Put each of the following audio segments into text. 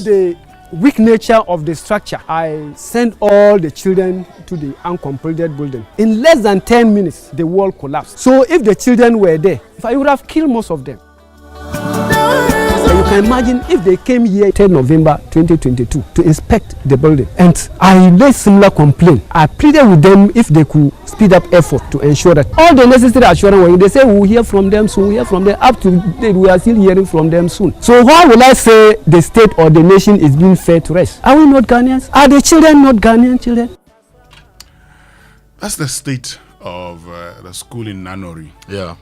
the weak nature of the structure, I sent all the children to the uncompleted building. In less than 10 minutes, the wall collapsed. So if the children were there, I would have killed most of them. You can imagine if they came here 10 November 2022 to inspect the building, and I made similar complaint. I pleaded with them if they could speed up effort to ensure that all the necessary assurance, when they say we will hear from them soon, we hear from them, up to date we are still hearing from them soon. So why will I say the state or the nation is being fair to rest? Are we not Ghanaians? Are the children not Ghanaian children? That's the state of the school in Nanori. Yeah.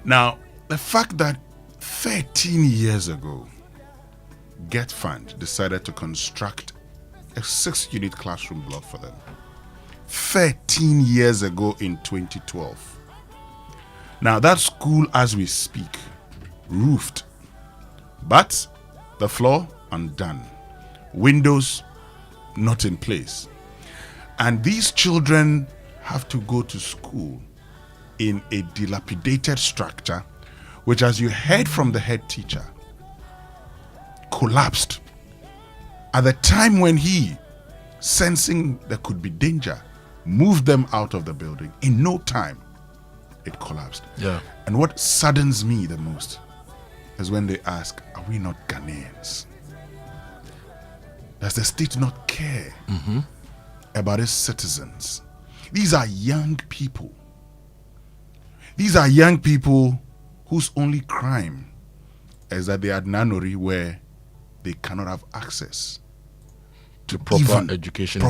Now, the fact that 13 years ago, Get Fund decided to construct a 6-unit classroom block for them. 13 years ago in 2012. Now that school, as we speak, roofed, but the floor undone, windows not in place. And these children have to go to school in a dilapidated structure, which, as you heard from the head teacher, collapsed at the time when he, sensing there could be danger, moved them out of the building. In no time, it collapsed. Yeah. And what saddens me the most is when they ask, are we not Ghanaians? Does the state not care about its citizens? These are young people. These are young people whose only crime is that they are at Nanori, where they cannot have access to proper education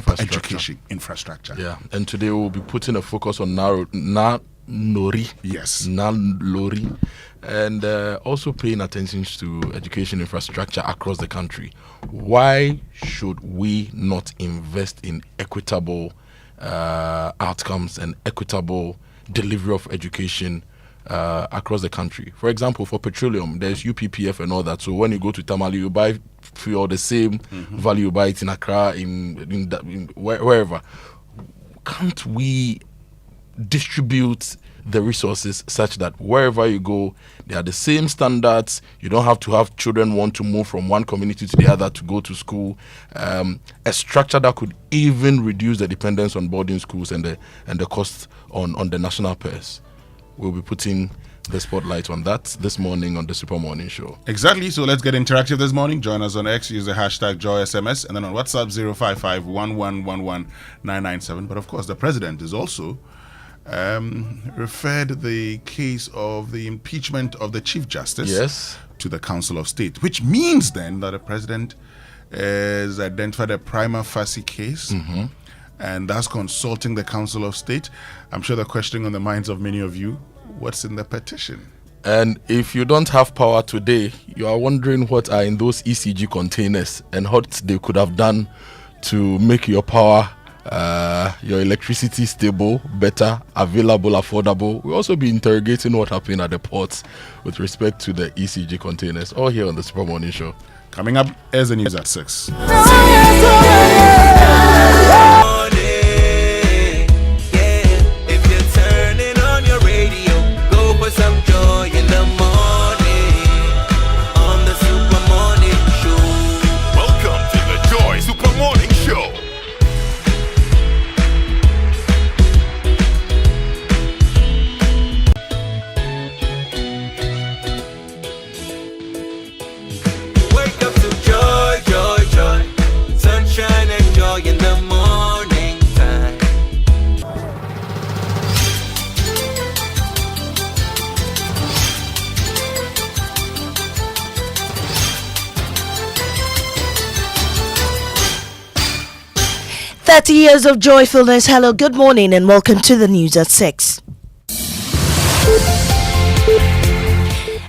infrastructure. Yeah, and today we'll be putting a focus on Nanori. Yes. Nanori. And also paying attention to education infrastructure across the country. Why should we not invest in equitable outcomes and equitable delivery of education across the country? For example, for petroleum, there's UPPF and all that. So when you go to Tamale, you buy fuel the same value you buy it in Accra, in wherever. Can't we distribute the resources such that wherever you go, they are the same standards? You don't have to have children want to move from one community to the other to go to school. A structure that could even reduce the dependence on boarding schools and the cost on the national purse. We'll be putting the spotlight on that this morning on the Super Morning Show. Exactly. So let's get interactive this morning. Join us on X, use the hashtag JoySMS, and then on WhatsApp 055-111-1997. But of course, the president is also referred the case of the impeachment of the Chief Justice to the Council of State, which means then that the president has identified a prima facie case, and that's consulting the Council of State. I'm sure the question on the minds of many of you, what's in the petition? And if you don't have power today, you are wondering what are in those ECG containers and what they could have done to make your power, your electricity stable, better, available, affordable. We'll also be interrogating what happened at the ports with respect to the ECG containers, all here on the Super Morning Show. Coming up as the news at 6. Some joy in the morning on the Super Morning Show. Welcome to the Joy Super Morning Show. Wake up to joy, joy, joy. Sunshine and joy in the morning time. Years of joyfulness. Hello, good morning, and welcome to the news at 6.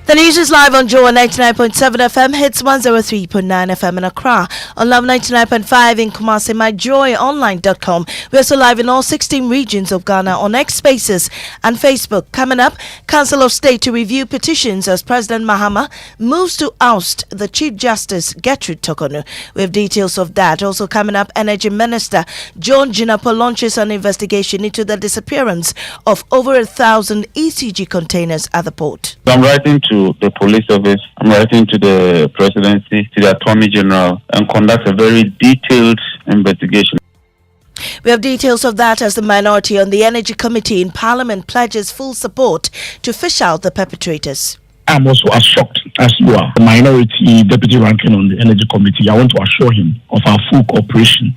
The news is live on Joy 99.7 FM, hits 103.9 FM in Accra, on Love 99.5 in Kumasi, myjoyonline.com. We're also live in all 16 regions of Ghana on X Spaces and Facebook. Coming up, Council of State to review petitions as President Mahama moves to oust the Chief Justice Gertrude Tokonu. We have details of that. Also coming up, Energy Minister John Jinapor launches an investigation into the disappearance of over 1,000 ECG containers at the port. I'm writing to to the police office, I'm writing to the presidency, to the attorney general, and conduct a very detailed investigation. We have details of that as the minority on the Energy Committee in Parliament pledges full support to fish out the perpetrators. I'm also as shocked as you are. The minority deputy ranking on the Energy Committee, I want to assure him of our full cooperation.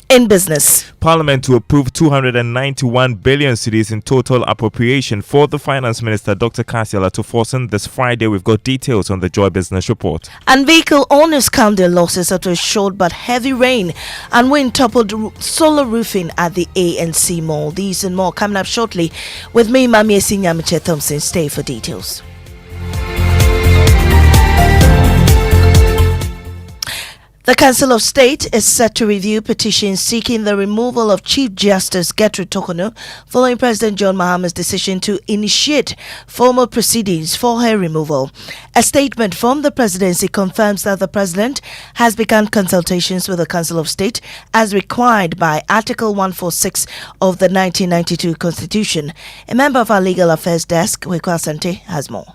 In business, Parliament to approve 291 billion cedis in total appropriation for the Finance Minister Dr. Kasiala to Forsen this Friday. We've got details on the Joy Business Report. And vehicle owners count their losses after a short but heavy rain and wind toppled solar roofing at the ANC Mall. These and more coming up shortly with me, Mami Esinyamiche Thompson. Stay for details. The Council of State is set to review petitions seeking the removal of Chief Justice Gertrude Torkornoo following President John Mahama's decision to initiate formal proceedings for her removal. A statement from the presidency confirms that the president has begun consultations with the Council of State as required by Article 146 of the 1992 Constitution. A member of our Legal Affairs Desk, Wekwa Asante, has more.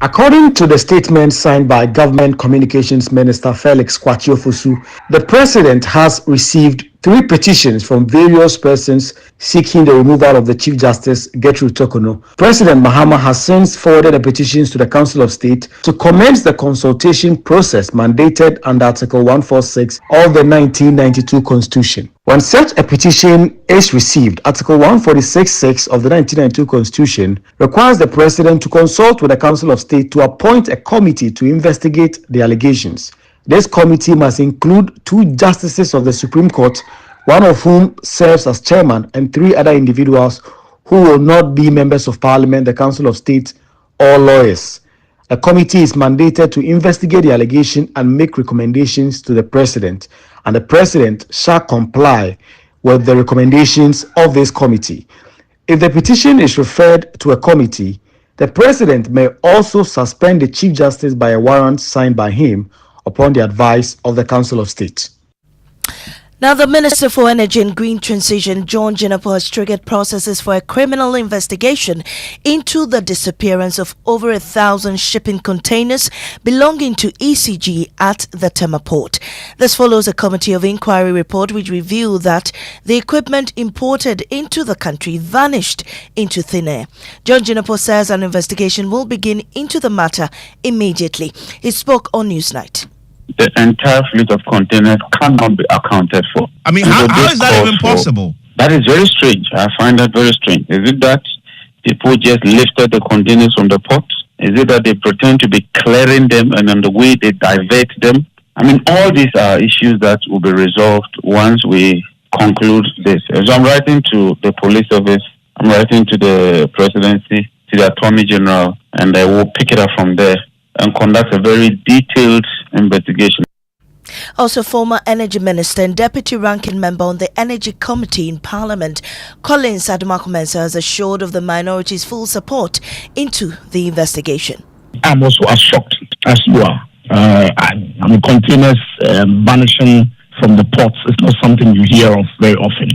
According to the statement signed by Government Communications Minister Felix Kwakye-Ofosu, the President has received 3 petitions from various persons seeking the removal of the Chief Justice Gertrude Torkornoo. President Mahama has since forwarded the petitions to the Council of State to commence the consultation process mandated under Article 146 of the 1992 Constitution. When such a petition is received, Article 146(6) of the 1992 Constitution requires the President to consult with the Council of State to appoint a committee to investigate the allegations. This committee must include 2 justices of the Supreme Court, one of whom serves as chairman, and 3 other individuals who will not be members of Parliament, the Council of State, or lawyers. A committee is mandated to investigate the allegation and make recommendations to the President, and the President shall comply with the recommendations of this committee. If the petition is referred to a committee, the President may also suspend the Chief Justice by a warrant signed by him upon the advice of the Council of State. Now, the Minister for Energy and Green Transition, John Jinapor, has triggered processes for a criminal investigation into the disappearance of over 1,000 shipping containers belonging to ECG at the Tema Port. This follows a committee of inquiry report which revealed that the equipment imported into the country vanished into thin air. John Jinapor says an investigation will begin into the matter immediately. He spoke on Newsnight. The entire fleet of containers cannot be accounted for. I mean, how is that even possible? That is very strange. I find that very strange. Is it that people just lifted the containers from the port? Is it that they pretend to be clearing them and on the way they divert them? I mean, all these are issues that will be resolved once we conclude this. So I'm writing to the police office, I'm writing to the presidency, to the attorney general, and I will pick it up from there and conduct a very detailed investigation. Also, former Energy Minister and Deputy Ranking Member on the Energy Committee in Parliament, Collins Adumakomensa, has assured of the minority's full support into the investigation. I'm also as shocked as you are. Containers vanishing from the ports is not something you hear of very often.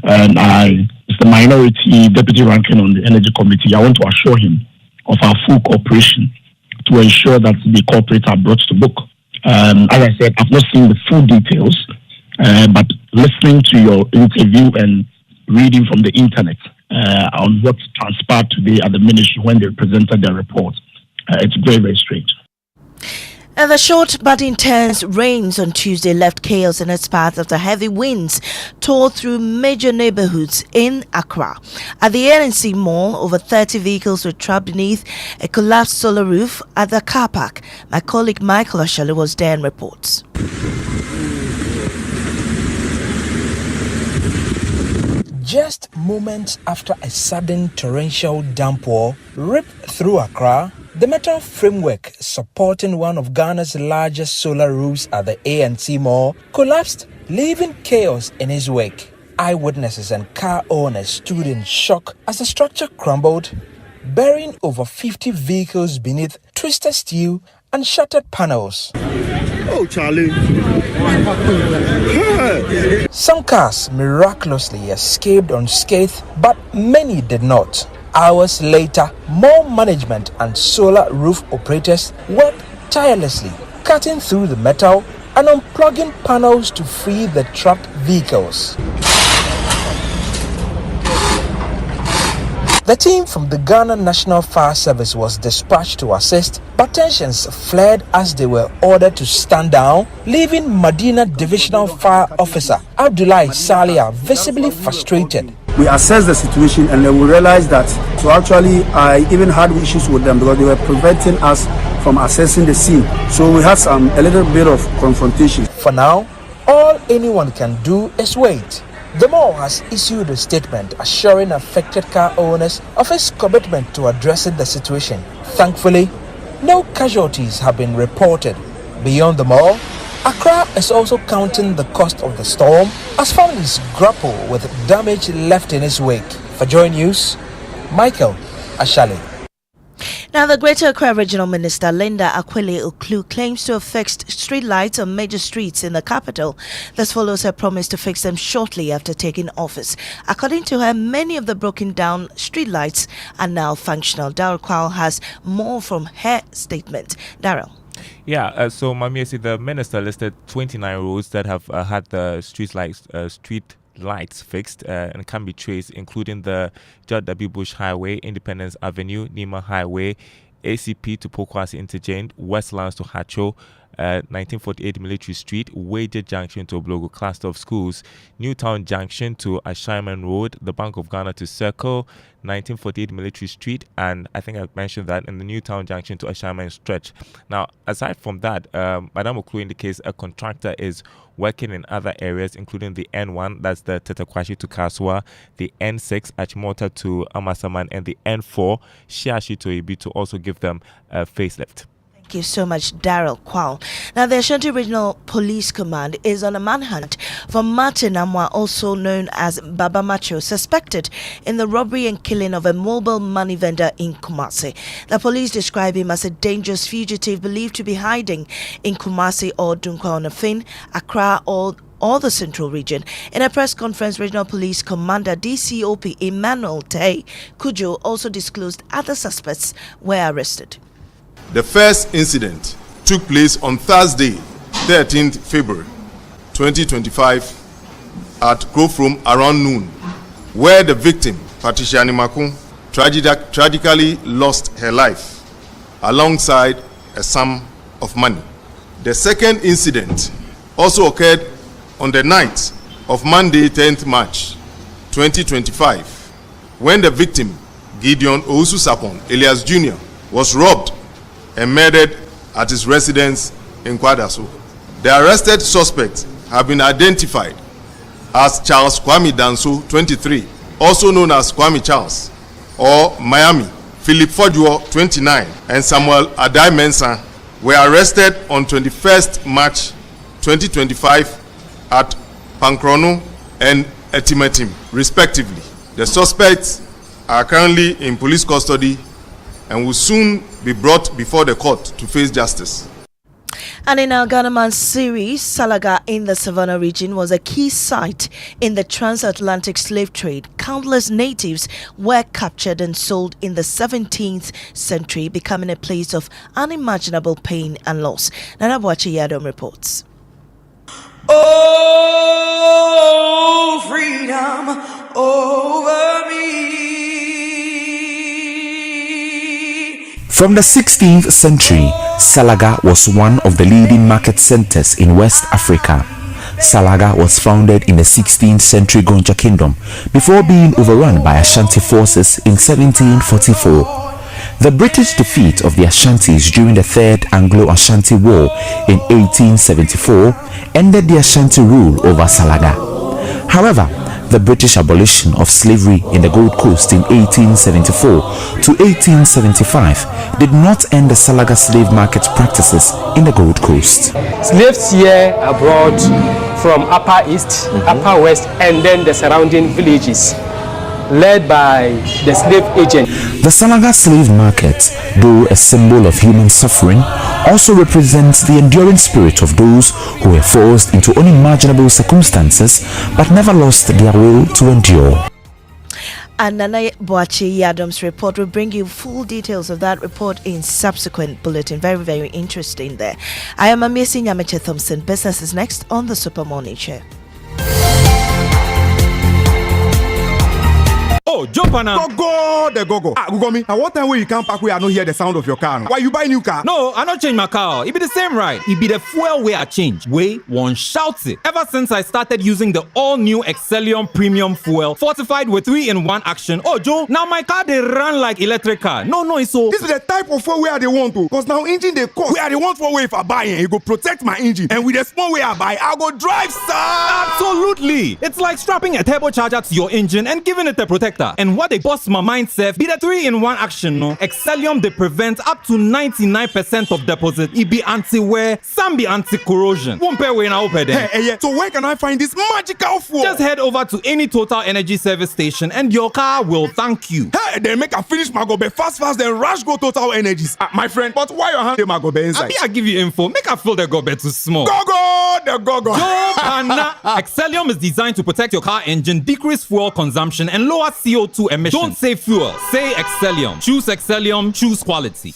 And as the minority deputy ranking on the Energy Committee, I want to assure him of our full cooperation to ensure that the culprits are brought to book. As I said, I've not seen the full details, but listening to your interview and reading from the internet on what transpired today at the ministry when they presented their report, it's very, very strange. And the short but intense rains on Tuesday left chaos in its path after heavy winds tore through major neighborhoods in Accra. At the ANC Mall, over 30 vehicles were trapped beneath a collapsed solar roof at the car park. My colleague Michael Ashali was there and reports. Just moments after a sudden torrential downpour ripped through Accra, the metal framework supporting one of Ghana's largest solar roofs at the ANC Mall collapsed, leaving chaos in its wake. Eyewitnesses and car owners stood in shock as the structure crumbled, burying over 50 vehicles beneath twisted steel and shattered panels. Oh, Charlie. Some cars miraculously escaped unscathed, but many did not. Hours later, mall management and solar roof operators worked tirelessly, cutting through the metal and unplugging panels to free the trapped vehicles. The team from the Ghana National Fire Service was dispatched to assist, but tensions flared as they were ordered to stand down, leaving Medina Divisional Fire Officer Abdullahi Salia visibly frustrated. We assessed the situation and then we realized that, so actually I even had issues with them because they were preventing us from assessing the scene. So we had a little bit of confrontation. For now, all anyone can do is wait. The mall has issued a statement assuring affected car owners of its commitment to addressing the situation. Thankfully, no casualties have been reported. Beyond the mall, Accra is also counting the cost of the storm as families grapple with damage left in its wake. For Joy News, Michael Ashale. Now, the Greater Accra Regional Minister Linda Akwili Oklu claims to have fixed street lights on major streets in the capital. This follows her promise to fix them shortly after taking office. According to her, many of the broken down street lights are now functional. Daryl Kwal has more from her statement. Daryl. Yeah, so Mami, the minister listed 29 roads that have had the street lights fixed and can be traced, including the George W. Bush Highway, Independence Avenue, Nima Highway, ACP to Pokwasi Interchange, Westlands to Hacho, 1948 Military Street, Wager Junction to Oblogo Cluster of Schools, Newtown Junction to Ashaiman Road, the Bank of Ghana to Circle, 1948 Military Street, and I think I mentioned that in the Newtown Junction to Ashaiman Stretch. Now, aside from that, Madam Oklu indicates a contractor is working in other areas, including the N1, that's the Tetakwashi to Kaswa, the N6, Achimota to Amasaman, and the N4, Shiashi to Ibi, to also give them a facelift. Thank you so much, Daryl Kwal. Now, the Ashanti Regional Police Command is on a manhunt for Martin Amwa, also known as Baba Macho, suspected in the robbery and killing of a mobile money vendor in Kumasi. The police describe him as a dangerous fugitive believed to be hiding in Kumasi or Dunkwa-on-Afin, Accra, or the Central Region. In a press conference, Regional Police Commander DCOP Emmanuel Tay Kujo also disclosed other suspects were arrested. The first incident took place on Thursday, 13th February 2025 at Krofrom around noon, where the victim, Patricia Animakun, tragically lost her life alongside a sum of money. The second incident also occurred on the night of Monday, 10th March 2025, when the victim, Gideon Ousu Sapon, Elias Jr., was robbed and murdered at his residence in Kwadaso. The arrested suspects have been identified as Charles Kwame Danso, 23, also known as Kwame Charles, or Miami, Philip Fojuo, 29, and Samuel Adai Mensah were arrested on 21st March 2025 at Pankrono and Etimetim, respectively. The suspects are currently in police custody and will soon be brought before the court to face justice. And in our Ghana Man series, Salaga in the Savannah region was a key site in the transatlantic slave trade. Countless natives were captured and sold in the 17th century, becoming a place of unimaginable pain and loss. Nana Boachi Yadom reports. Oh, freedom over me. From the 16th century, Salaga was one of the leading market centers in West Africa. Salaga was founded in the 16th century Gonja Kingdom before being overrun by Ashanti forces in 1744. The British defeat of the Ashantis during the Third Anglo-Ashanti War in 1874 ended the Ashanti rule over Salaga. However, the British abolition of slavery in the Gold Coast in 1874 to 1875 did not end the Salaga slave market practices in the Gold Coast. Slaves here abroad from Upper East, Upper West, and then the surrounding villages, led by the slave agent. The Salaga slave market, though a symbol of human suffering, also represents the enduring spirit of those who were forced into unimaginable circumstances but never lost their will to endure. And Nana Boachi Adams' report will bring you full details of that report in subsequent bulletin. Very, very interesting there. I am Amiesi Nyameche Thompson. Business is next on the Super Morning Show. Oh, jump on now. Go. Ah, go me. At what time when you come back, we are not hear the sound of your car. Why you buy new car? No, I not change my car. It be the same ride. It be the fuel way I change. Way one shouts it. Ever since I started using the all-new Excellium Premium Fuel, fortified with 3-in-1 action. Oh, Joe, now my car they run like electric car. No, it's so. This is the type of fuel where they want to. Cause now engine they cost. Where they want for way if I buy it, go protect my engine. And with the small way I buy, I go drive, sir. Absolutely. It's like strapping a turbocharger to your engine and giving it a protector. And what they bust my mind says be the 3-in-1 action, no? Excellium they prevent up to 99% of deposit. It be anti-wear, some be anti-corrosion. Won't pay when I open them. Hey, so where can I find this magical fuel? Just head over to any Total Energy service station and your car will thank you. Hey, then make a finish my gobe fast, then rush go Total Energies. My friend, but why your hand my gobe inside? I give you info. Make a fill the gobe too small. Go. Excellium is designed to protect your car engine, decrease fuel consumption, and lower CO2 emissions. Don't say fuel, say Excellium. Choose Excellium, choose quality.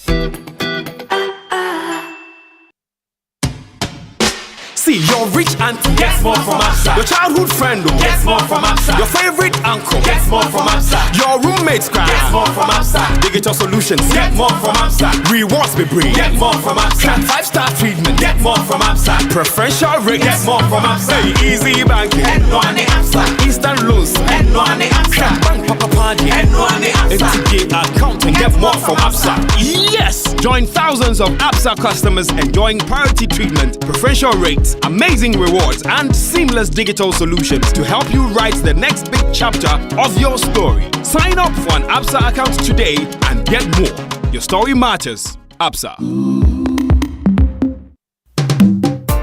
See, your rich auntie gets more from Absa. Your childhood friend gets more from Absa. Your favorite uncle gets more from Absa. Your roommates gets more from Absa. Digital solutions get more from Absa. Rewards be bring get more from Absa. 5-star treatment get more from Absa. Preferential rate get more from Absa. Easy banking and no ane Absa. Instant loans and no ane Absa. Bank papa party and no ane Absa. FTK account and get more from Absa. Yes, join thousands of Absa customers enjoying priority treatment, preferential rates, amazing rewards, and seamless digital solutions to help you write the next big chapter of your story. Sign up for an Absa account today and get more. Your story matters. Absa.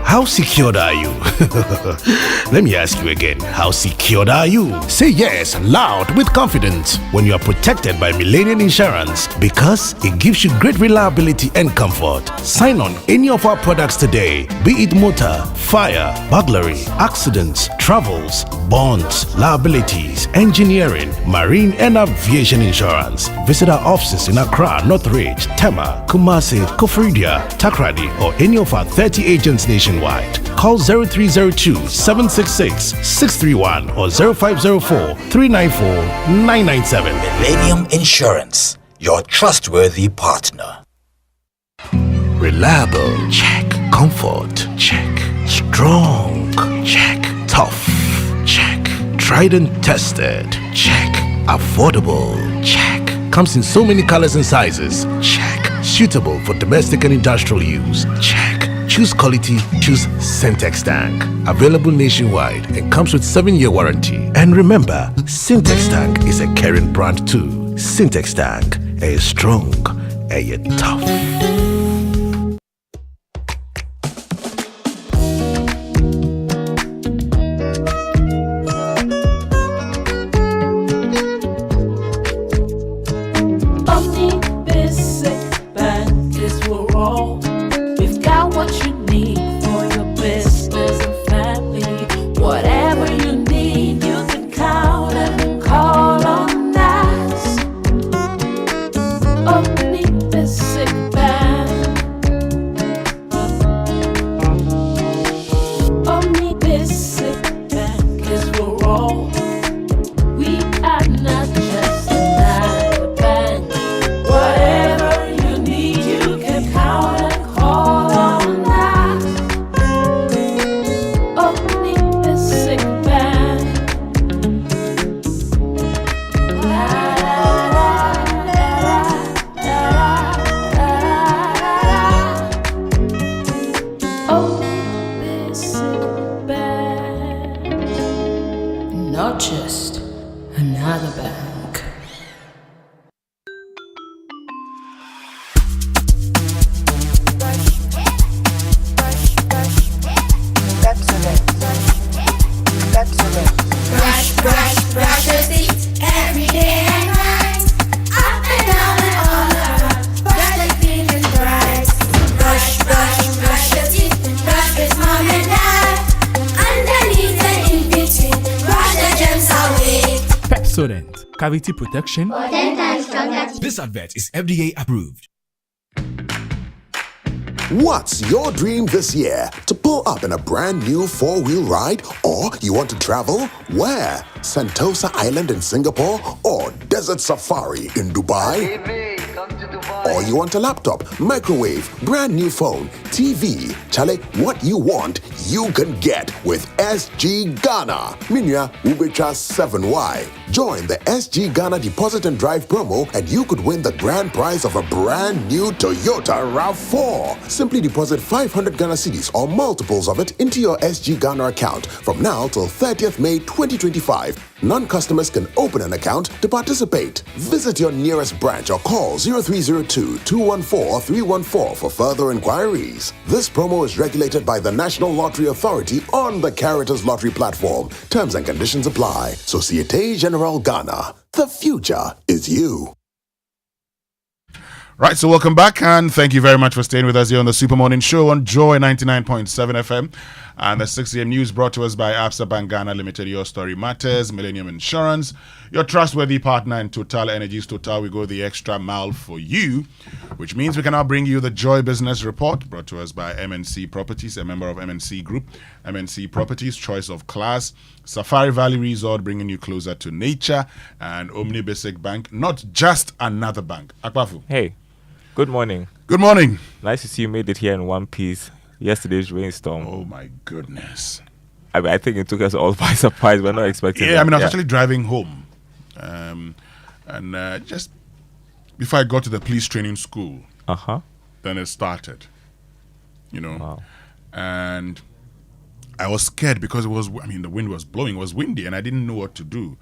How secured are you? Let me ask you again. How secured are you? Say yes loud with confidence when you are protected by Millennium Insurance, because it gives you great reliability and comfort. Sign on any of our products today, be it motor, fire, burglary, accidents, travels, bonds, liabilities, engineering, marine and aviation insurance. Visit our offices in Accra, Northridge, Tema, Kumasi, Kofridia, Takrady, or any of our 30 agents nationwide. Call 0302-766-631 or 0504-394-997. Millennium Insurance, your trustworthy partner. Reliable, check. Comfort, check. Strong, check. Tough, check. Tried and tested, check. Affordable, check. Comes in so many colors and sizes, check. Suitable for domestic and industrial use, check. Choose quality, choose Syntex Tank. Available nationwide and comes with 7-year warranty. And remember, Syntex Tank is a caring brand too. Syntex Tank, a strong, a tough. Not just another bank. Brush your teeth every day and night. Up and down and all around. Brush like feeling bright. Brush your teeth. Brush with mom and dad. Underneath and in between. Brush the germs away. Pepsodent cavity protection. For 10 times stronger teeth. This advert is FDA approved. What's your dream this year? To pull up in a brand new 4-wheel ride? Or you want to travel? Where? Sentosa Island in Singapore? Or Desert Safari in Dubai? Or you want a laptop, microwave, brand new phone, TV? Chale, what you want, you can get with SG Ghana. Minya Ubecha 7Y. Join the SG Ghana Deposit and Drive promo and you could win the grand prize of a brand new Toyota RAV4. Simply deposit 500 Ghana cedis or multiples of it into your SG Ghana account from now till 30th May 2025. Non-customers can open an account to participate. Visit your nearest branch or call 0302-214-314 for further inquiries. This promo is regulated by the National Lottery Authority on the Caritas Lottery platform. Terms and conditions apply. Societe Generale Ghana. The future is you. Right, so welcome back and thank you very much for staying with us here on the Super Morning Show on Joy 99.7 FM. And the 6 a.m. news brought to us by Absa Bank Ghana Limited. Your story matters. Millennium Insurance, your trustworthy partner in Total Energies. Total, we go the extra mile for you, which means we can now bring you the Joy Business Report brought to us by MNC Properties, a member of MNC Group. MNC Properties, choice of class. Safari Valley Resort, bringing you closer to nature. And Omni Basic Bank, not just another bank. Akwafu. Hey, good morning. Good morning. Nice to see you made it here in one piece. Yesterday's rainstorm. Oh my goodness. I think it took us all by surprise. We're not expecting Yeah, that. I mean, I was actually driving home. Just before I got to the police training school, then it started. You know. Wow. And I was scared because the wind was blowing, it was windy, and I didn't know what to do.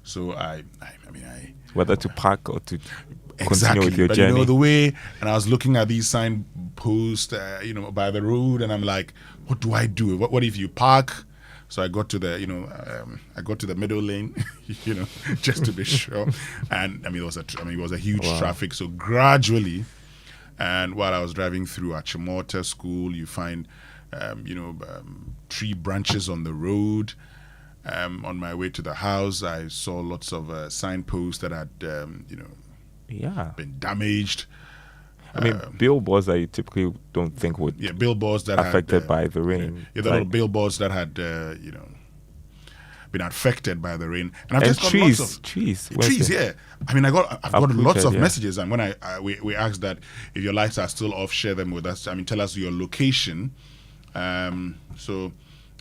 So whether to park or to exactly continue with your but journey. You know the way, and I was looking at these signposts, by the road, and I'm like, what do I do? What if you park? So I got to the, I got to the middle lane, just to be sure. And it was a huge traffic. So gradually, and while I was driving through Achimota School, you find, tree branches on the road. On my way to the house, I saw lots of signposts that had, been damaged. I mean, billboards that you typically don't think would billboards that affected by the rain. Little billboards that had been affected by the rain. And I've just got trees, lots of trees. Yeah. I mean, I've got lots of messages, and when we asked that if your lights are still off, share them with us. I mean, tell us your location. So,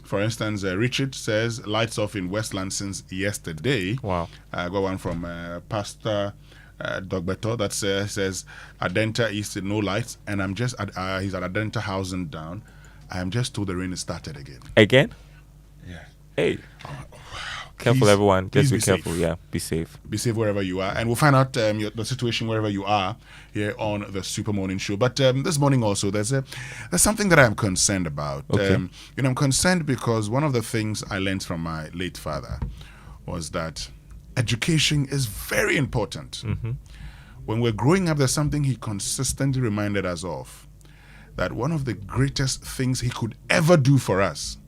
for instance, Richard says lights off in Westland since yesterday. Wow. I got one from Pastor Dogbeto that says Adenta East no lights, and I'm just he's at Adenta Housing down. I am just told the rain has started again. Again? Yeah. Hey. Careful, everyone. Just be careful. Yeah, be safe. Be safe wherever you are, and we'll find out the situation wherever you are here on the Super Morning Show. But this morning also, there's something that I'm concerned about. Okay. I'm concerned because one of the things I learned from my late father was that education is very important. Mm-hmm. When we're growing up, there's something he consistently reminded us of, that one of the greatest things he could ever do for us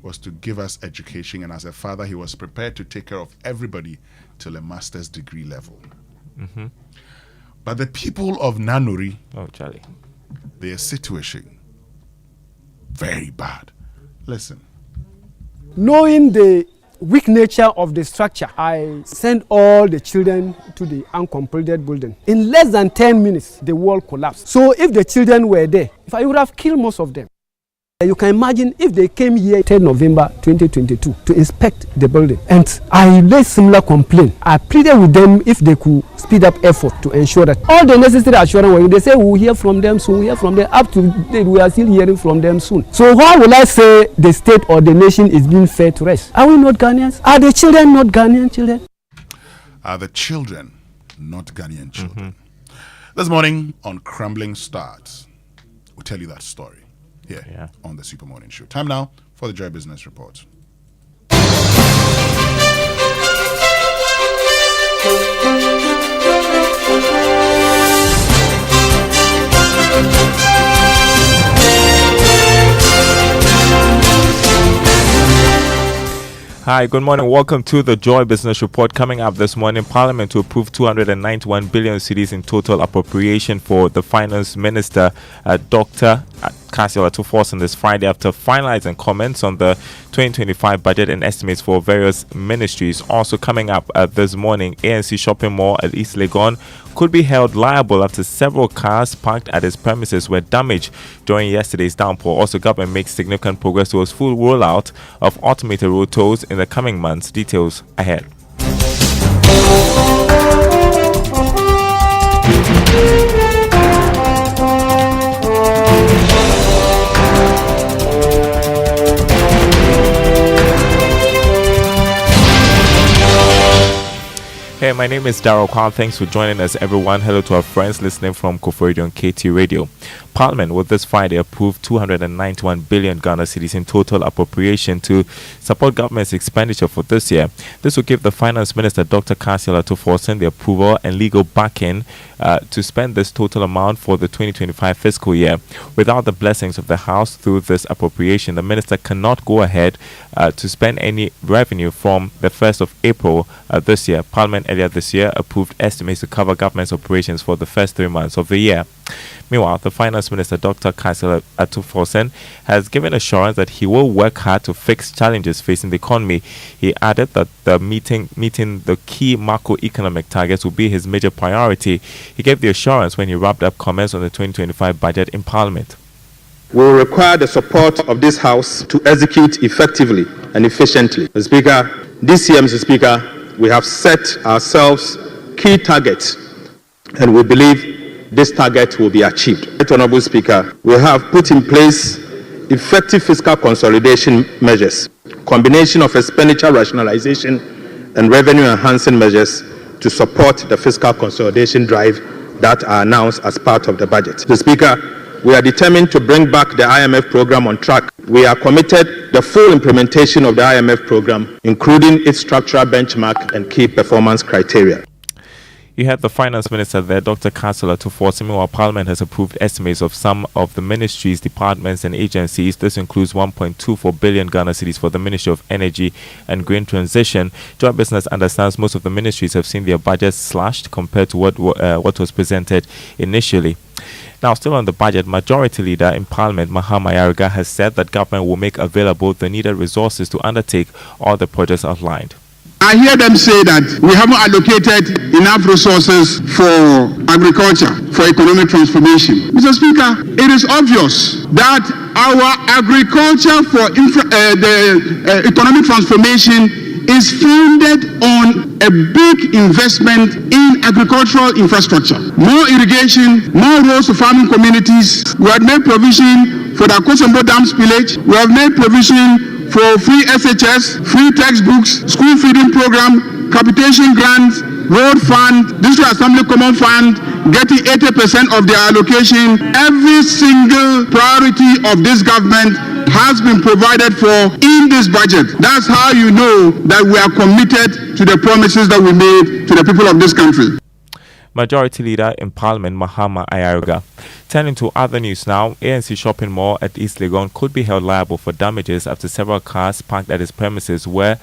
was to give us education, and as a father, he was prepared to take care of everybody till a master's degree level. Mm-hmm. But the people of Nanori, Charlie, their situation, very bad. Listen. Knowing the weak nature of the structure, I sent all the children to the uncompleted building. In less than 10 minutes, the wall collapsed. So if the children were there, I would have killed most of them. You can imagine if they came here 10 November 2022 to inspect the building, and I raised similar complaint. I pleaded with them if they could speed up effort to ensure that all the necessary assurance, they say we'll hear from them soon, up to date, we are still hearing from them soon. So why will I say the state or the nation is being fair to rest? Are we not Ghanaians? Are the children not Ghanaian children? Are the children not Ghanaian children? Mm-hmm. This morning on Crumbling Start, we'll tell you that story here on the Super Morning Show. Time now for the Joy Business Report. Hi, good morning. Welcome to the Joy Business Report. Coming up this morning, Parliament to approve 291 billion cedis in total appropriation for the Finance Minister, Dr. Kasila Tuforson, this Friday after finalizing comments on the 2025 budget and estimates for various ministries. Also coming up this morning, ANC Shopping Mall at East Legon could be held liable after several cars parked at its premises were damaged during yesterday's downpour. Also, government makes significant progress towards full rollout of automated road tolls in the coming months. Details ahead. Hey, my name is Darryl Kwan. Thanks for joining us, everyone. Hello to our friends listening from Koforidon on KT Radio. Parliament will this Friday approve 291 billion Ghana cedis in total appropriation to support government's expenditure for this year. This will give the Finance Minister, Dr. Kasila Tuforson, the approval and legal backing to spend this total amount for the 2025 fiscal year. Without the blessings of the House through this appropriation, the Minister cannot go ahead to spend any revenue from the 1st of April this year. Parliament earlier this year approved estimates to cover government's operations for the first 3 months of the year. Meanwhile, the Finance Minister, Dr. Kasila Tuforson, has given assurance that he will work hard to fix challenges facing the economy. He added that the meeting the key macroeconomic targets will be his major priority. He gave the assurance when he wrapped up comments on the 2025 budget in Parliament. We will require the support of this House to execute effectively and efficiently. Mr. Speaker, this year, Mr. Speaker, we have set ourselves key targets, and we believe this target will be achieved. Honorable Speaker, we have put in place effective fiscal consolidation measures, combination of expenditure rationalization and revenue enhancing measures to support the fiscal consolidation drive that are announced as part of the budget. Mr. Speaker, we are determined to bring back the IMF program on track. We are committed the full implementation of the IMF program, including its structural benchmark and key performance criteria. You had the Finance Minister there, Dr. Kasila Tuforson. While Parliament has approved estimates of some of the ministries, departments and agencies. This includes 1.24 billion Ghana cedis for the Ministry of Energy and Green Transition. Joy Business understands most of the ministries have seen their budgets slashed compared to what was presented initially. Now, still on the budget, Majority Leader in Parliament, Mahama Ayariga, has said that government will make available the needed resources to undertake all the projects outlined. I hear them say that we haven't allocated enough resources for agriculture, for economic transformation. Mr. Speaker, it is obvious that our agriculture for the economic transformation is founded on a big investment in agricultural infrastructure. More irrigation, more roads to farming communities. We have made provision for the Akosombo Dam spillage. We have made provision for free SHS, free textbooks, school feeding program, capitation grants, road fund, district assembly common fund, getting 80% of their allocation. Every single priority of this government has been provided for in this budget. That's how you know that we are committed to the promises that we made to the people of this country. Majority Leader in Parliament, Mahama Ayariga. Turning to other news now, ANC Shopping Mall at East Legon could be held liable for damages after several cars parked at its premises were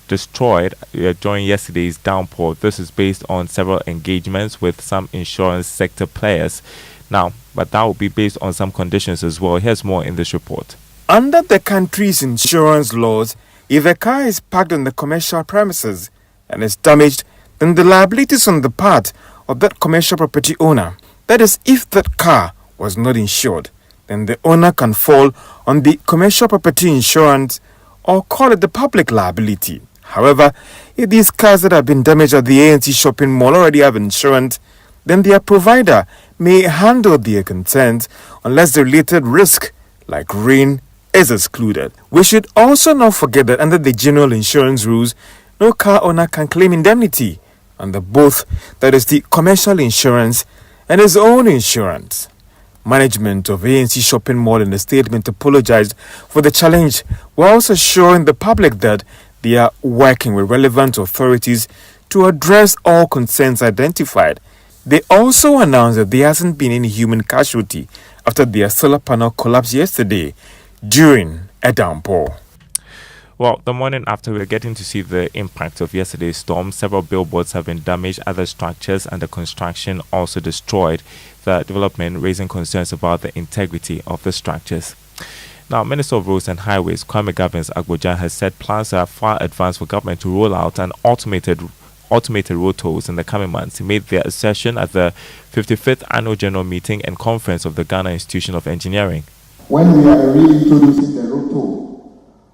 destroyed during yesterday's downpour. This is based on several engagements with some insurance sector players. Now, but that will be based on some conditions as well. Here's more in this report. Under the country's insurance laws, if a car is parked on the commercial premises and is damaged, then the liability is on the part of that commercial property owner. That is, if that car was not insured, then the owner can fall on the commercial property insurance or call it the public liability. However, if these cars that have been damaged at the ANC Shopping Mall already have insurance, then their provider may handle their concerns unless the related risk, like rain, is excluded. We should also not forget that under the general insurance rules, no car owner can claim indemnity under both, that is the commercial insurance and his own insurance. Management of ANC Shopping Mall in a statement apologized for the challenge, while also assuring the public that they are working with relevant authorities to address all concerns identified. They also announced that there hasn't been any human casualty after their solar panel collapsed yesterday during a downpour. Well, the morning after, we're getting to see the impact of yesterday's storm. Several billboards have been damaged, other structures under construction also destroyed. The development raising concerns about the integrity of the structures. Now, Minister of Roads and Highways, Kwame Agboja, has said plans are far advanced for government to roll out an automated road tolls in the coming months. He made their assertion at the 55th Annual General Meeting and Conference of the Ghana Institution of Engineering. When we are reintroducing the road toll,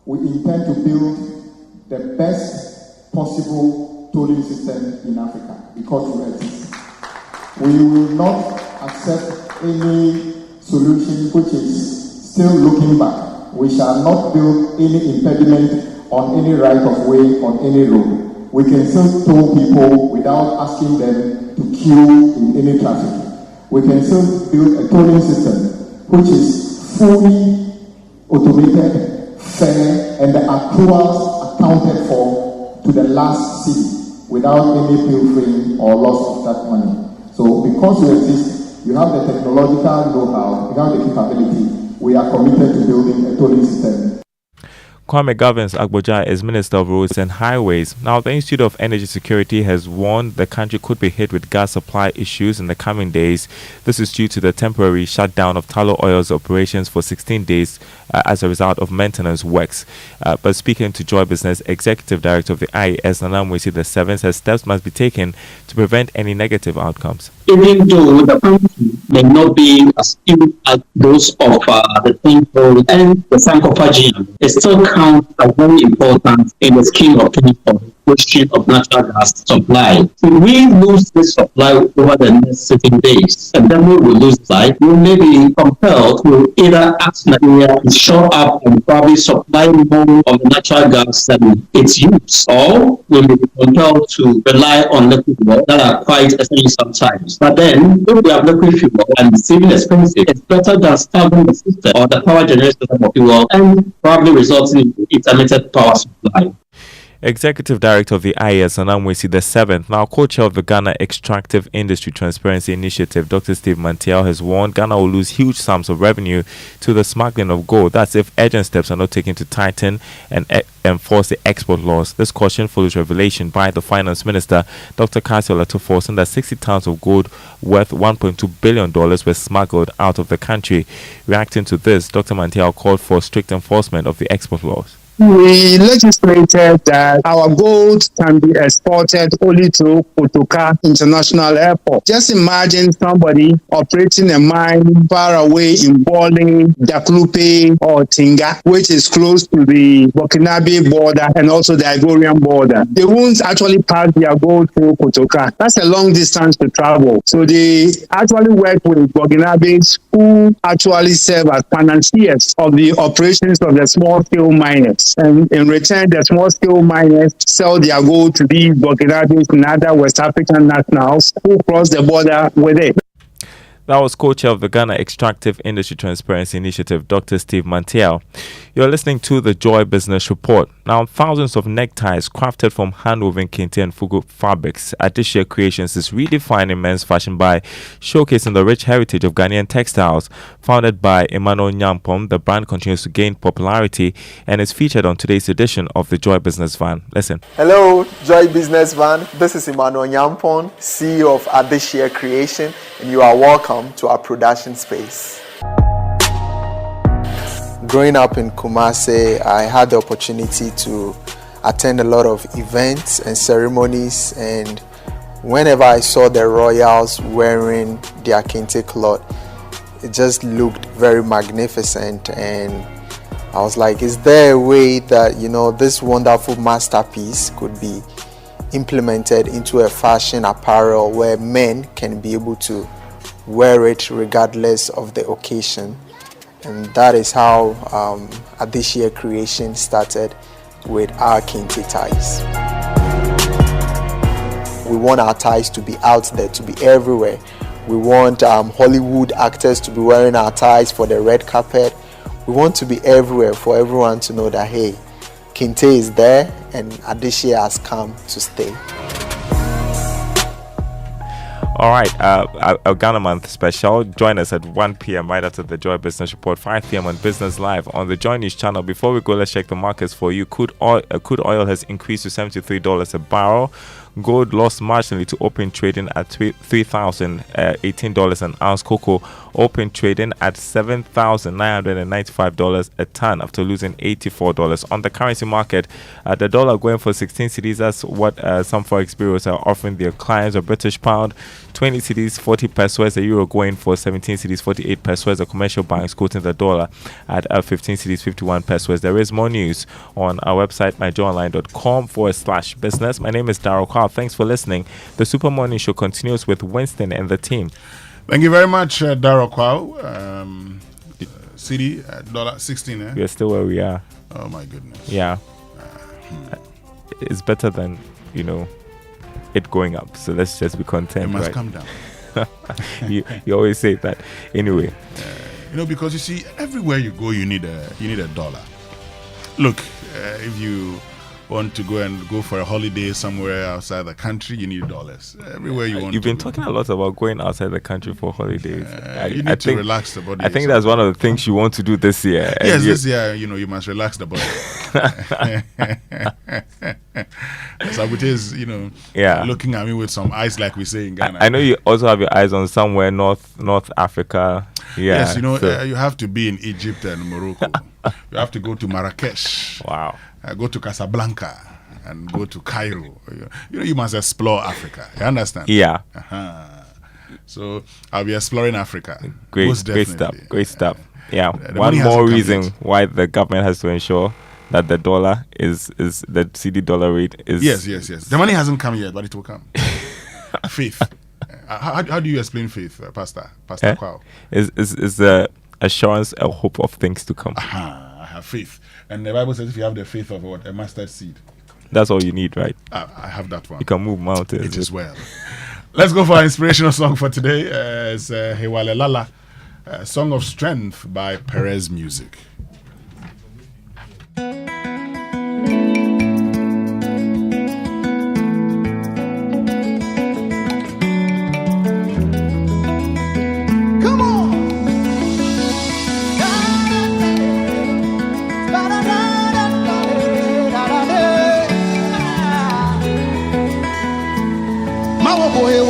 we intend to build the best possible tolling system in Africa because we exist. We will not accept any solution which is still looking back. We shall not build any impediment on any right of way on any road. We can still toll people without asking them to queue in any traffic. We can still build a tolling system which is fully automated, fair, and the accruals accounted for to the last city without any pilfering or loss of that money. So because you exist, you have the technological know-how, you have the capability, we are committed to building a tolling system. Kwame Agboja is Minister of Roads and Highways. Now, the Institute of Energy Security has warned the country could be hit with gas supply issues in the coming days. This is due to the temporary shutdown of Tullow Oil's operations for 16 days as a result of maintenance works. But speaking to Joy Business, Executive Director of the IES, Nanori Presby School, says steps must be taken to prevent any negative outcomes. Even though the country may not be as skilled as those of the Temple and the Sankofagian, it still counts as very important in the scheme of things for question of natural gas supply. If we lose this supply over the next 7 days, and then we will lose supply, we may be compelled to either ask Nigeria to show up and probably supply more of the natural gas than its use, or we may be compelled to rely on liquid fuel that are quite expensive sometimes. But then, if we have liquid fuel and it's even expensive, it's better than starving the system or the power generation of fuel and probably resulting in intermittent power supply. Executive Director of the IES, Nanori Presby, now co-chair of the Ghana Extractive Industry Transparency Initiative, Dr. Steve Mantiel, has warned Ghana will lose huge sums of revenue to the smuggling of gold. That's if urgent steps are not taken to tighten and enforce the export laws. This caution follows revelation by the Finance Minister, Dr. Casio Latoforson, that 60 tons of gold worth $1.2 billion were smuggled out of the country. Reacting to this, Dr. Mantiel called for strict enforcement of the export laws. We legislated that our gold can be exported only through Kotoka International Airport. Just imagine somebody operating a mine far away in Bole, Daklupe, or Tinga, which is close to the Burkinabe border and also the Ivorian border. They won't actually pass their gold through Kotoka. That's a long distance to travel. So they actually work with Burkinabes who actually serve as financiers of the operations of the small-scale miners. And in return, the small-scale miners sell their gold to these Burkinabes and other West African nationals who cross the border with it. That was co-chair of the Ghana Extractive Industry Transparency Initiative, Dr. Steve Mantiel. You're listening to the Joy Business Report. Now, thousands of neckties crafted from hand-woven kente and fugu fabrics at this year's Creations is redefining men's fashion by showcasing the rich heritage of Ghanaian textiles. Founded by Emmanuel Nyampong, the brand continues to gain popularity and is featured on today's edition of the Joy Business Van. Listen. Hello, Joy Business Van. This is Emmanuel Nyampong, CEO of Adishia Creation, and you are welcome to our production space. Growing up in Kumasi, I had the opportunity to attend a lot of events and ceremonies, and whenever I saw the royals wearing their kente cloth, it just looked very magnificent, and I was like, is there a way that, this wonderful masterpiece could be implemented into a fashion apparel where men can be able to wear it regardless of the occasion? And that is how Adishia Creation started with our kente ties. We want our ties to be out there, to be everywhere. We want Hollywood actors to be wearing our ties for the red carpet. We want to be everywhere for everyone to know that, hey, kente is there and Adishia has come to stay. All right, our Ghana Month special. Join us at 1 p.m. right after the Joy Business Report, 5 p.m. on Business Live on the Joy News channel. Before we go, let's check the markets for you. Crude oil has increased to $73 a barrel. Gold lost marginally to open trading at $3,018 an ounce. Cocoa open trading at $7,995 a ton after losing $84. On the currency market, the dollar going for 16 cedis. That's what some forex bureaus are offering their clients. A British pound, 20 cedis, 40 pesos. The euro going for 17 cedis, 48 pesos. The commercial banks quoting the dollar at 15 cedis, 51 pesos. There is more news on our website, myjoyonline.com/business. My name is Darryl Carl. Thanks for listening. The Super Morning Show continues with Winston and the team. Thank you very much, Darryl Kwao. CD $16. We are still where we are. Oh my goodness. Yeah. It's better than it going up. So let's just be content. It must right? come down. you always say that. Anyway. Because you see, everywhere you go, you need a dollar. Look, if you want to go for a holiday somewhere outside the country, you need dollars. Everywhere you want. You've been talking a lot about going outside the country for holidays. You need to relax the body. I think that's one of the things you want to do this year. Yes, this year, you must relax the body. Sabute is, looking at me with some eyes like we say in Ghana. I know you also have your eyes on somewhere North Africa. Yeah, yes, you have to be in Egypt and Morocco. You have to go to Marrakesh. Wow. Go to Casablanca and go to Cairo. You must explore Africa. You understand? Yeah. So I'll be exploring Africa. Great stuff. Yeah. One more reason why the government has to ensure that the dollar is the CD dollar rate is. Yes. The money hasn't come yet, but it will come. Faith. How do you explain faith, Pastor Kwao? Is the assurance, a hope of things to come. I have faith. And the Bible says if you have the faith of a mustard seed. That's all you need, right? I have that one. You can move mountains. It is well. Let's go for our inspirational song for today. It's Hewale Lala, Song of Strength by Perez Music.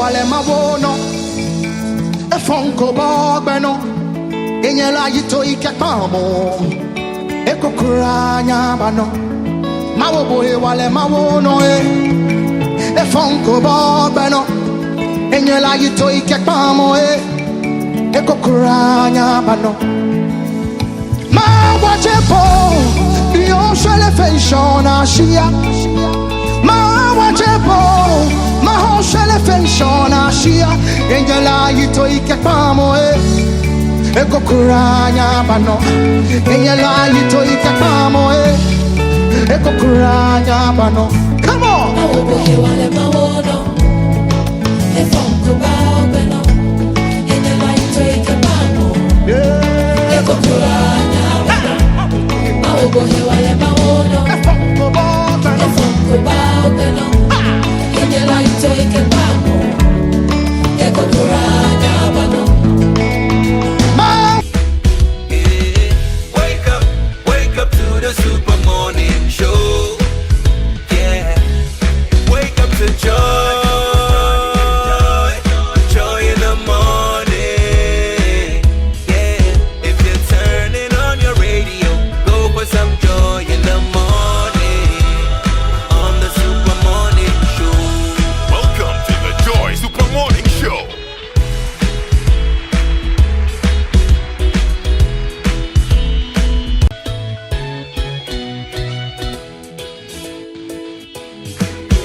Wale mawono efonko bogbeno enyela yito ikepamo ekokuranya bano mawobo wale mawono efonko bogbeno enyela yito ikepamo ekokuranya bano mawachepo dio shele feshona shia mawachepo Maho shele fenshona shia Engela yito ikepamo Eko kuranya bano Engela yito ikepamo Eko kuranya bano Come on! Mawobohe wale mawono Efonko bano Engela yito ikepamo Eko kuranya bano Mawobohe wale mawono Efonko bano Take it back, wake up to the Super Morning Show. Yeah, wake up to joy in the morning. Yeah, if you're turning on your radio, go for some joy in the morning on the Super Morning Show. Welcome to the Joy Super Morning Show.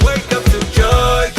Wake up to joy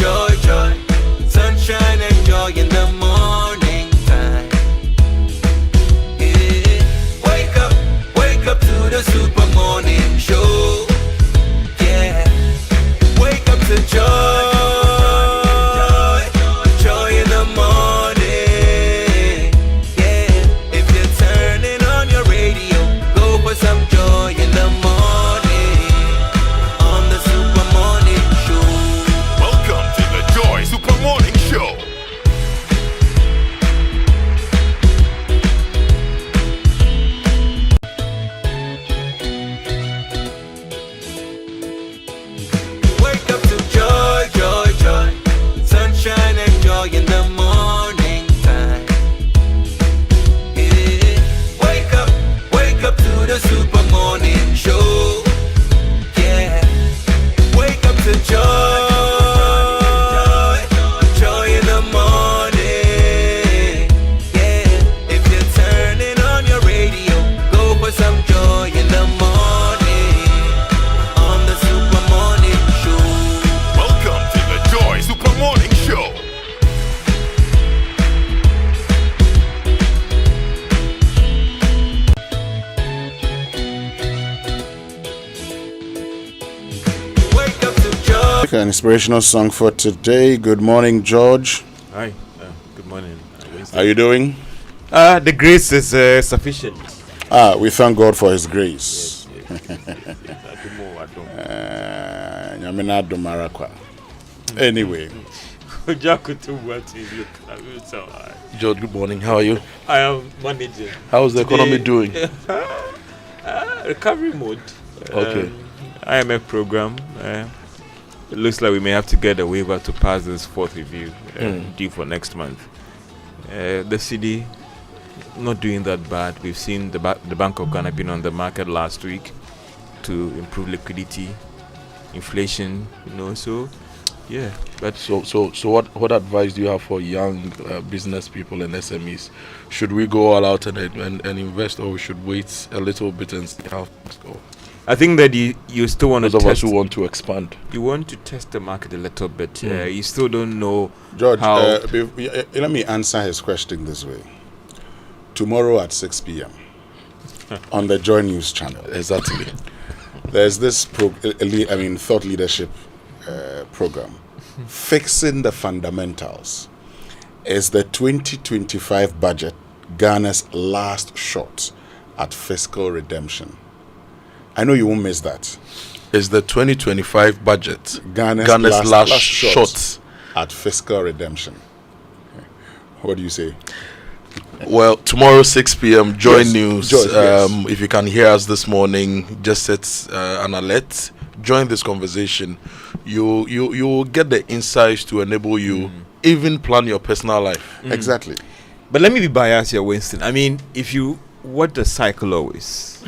An inspirational song for today. Good morning, George. Hi. Good morning. How are you doing? The grace is sufficient. We thank God for His grace. Anyway. George, good morning. How are you? I am managing. How's the economy doing? Recovery mode. Okay. IMF program. It looks like we may have to get a waiver to pass this fourth review due for next month. The city not doing that bad. We've seen the Bank of Ghana been on the market last week to improve liquidity, inflation, so yeah. But so what advice do you have for young business people and SMEs? Should we go all out and invest, or we should wait a little bit and see how things go? I think that you still want to those of us who want to expand. You want to test the market a little bit. You still don't know, George. how let me answer his question this way. Tomorrow at 6 p.m. on the Joy News channel. Exactly. There's this thought leadership program. Fixing the Fundamentals is the 2025 budget, Ghana's last shot at fiscal redemption. I know you won't miss that. Is the 2025 budget Ghana's last shot at fiscal redemption. What do you say? Well, tomorrow 6 p.m. Joy News. George, yes. If you can hear us this morning, just set an alert. Join this conversation. You will get the insights to enable you even plan your personal life. Exactly. But let me be biased here, Winston. I mean, if you what the cycle always,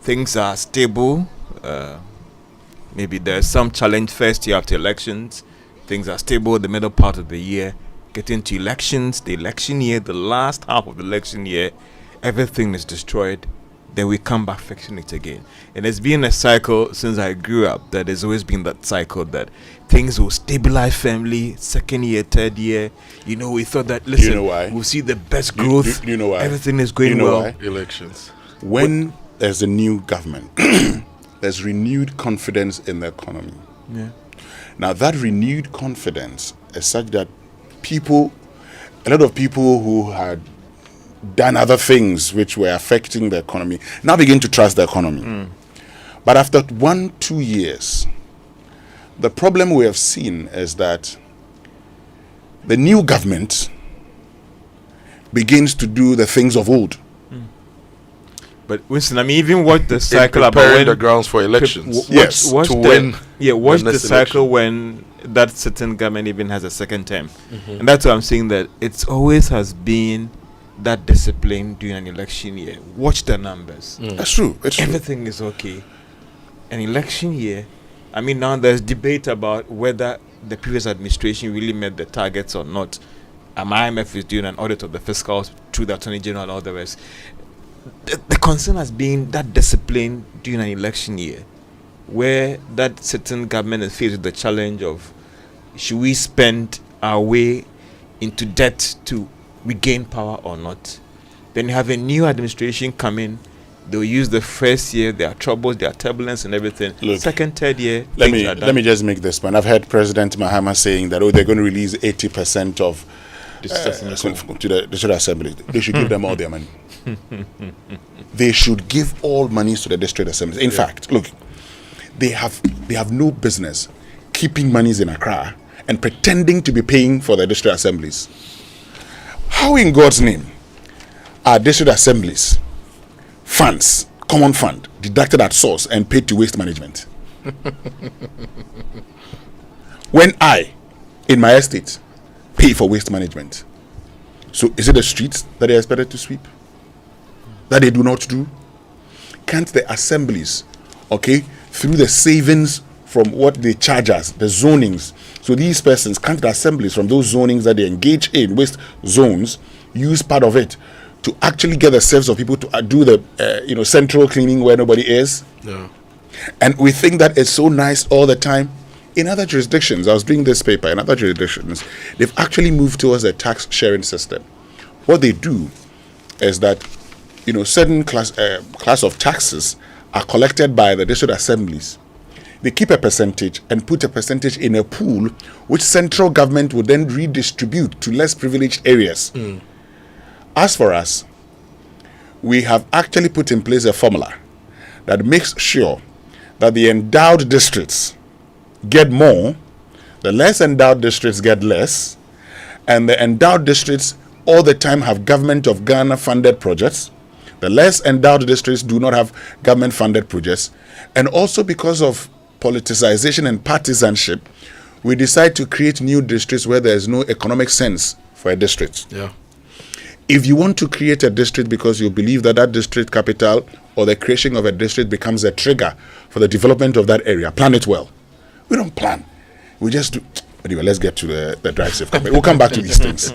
things are stable. Maybe there's some challenge first year after elections. Things are stable the middle part of the year. Get into elections, the election year, the last half of the election year, everything is destroyed. Then we come back fixing it again. And it's been a cycle since I grew up that there's always been that cycle that things will stabilize firmly, second year, third year. We thought that, listen, you know why? We'll see the best growth. You know why? Everything is going well. Why? Elections. When there's a new government, there's renewed confidence in the economy. Yeah. Now that renewed confidence is such that a lot of people who had done other things which were affecting the economy now begin to trust the economy. But after 1-2 years, the problem we have seen is that the new government begins to do the things of old. But Winston, I mean, even watch the cycle about preparing the grounds for elections. Watch to win. Yeah, watch the cycle election. when that certain government even has a second term, and that's why I'm saying that it's always has been that discipline during an election year. Watch the numbers. That's true. Everything is okay. An election year. I mean, now there's debate about whether the previous administration really met the targets or not. IMF is doing an audit of the fiscals through the Attorney General and all the rest. The concern has been that discipline during an election year, where that certain government is faced with the challenge of, should we spend our way into debt to regain power or not? Then you have a new administration come in. They'll use the first year, there are troubles, there are turbulence and everything. Look, second, third year, let me just make this point. I've heard President Mahama saying that they're going to release 80% of to the District Assembly. They should give them all their money. They should give all monies to the District Assemblies. In fact, look, they have no business keeping monies in Accra and pretending to be paying for the District Assemblies. How in God's name are District Assemblies funds, common fund, deducted at source and paid to waste management? When I, in my estate, pay for waste management. So is it the streets that they are expected to sweep? That they do not do? Can't the assemblies, through the savings from what they charge us, the zonings, so these persons, can't the assemblies from those zonings that they engage in, waste zones, use part of it to actually get the service of people to do the central cleaning where nobody is? Yeah. And we think that it's so nice all the time. In other jurisdictions, I was doing this paper, in other jurisdictions, they've actually moved towards a tax sharing system. What they do is that, certain class of taxes are collected by the district assemblies. they keep a percentage and put a percentage in a pool, which central government would then redistribute to less privileged areas. As for us, we have actually put in place a formula that makes sure that the endowed districts get more, the less endowed districts get less, and the endowed districts all the time have government of Ghana funded projects. The less endowed districts do not have government funded projects. And also because of politicization and partisanship, we decide to create new districts where there is no economic sense for a district. Yeah. If you want to create a district because you believe that that district capital or the creation of a district becomes a trigger for the development of that area, plan it well. We don't plan. We just do. Anyway, let's get to the Drive Safe campaign. We'll come back to these things.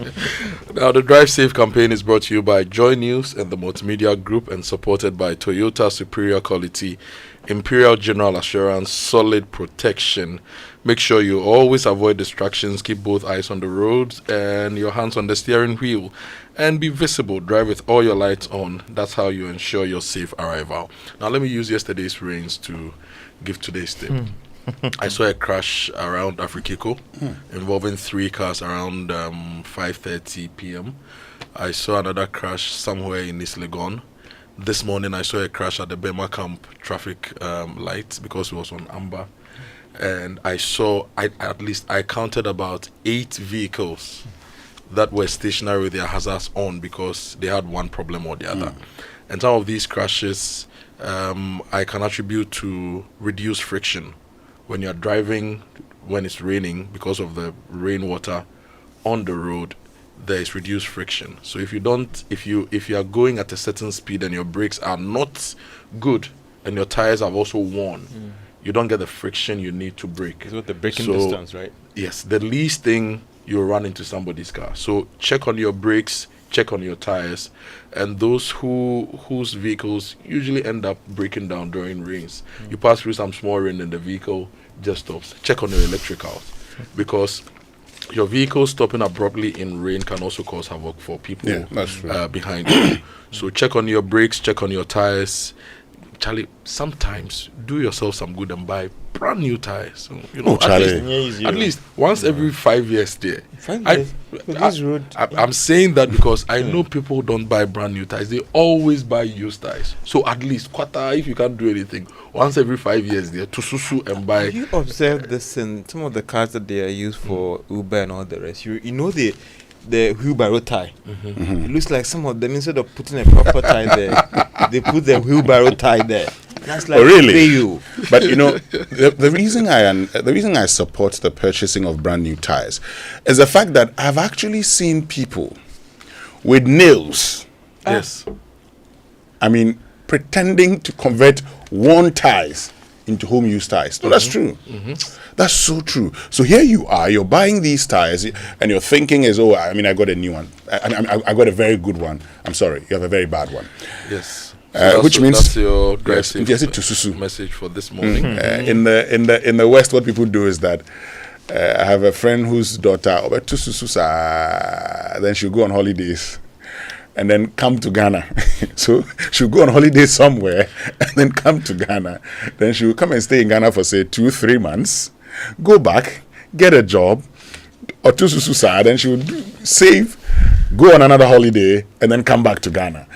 Now, the Drive Safe campaign is brought to you by Joy News and the Multimedia Group and supported by Toyota Superior Quality, Imperial General Assurance, Solid Protection. Make sure you always avoid distractions, keep both eyes on the road and your hands on the steering wheel, and be visible. Drive with all your lights on. That's how you ensure your safe arrival. Now, let me use yesterday's rains to give today's tip. I saw a crash around Afrikiko involving 3 cars around 5:30 p.m. I saw another crash somewhere in East Legon. This morning I saw a crash at the Bema Camp traffic lights because it was on amber. And I counted about 8 vehicles that were stationary with their hazards on because they had one problem or the other. And some of these crashes I can attribute to reduced friction. When you're driving when it's raining, because of the rainwater on the road, there is reduced friction. So if you are going at a certain speed and your brakes are not good and your tires have also worn, you don't get the friction you need to brake. It's with the braking distance, right? Yes, the least thing you'll run into somebody's car. So check on your brakes, check on your tires, and those whose vehicles usually end up breaking down during rains. You pass through some small rain and the vehicle just stops. Check on your electricals, because your vehicle stopping abruptly in rain can also cause havoc for people behind you. So check on your brakes, check on your tires. Charlie, sometimes do yourself some good and buy brand new tires. So, at least once every 5 years there. I'm saying that because I know people don't buy brand new tires. They always buy used tires. So at least quarter, if you can't do anything, once every 5 years there to susu and buy. Have you observed this in some of the cars that they are used for Uber and all the rest? You know the wheelbarrow tie. It looks like some of them, instead of putting a proper tie there, they put the wheelbarrow tie there. That's like really? you. But you know, the reason I support the purchasing of brand new tires is the fact that I've actually seen people with nails. Yes. I mean, pretending to convert worn tires into home use tires. No, that's true. That's so true. So here you are, you're buying these tires and your thinking is, oh, I mean, I got a new one. I got a very good one. I'm sorry, you have a very bad one. Yes. Which means that's your Drive Safe message for this morning. In the West, what people do is that I have a friend whose daughter then she'll go on holidays and then come to Ghana. So she'll go on holiday somewhere and then come to Ghana. Then she'll come and stay in Ghana for say 2-3 months, go back, get a job, or then she would save, go on another holiday, and then come back to Ghana.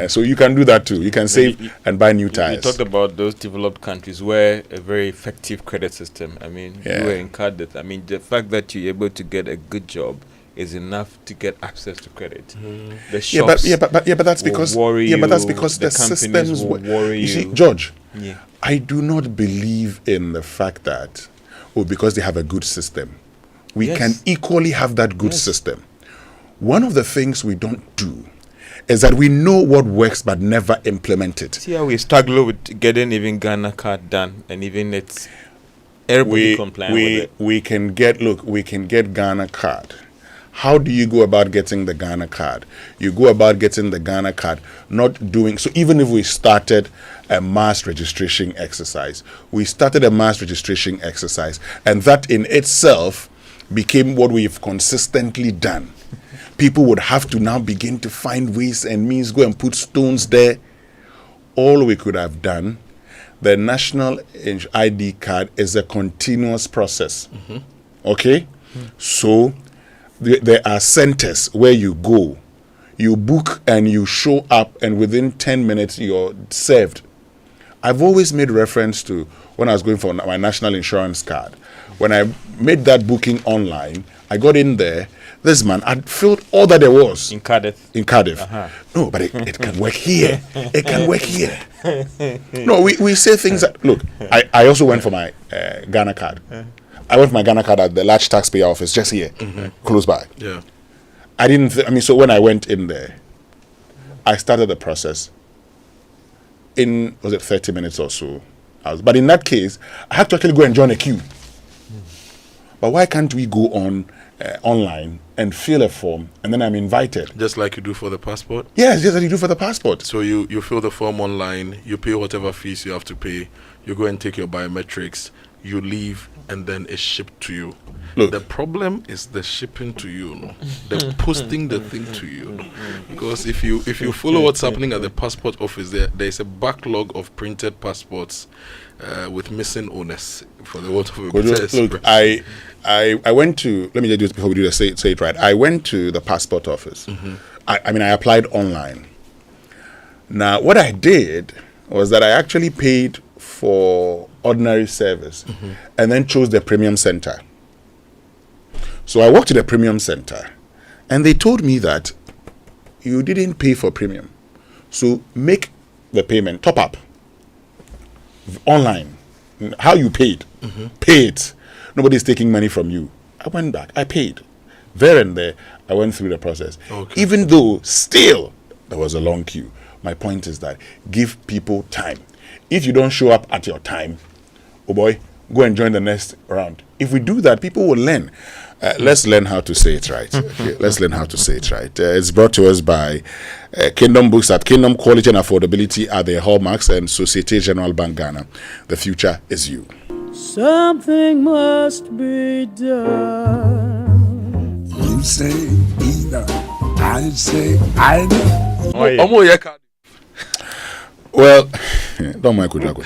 So you can do that too. You can save and buy new tires. You talked about those developed countries where a very effective credit system. I mean, you were in Cardiff. I mean, the fact that you're able to get a good job is enough to get access to credit. The shops but that's because the systems will worry you. You see, George, I do not believe in the fact that because they have a good system, we can equally have that good system. One of the things we don't do is that we know what works but never implement it. See how we struggle with getting even Ghana card done, and even it's everybody compliant with it. We can get Ghana card. How do you go about getting the Ghana card? You go about getting the Ghana card not doing so. Even if we started a mass registration exercise, and that in itself became what we've consistently done. People would have to now begin to find ways and means, go and put stones there. All we could have done, the national ID card is a continuous process. Okay? So there are centers where you go, you book and you show up, and within 10 minutes you're served. I've always made reference to when I was going for my national insurance card. When I made that booking online, I got in there. This man, I'd filled all that there was. In Cardiff. No, but it can work here. It can work here. No, we say things that, look, I also went for my Ghana card. I went for my Ghana card at the large taxpayer office just here, close by. Yeah. I didn't, so when I went in there, I started the process in, was it 30 minutes or so? But in that case, I had to actually go and join a queue. But why can't we go on online and fill a form and then I'm invited? Just like you do for the passport? Yes, just like you do for the passport. So you fill the form online, you pay whatever fees you have to pay, you go and take your biometrics, you leave, and then it's shipped to you. Look, the problem is the shipping to you, no? The posting the thing to you. No? Because if you follow what's happening at the passport office, there's a backlog of printed passports with missing owners, for the want of a better expression. Look, I went to, let me just do it before we do this, say it right. I went to the passport office. I applied online. Now, what I did was that I actually paid for ordinary service and then chose the premium center. So I walked to the premium center and they told me that you didn't pay for premium. So make the payment, top up online. How you paid, pay it. Nobody's taking money from you. I went back, I paid. There and there, I went through the process. Okay. Even though still there was a long queue. My point is that give people time. If you don't show up at your time, oh boy, go and join the next round. If we do that, people will learn. Let's learn how to say it right. Okay, let's learn how to say it right. It's brought to us by Kingdom Books. At Kingdom, quality and affordability are their hallmarks, and Societe Generale Bank Ghana. The future is you. Something must be done. You say either, I say either. Well, don't mind Kudrago.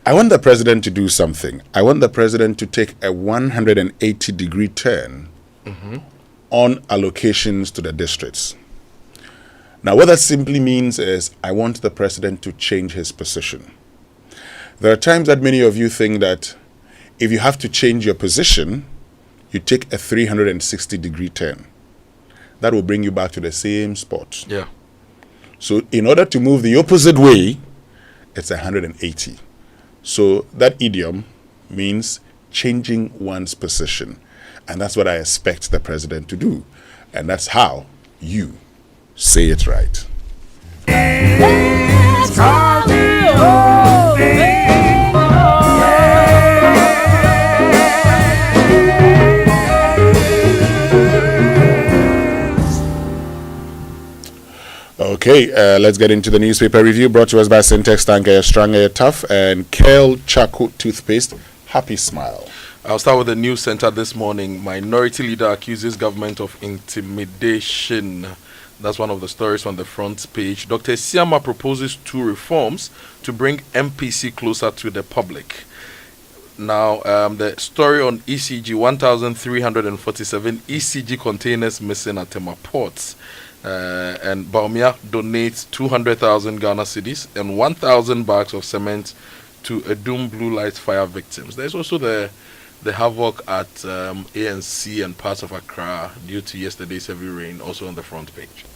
I want the president to do something. I want the president to take a 180-degree turn on allocations to the districts. Now, what that simply means is I want the president to change his position. There are times that many of you think that if you have to change your position, you take a 360-degree turn. That will bring you back to the same spot. Yeah. So in order to move the opposite way, it's 180. So that idiom means changing one's position. And that's what I expect the president to do. And that's how you say it right. Okay, let's get into the newspaper review brought to us by Syntex Tanker Stranger Tough and Kale Charcoal Toothpaste. Happy Smile. I'll start with the news center this morning. Minority leader accuses government of intimidation. That's one of the stories on the front page. Dr. Siama proposes 2 reforms to bring MPC closer to the public. Now, the story on ECG, 1,347 ECG containers missing at Tema ports. And Baumia donates 200,000 Ghana cedis and 1,000 bags of cement to Edum Blue Light fire victims. There's also the havoc at ANC and parts of Accra due to yesterday's heavy rain, also on the front page.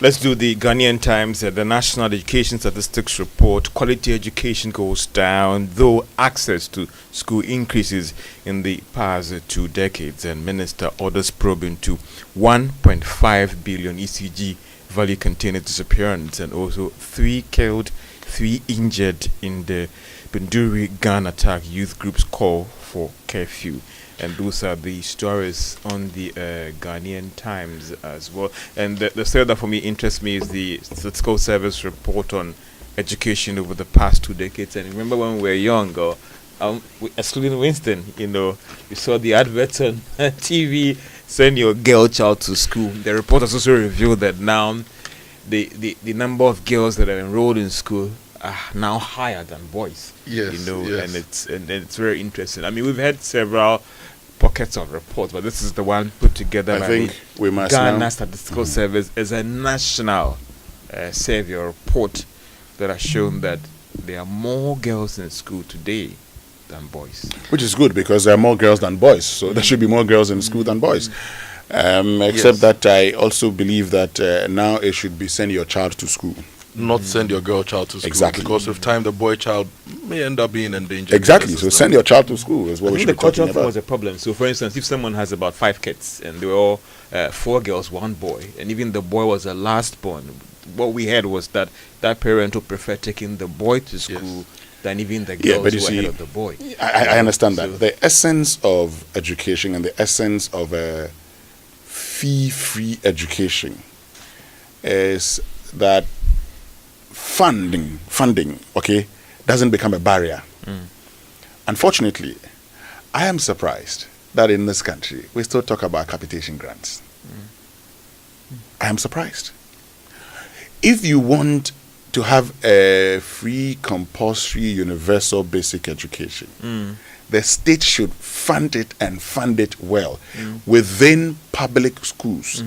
Let's do the Ghanaian Times. The National Education Statistics report. Quality education goes down, though access to school increases in the past 2 decades. And Minister orders probe into 1.5 billion ECG value container disappearance, and also 3 killed, 3 injured in the Benduri gun attack. Youth groups call for curfew. And those are the stories on the Ghanaian Times as well. And the story that for me interests me is the Statistical Service report on education over the past 2 decades. And remember when we were young, excluding Winston, you saw the adverts on TV, send your girl child to school. The report has also revealed that now the number of girls that are enrolled in school are now higher than boys. Yes, you know, yes. and it's very interesting. I mean, we've had several pockets of reports, but this is the one put together by think we must Ghana now- Statistical Service as a national survey report that has shown that there are more girls in school today than boys. Which is good because there are more girls than boys, so there should be more girls in school than boys. Except that I also believe that now it should be send your child to school. Not send your girl child to school. Exactly. Because with time, the boy child may end up being endangered. Exactly. So send your child to school is what I we think should the be talking cultural thing about. was a problem. So, for instance, if someone has about 5 kids and they were all 4 girls, 1 boy, and even the boy was the last born, what we had was that parent would prefer taking the boy to school than even the girls but you who were see, ahead of the boy. I understand that. The essence of education and the essence of a fee-free education is that funding, okay, doesn't become a barrier. Unfortunately, I am surprised that in this country we still talk about capitation grants. I am surprised. If you want to have a free, compulsory, universal basic education, the state should fund it and fund it well within public schools.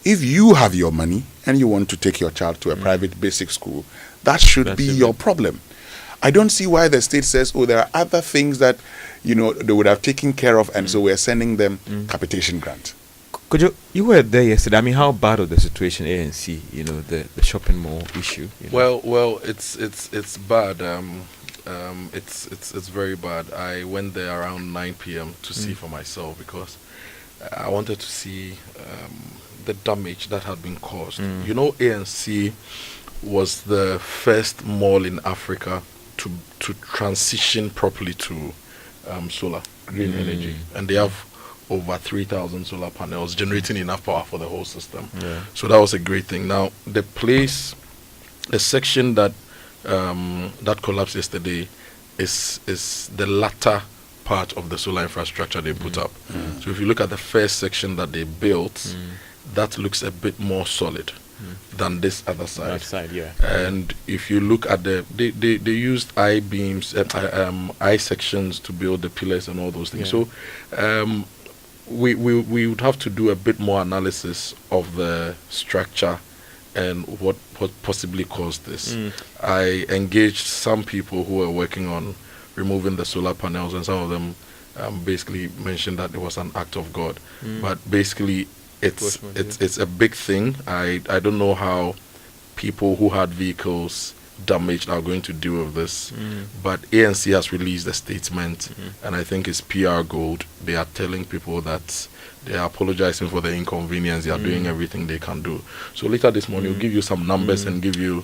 If you have your money and you want to take your child to a private basic school, that should be your problem. I don't see why the state says, oh, there are other things that, you know, they would have taken care of, and so we're sending them capitation grant. Could you were there yesterday. I mean, how bad was the situation in ANC? You know, the shopping mall issue. You know? Well, it's bad. It's very bad. I went there around 9 p.m. to see for myself because I wanted to see the damage that had been caused. You know, ANC was the first mall in Africa to transition properly to solar green energy, and they have over 3,000 solar panels generating enough power for the whole system. So that was a great thing. Now the section that that collapsed yesterday is the latter part of the solar infrastructure they put up. So if you look at the first section that they built, that looks a bit more solid than this other side. And if you look at they used I-beams, I-sections to build the pillars and all those things. So we would have to do a bit more analysis of the structure and what possibly caused this. I engaged some people who were working on removing the solar panels, and some of them basically mentioned that it was an act of God. But basically, it's a big thing. I don't know how people who had vehicles damaged are going to deal with this, but ANC has released a statement, and I think it's PR gold. They are telling people that they are apologizing for the inconvenience. They are doing everything they can do. So later this morning, we'll give you some numbers and give you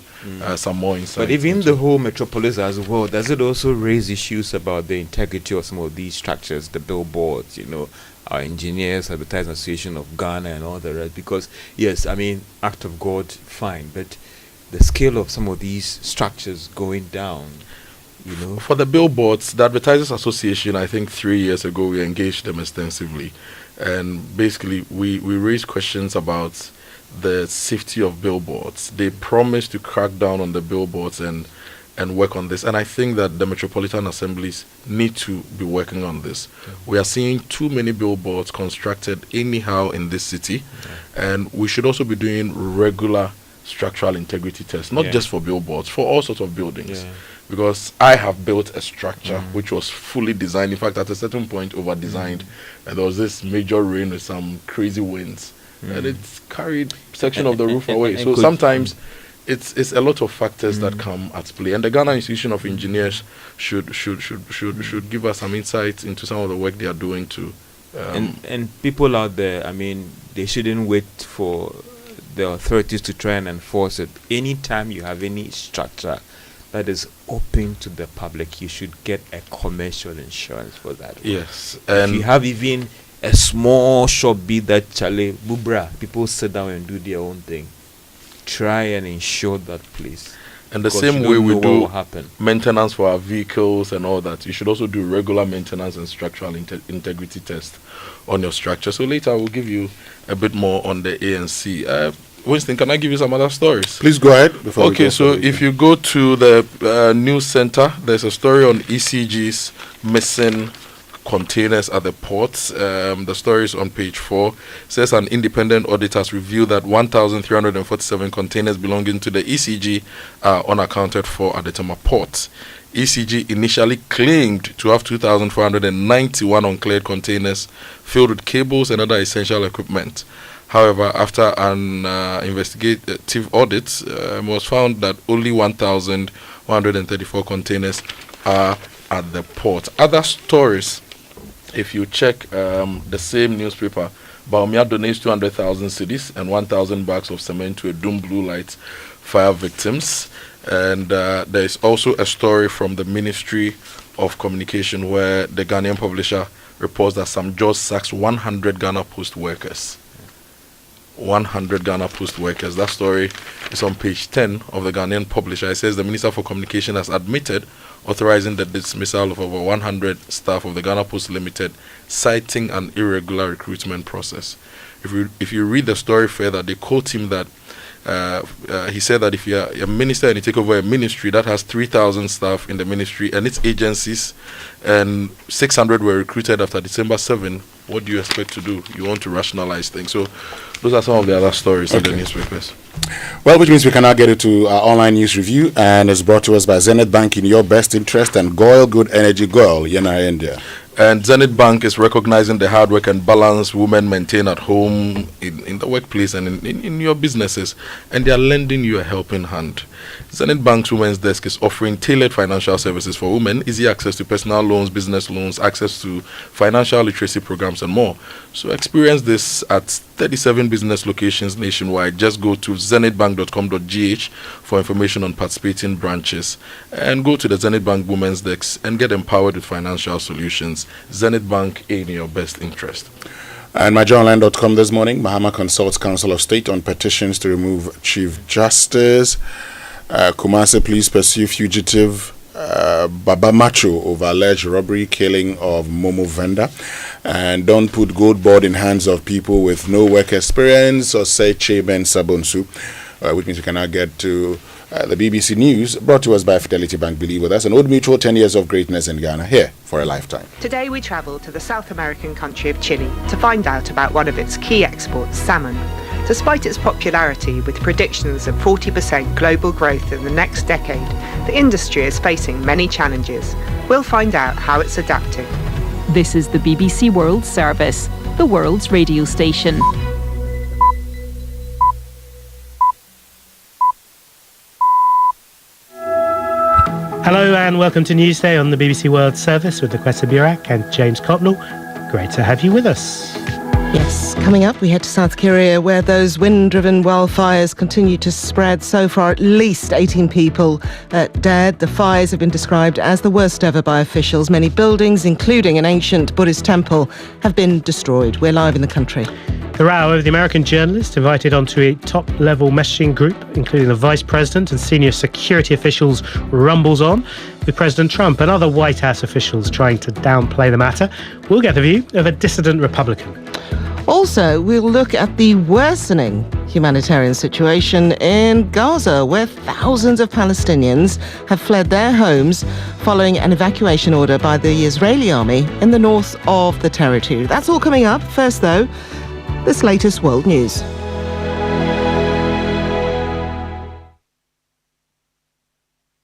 some more insight. But even the whole metropolis as well, does it also raise issues about the integrity of some of these structures, the billboards, you know, our engineers, Advertisements Association of Ghana and all the rest? Because, yes, I mean, act of God, fine, but the scale of some of these structures going down, you know. For the billboards, the Advertisers Association, I think 3 years ago, we engaged them extensively. And basically, we raised questions about the safety of billboards. They promised to crack down on the billboards and work on this. And I think that the Metropolitan Assemblies need to be working on this. We are seeing too many billboards constructed anyhow in this city. And we should also be doing regular structural integrity tests, not just for billboards, for all sorts of buildings. Because I have built a structure which was fully designed, in fact at a certain point over designed, and there was this major rain with some crazy winds, and it's carried section of the roof away. So sometimes it's a lot of factors that come at play, and the Ghana Institution of Engineers should give us some insights into some of the work they are doing to and people out there, I mean, they shouldn't wait for the authorities to try and enforce it. Anytime you have any structure that is open to the public, you should get a commercial insurance for that. Yes. And if you have even a small shop, be that Chale, Bubra, people sit down and do their own thing. Try and insure that place. And the same way we do maintenance for our vehicles and all that, you should also do regular maintenance and structural integrity test on your structure. So later I will give you a bit more on the ANC. Winston, can I give you some other stories? Please go ahead. Okay, so if you go to the news center, there's a story on ECG's missing containers at the ports. The story is on page 4. It says an independent audit has revealed that 1,347 containers belonging to the ECG are unaccounted for at the Tema port. ECG initially claimed to have 2,491 uncleared containers filled with cables and other essential equipment. However, after an investigative audit, it was found that only 1,134 containers are at the port. Other stories, if you check the same newspaper, Baumia donates 200,000 cedis and 1,000 bags of cement to a Doom Blue Light fire victims. And there is also a story from the Ministry of Communication where the Ghanaian publisher reports that some George sacks 100 Ghana Post workers. 100 Ghana Post workers. That story is on page 10 of the Ghanaian publisher. It says the Minister for Communication has admitted authorizing the dismissal of over 100 staff of the Ghana Post Limited, citing an irregular recruitment process. If you read the story further, they quote him that he said that if you're a minister and you take over a ministry that has 3,000 staff in the ministry and its agencies, and 600 were recruited after December 7, what do you expect to do? You want to rationalize things. So those are some of the other stories in the newspapers. Well, which means we can now get into our online news review, and it's brought to us by Zenith Bank in your best interest and Goil Good Energy Goil, Yena, India. And Zenith Bank is recognizing the hard work and balance women maintain at home, in the workplace, and in your businesses, and they are lending you a helping hand. Zenith Bank's Women's Desk is offering tailored financial services for women, easy access to personal loans, business loans, access to financial literacy programs, and more. So experience this at 37 business locations nationwide. Just go to zenithbank.com.gh for information on participating branches, and go to the Zenith Bank Women's Desk and get empowered with financial solutions. Zenith Bank, in your best interest. And myjournalline.com this morning, Mahama consults Council of State on petitions to remove Chief Justice. Kumasi police pursue fugitive Baba Macho over alleged robbery, killing of Momo vendor. And don't put gold board in hands of people with no work experience, or say Cheben Sabonsu, which means we can now get to the BBC News, brought to us by Fidelity Bank. Believe with us, an Old Mutual 10 years of greatness in Ghana, here for a lifetime. Today we travel to the South American country of Chile to find out about one of its key exports, salmon. Despite its popularity, with predictions of 40% global growth in the next decade, the industry is facing many challenges. We'll find out how it's adapting. This is the BBC World Service, the world's radio station. Hello and welcome to Newsday on the BBC World Service with Laquetta Burak and James Cotnell. Great to have you with us. Yes, coming up we head to South Korea where those wind-driven wildfires continue to spread. So far at least 18 people dead. The fires have been described as the worst ever by officials. Many buildings, including an ancient Buddhist temple, have been destroyed. We're live in the country. The row over the American journalist invited onto a top-level messaging group, including the Vice President and senior security officials, rumbles on, with President Trump and other White House officials trying to downplay the matter. We'll get the view of a dissident Republican. Also, we'll look at the worsening humanitarian situation in Gaza, where thousands of Palestinians have fled their homes following an evacuation order by the Israeli army in the north of the territory. That's all coming up. First, though, this latest world news.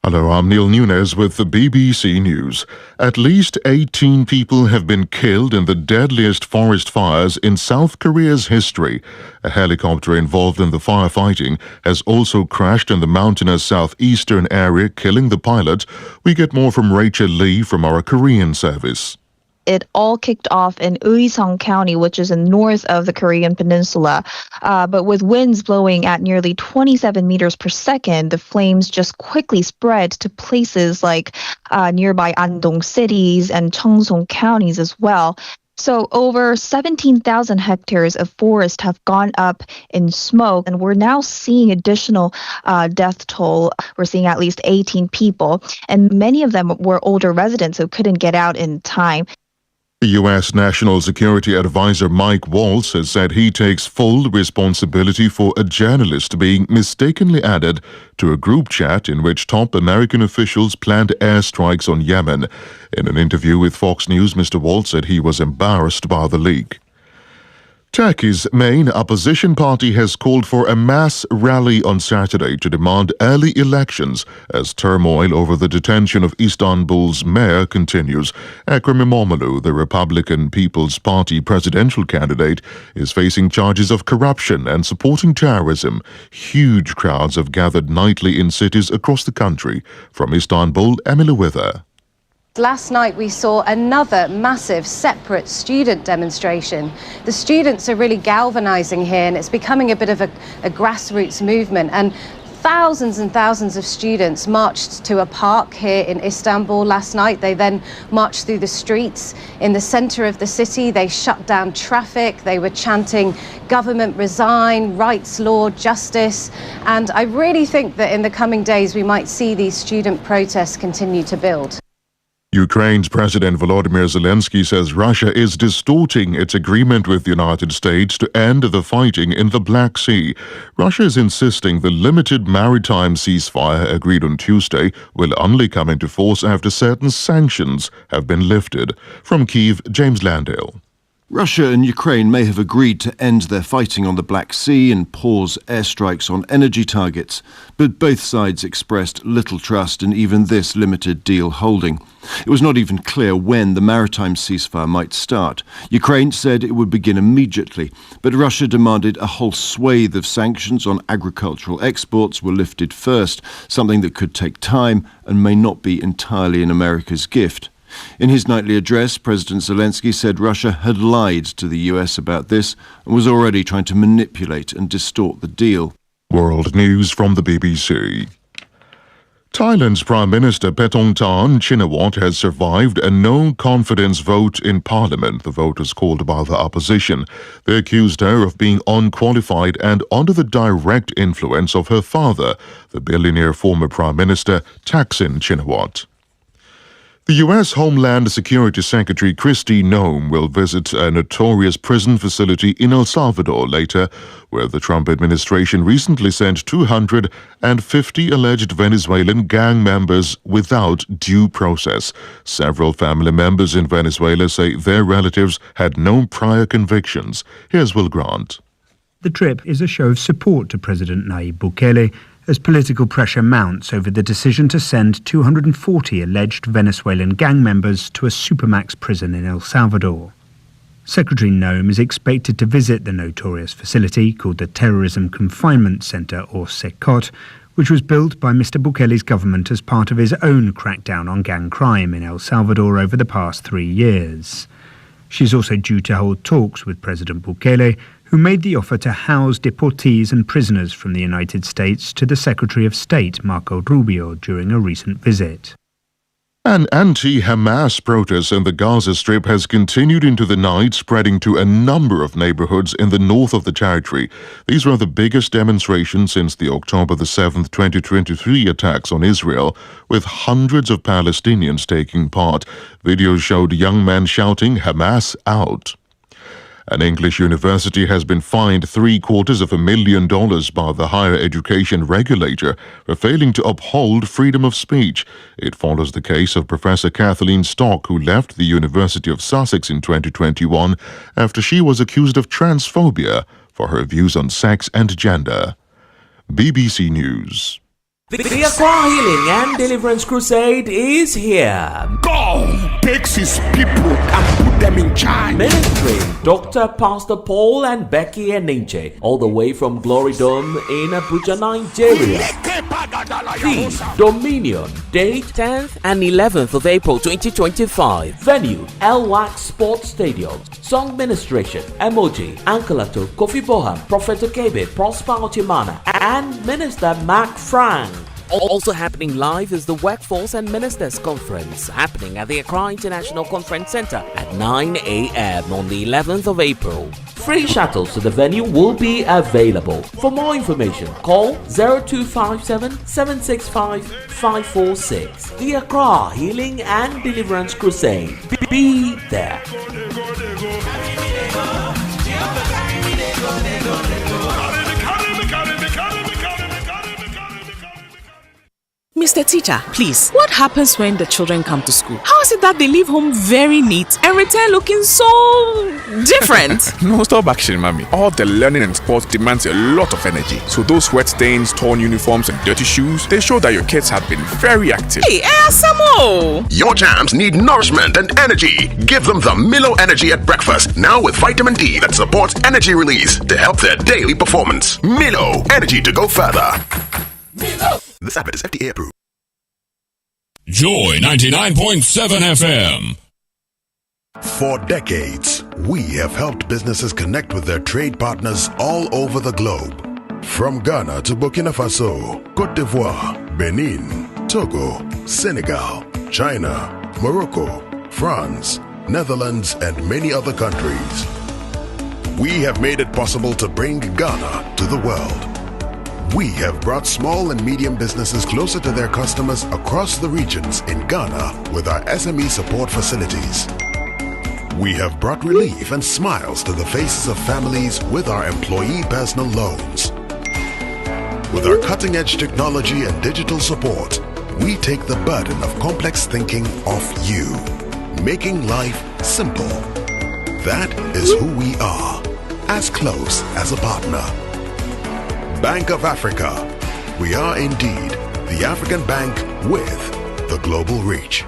Hello, I'm Neil Nunes with the BBC News. At least 18 people have been killed in the deadliest forest fires in South Korea's history. A helicopter involved in the firefighting has also crashed in the mountainous southeastern area, killing the pilot. We get more from Rachel Lee from our Korean service. It all kicked off in Uiseong County, which is in north of the Korean peninsula. But with winds blowing at nearly 27 meters per second, the flames just quickly spread to places like nearby Andong cities and Cheongsong counties as well. So over 17,000 hectares of forest have gone up in smoke, and we're now seeing additional death toll. We're seeing at least 18 people, and many of them were older residents who couldn't get out in time. The U.S. National Security Advisor Mike Waltz has said he takes full responsibility for a journalist being mistakenly added to a group chat in which top American officials planned airstrikes on Yemen. In an interview with Fox News, Mr. Waltz said he was embarrassed by the leak. Turkey's main opposition party has called for a mass rally on Saturday to demand early elections as turmoil over the detention of Istanbul's mayor continues. Ekrem İmamoğlu, the Republican People's Party presidential candidate, is facing charges of corruption and supporting terrorism. Huge crowds have gathered nightly in cities across the country. From Istanbul, Emily Wither. Last night we saw another massive separate student demonstration. The students are really galvanizing here and it's becoming a bit of a grassroots movement, and thousands and thousands of students marched to a park here in Istanbul last night. They then marched through the streets in the center of the city. They shut down traffic. They were chanting "Government resign, rights law, justice." And I really think that in the coming days we might see these student protests continue to build. Ukraine's President Volodymyr Zelensky says Russia is distorting its agreement with the United States to end the fighting in the Black Sea. Russia is insisting the limited maritime ceasefire agreed on Tuesday will only come into force after certain sanctions have been lifted. From Kyiv, James Landale. Russia and Ukraine may have agreed to end their fighting on the Black Sea and pause airstrikes on energy targets, but both sides expressed little trust in even this limited deal holding. It was not even clear when the maritime ceasefire might start. Ukraine said it would begin immediately, but Russia demanded a whole swathe of sanctions on agricultural exports were lifted first, something that could take time and may not be entirely in America's gift. In his nightly address, President Zelensky said Russia had lied to the US about this and was already trying to manipulate and distort the deal. World News from the BBC. Thailand's Prime Minister Paetongtarn Shinawatra has survived a no-confidence vote in Parliament. The vote was called by the opposition. They accused her of being unqualified and under the direct influence of her father, the billionaire former Prime Minister Thaksin Shinawatra. The U.S. Homeland Security Secretary Kristi Noem will visit a notorious prison facility in El Salvador later, where the Trump administration recently sent 250 alleged Venezuelan gang members without due process. Several family members in Venezuela say their relatives had no prior convictions. Here's Will Grant. The trip is a show of support to President Nayib Bukele as political pressure mounts over the decision to send 240 alleged Venezuelan gang members to a supermax prison in El Salvador. Secretary Noem is expected to visit the notorious facility called the Terrorism Confinement Center, or SECOT, which was built by Mr. Bukele's government as part of his own crackdown on gang crime in El Salvador over the past 3 years. She's also due to hold talks with President Bukele, who made the offer to house deportees and prisoners from the United States to the Secretary of State, Marco Rubio, during a recent visit. An anti-Hamas protest in the Gaza Strip has continued into the night, spreading to a number of neighborhoods in the north of the territory. These were the biggest demonstrations since the October 7, 2023 attacks on Israel, with hundreds of Palestinians taking part. Videos showed young men shouting, "Hamas out." An English university has been fined $750,000 by the higher education regulator for failing to uphold freedom of speech. It follows the case of Professor Kathleen Stock, who left the University of Sussex in 2021 after she was accused of transphobia for her views on sex and gender. BBC News. The Aqua Healing and Deliverance Crusade is here. God takes his people and put them in charge. Ministry Dr. Pastor Paul and Becky Eninche, all the way from Glory Dome in Abuja, Nigeria. The Dominion, date 10th and 11th of April 2025. Venue, El-Wax Sports Stadium. Song ministration, Emoji, Ankalato, Kofi Boham, Prophet Okebe, Prosper Otimana, and Minister Mark Frank. Also happening live is the Workforce and Ministers Conference, happening at the Accra International Conference Center at 9 a.m. on the 11th of April. Free shuttles to the venue will be available. For more information, call 0257 765 546. The Accra Healing and Deliverance Crusade. Be there. Mr. Teacher, please, what happens when the children come to school? How is it that they leave home very neat and return looking so different? No, stop action, mommy. All the learning and sports demands a lot of energy. So those sweat stains, torn uniforms, and dirty shoes, they show that your kids have been very active. Hey, Asamo! Your jams need nourishment and energy. Give them the Milo Energy at breakfast, now with vitamin D that supports energy release to help their daily performance. Milo, energy to go further. Milo. This advert is FDA approved. Joy 99.7 FM. For decades, we have helped businesses connect with their trade partners all over the globe. From Ghana to Burkina Faso, Côte d'Ivoire, Benin, Togo, Senegal, China, Morocco, France, Netherlands, and many other countries. We have made it possible to bring Ghana to the world. We have brought small and medium businesses closer to their customers across the regions in Ghana with our SME support facilities. We have brought relief and smiles to the faces of families with our employee personal loans. With our cutting-edge technology and digital support, we take the burden of complex thinking off you, making life simple. That is who we are, as close as a partner. Bank of Africa. We are indeed the African bank with the global reach.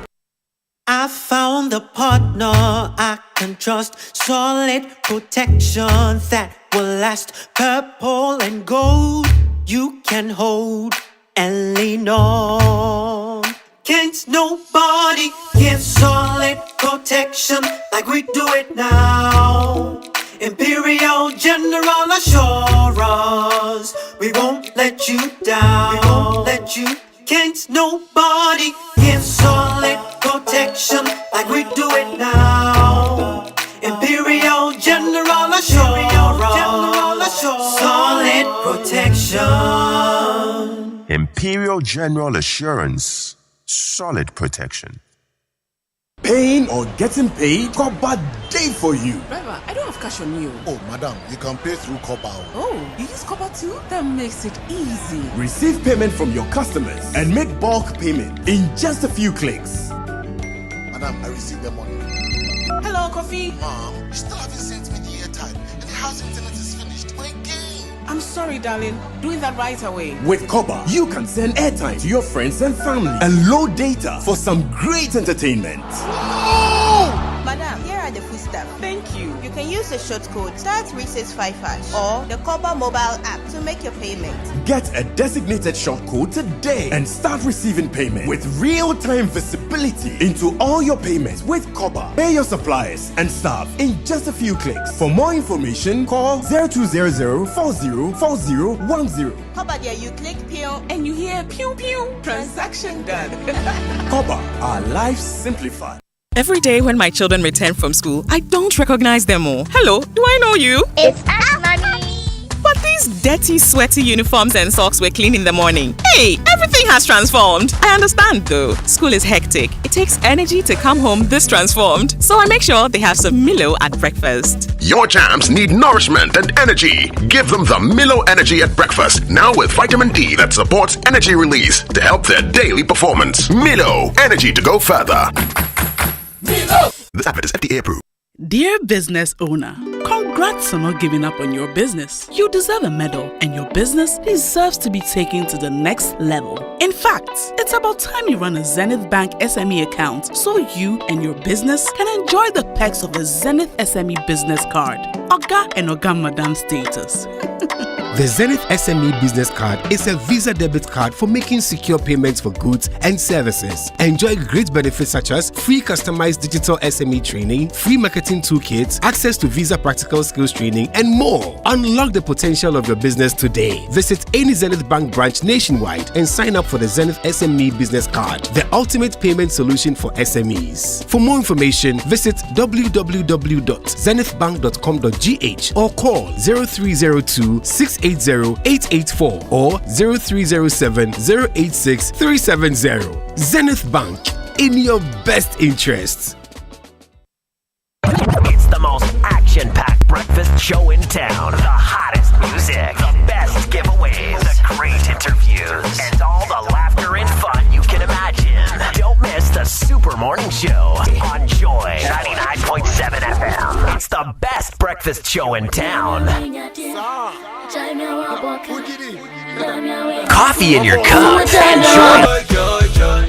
I found a partner I can trust, solid protection that will last. Purple and gold you can hold and lean on. Can't nobody give solid protection like we do it now. Imperial General Assurance, we won't let you down. We won't let you. Can't nobody give solid protection like we do it now. Imperial General Assurance, solid protection. Imperial General Assurance, solid protection. Paying or getting paid? Copper day for you. Driver, I don't have cash on you. Oh, madam, you can pay through Copper. Oh, you use Copper too? That makes it easy. Receive payment from your customers and make bulk payment in just a few clicks. Madam, I received the money. Hello, Coffee. Mom, you still haven't sent me the airtime, and the house internet is finished. My game. I'm sorry, darling. Doing that right away. With Copper, you can send airtime to your friends and family and load data for some great entertainment. Oh! Madam, here are the food stuff. Thank you. You can use the short code STAR365# or the Copper mobile app to make your payment. Get a designated short code today and start receiving payment with real-time visibility into all your payments with Copper. Pay your suppliers and staff in just a few clicks. For more information, call 0200-404010. Copper there, you click pew and you hear pew pew. Transaction done. Copper, our lives simplified. Every day when my children return from school, I don't recognize them all. Hello, do I know you? It's us, Mommy. But these dirty, sweaty uniforms and socks were clean in the morning. Hey, everything has transformed. I understand though. School is hectic. It takes energy to come home this transformed. So I make sure they have some Milo at breakfast. Your jams need nourishment and energy. Give them the Milo Energy at breakfast, now with vitamin D that supports energy release to help their daily performance. Milo, energy to go further. Milo. This advert is FDA approved. Dear business owner, congrats on not giving up on your business. You deserve a medal, and your business deserves to be taken to the next level. In fact, it's about time you run a Zenith Bank SME account so you and your business can enjoy the perks of the Zenith SME Business Card. Oga and Oga Madam status. The Zenith SME Business Card is a Visa debit card for making secure payments for goods and services. Enjoy great benefits such as free customized digital SME training, free marketing toolkits, access to Visa practical skills training, and more. Unlock the potential of your business today. Visit any Zenith Bank branch nationwide and sign up for the Zenith SME Business Card, the ultimate payment solution for SMEs. For more information, visit www.zenithbank.com.gh or call 0302 680 884 or 0307 086 370. Zenith Bank, in your best interests. It's the most action-packed breakfast show in town. The hottest music, the best giveaways, the great interviews, and all the laughter and fun you can imagine. Don't miss the Super Morning Show on Joy 99.7 FM. It's the best breakfast show in town. Coffee in your cup. Enjoy. Joy, joy,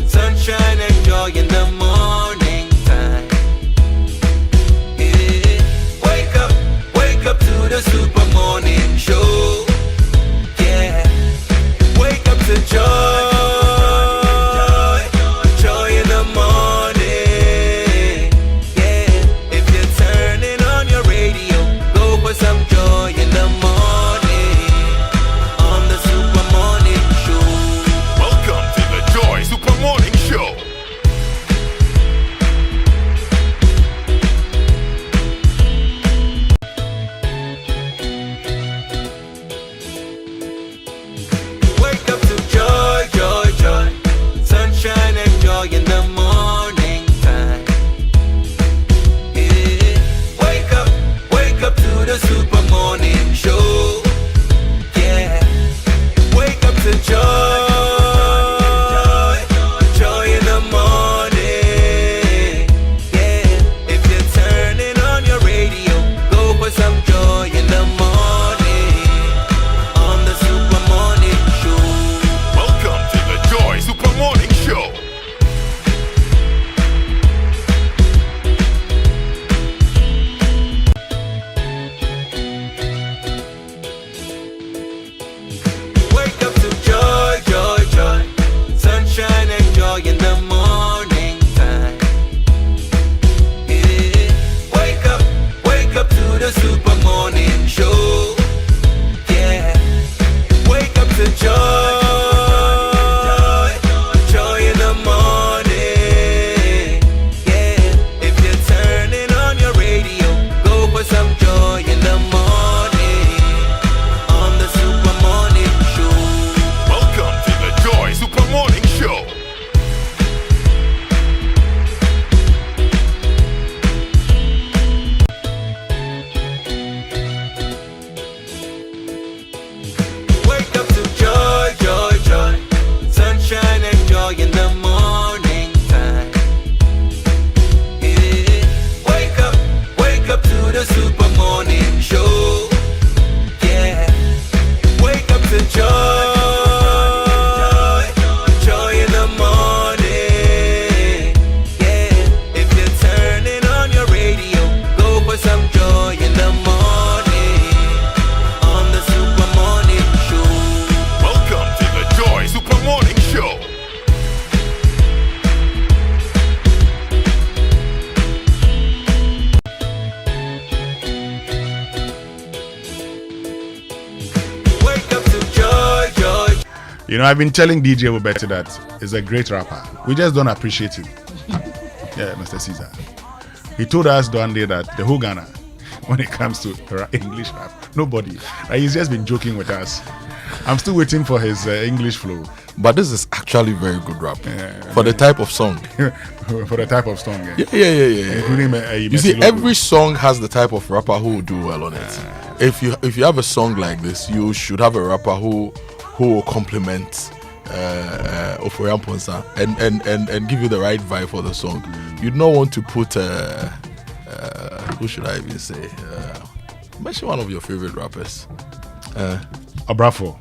sunshine and joy in the morning time. Yeah. Wake up to the Super Morning Show. Yeah, wake up to joy. You know, I've been telling DJ Wubete that he's a great rapper. We just don't appreciate him. Yeah, Mr. Caesar. He told us the one day that the whole Ghana, when it comes to English rap, nobody. He's just been joking with us. I'm still waiting for his English flow. But this is actually very good rap for the type of song. For the type of song, yeah. Including you see, every song has the type of rapper who will do well on it. If you have a song like this, you should have a rapper who will complement Oforian Ponsa and give you the right vibe for the song. You'd not want to put who should I even say? Mention one of your favorite rappers. Obrafo.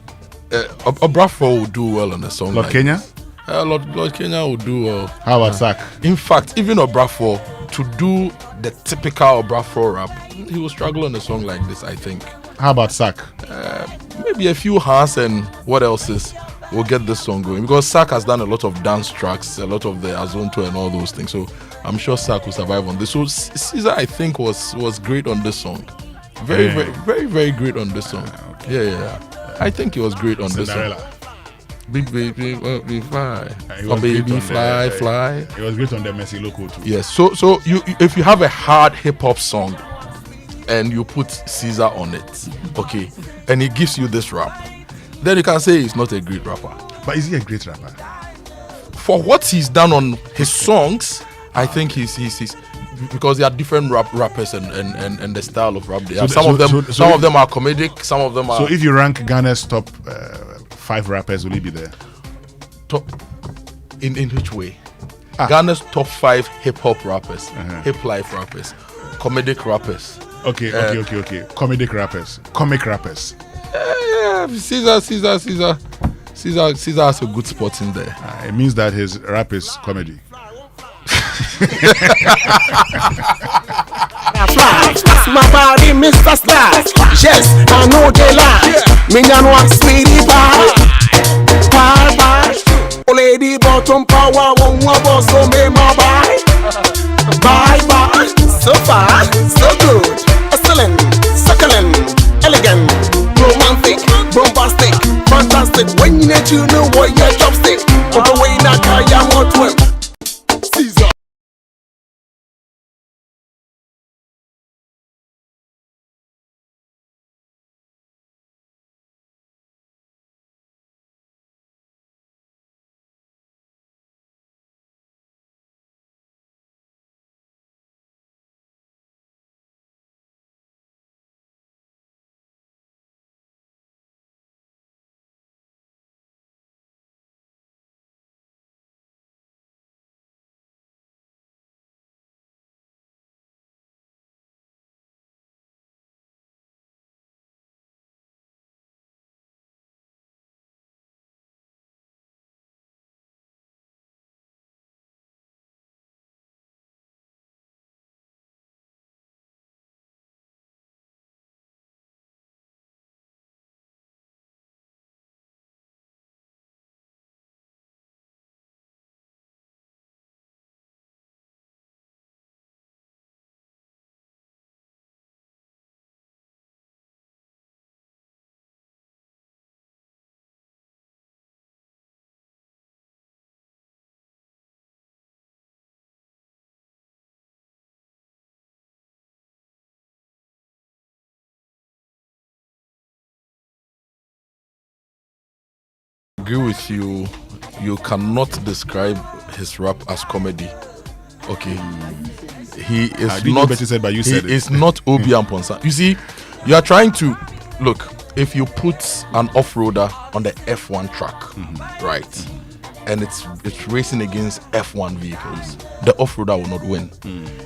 Obrafo will do well on a song Lord like Kenya? this. Lord Kenya will do well. How about Sack? In fact, even Obrafo, to do the typical Obrafo rap, he will struggle on a song like this, I think. How about Sack? Maybe a few hands and what else will get this song going, because Sack has done a lot of dance tracks, a lot of the Azonto and all those things. So I'm sure Sack will survive on this. So Caesar, I think, was great on this song. Very great on this song. Yeah. I think he was great on Cinderella. this song. Big baby, fly. Fly. He was great on the Messi Loco too. Yes. So you if you have a hard hip hop song and you put Caesar on it, okay, and he gives you this rap, then you can say he's not a great rapper. But is he a great rapper? For what he's done on his songs, I think he's because there are different rappers and the style of rap they have. Some of them are comedic, some of them are. So if you rank Ghana's top 5 rappers, will he be there? Top in which way? Ghana's top 5 hip hop rappers, hip life rappers, comedic rappers. Okay. Comedic rappers, comic rappers. Yeah, Caesar has a good spot in there. It means that his rap is comedy. That's my body, Mr. Star. Yes, I know they lie. Me no want sweetie pie. Lady bottom power won't boss so me my bye. Bye. So far, so good. Excellent, succulent, elegant, romantic, bombastic, fantastic. When you need to know what your chopstick. But the way that I am what well. Caesar. Agree with you. You cannot describe his rap as comedy. Okay, he is not. Said, but you said he is not Obi and Ponsa. You see, you are trying to look. If you put an off-roader on the F1 track, right, and it's racing against F1 vehicles, the off-roader will not win.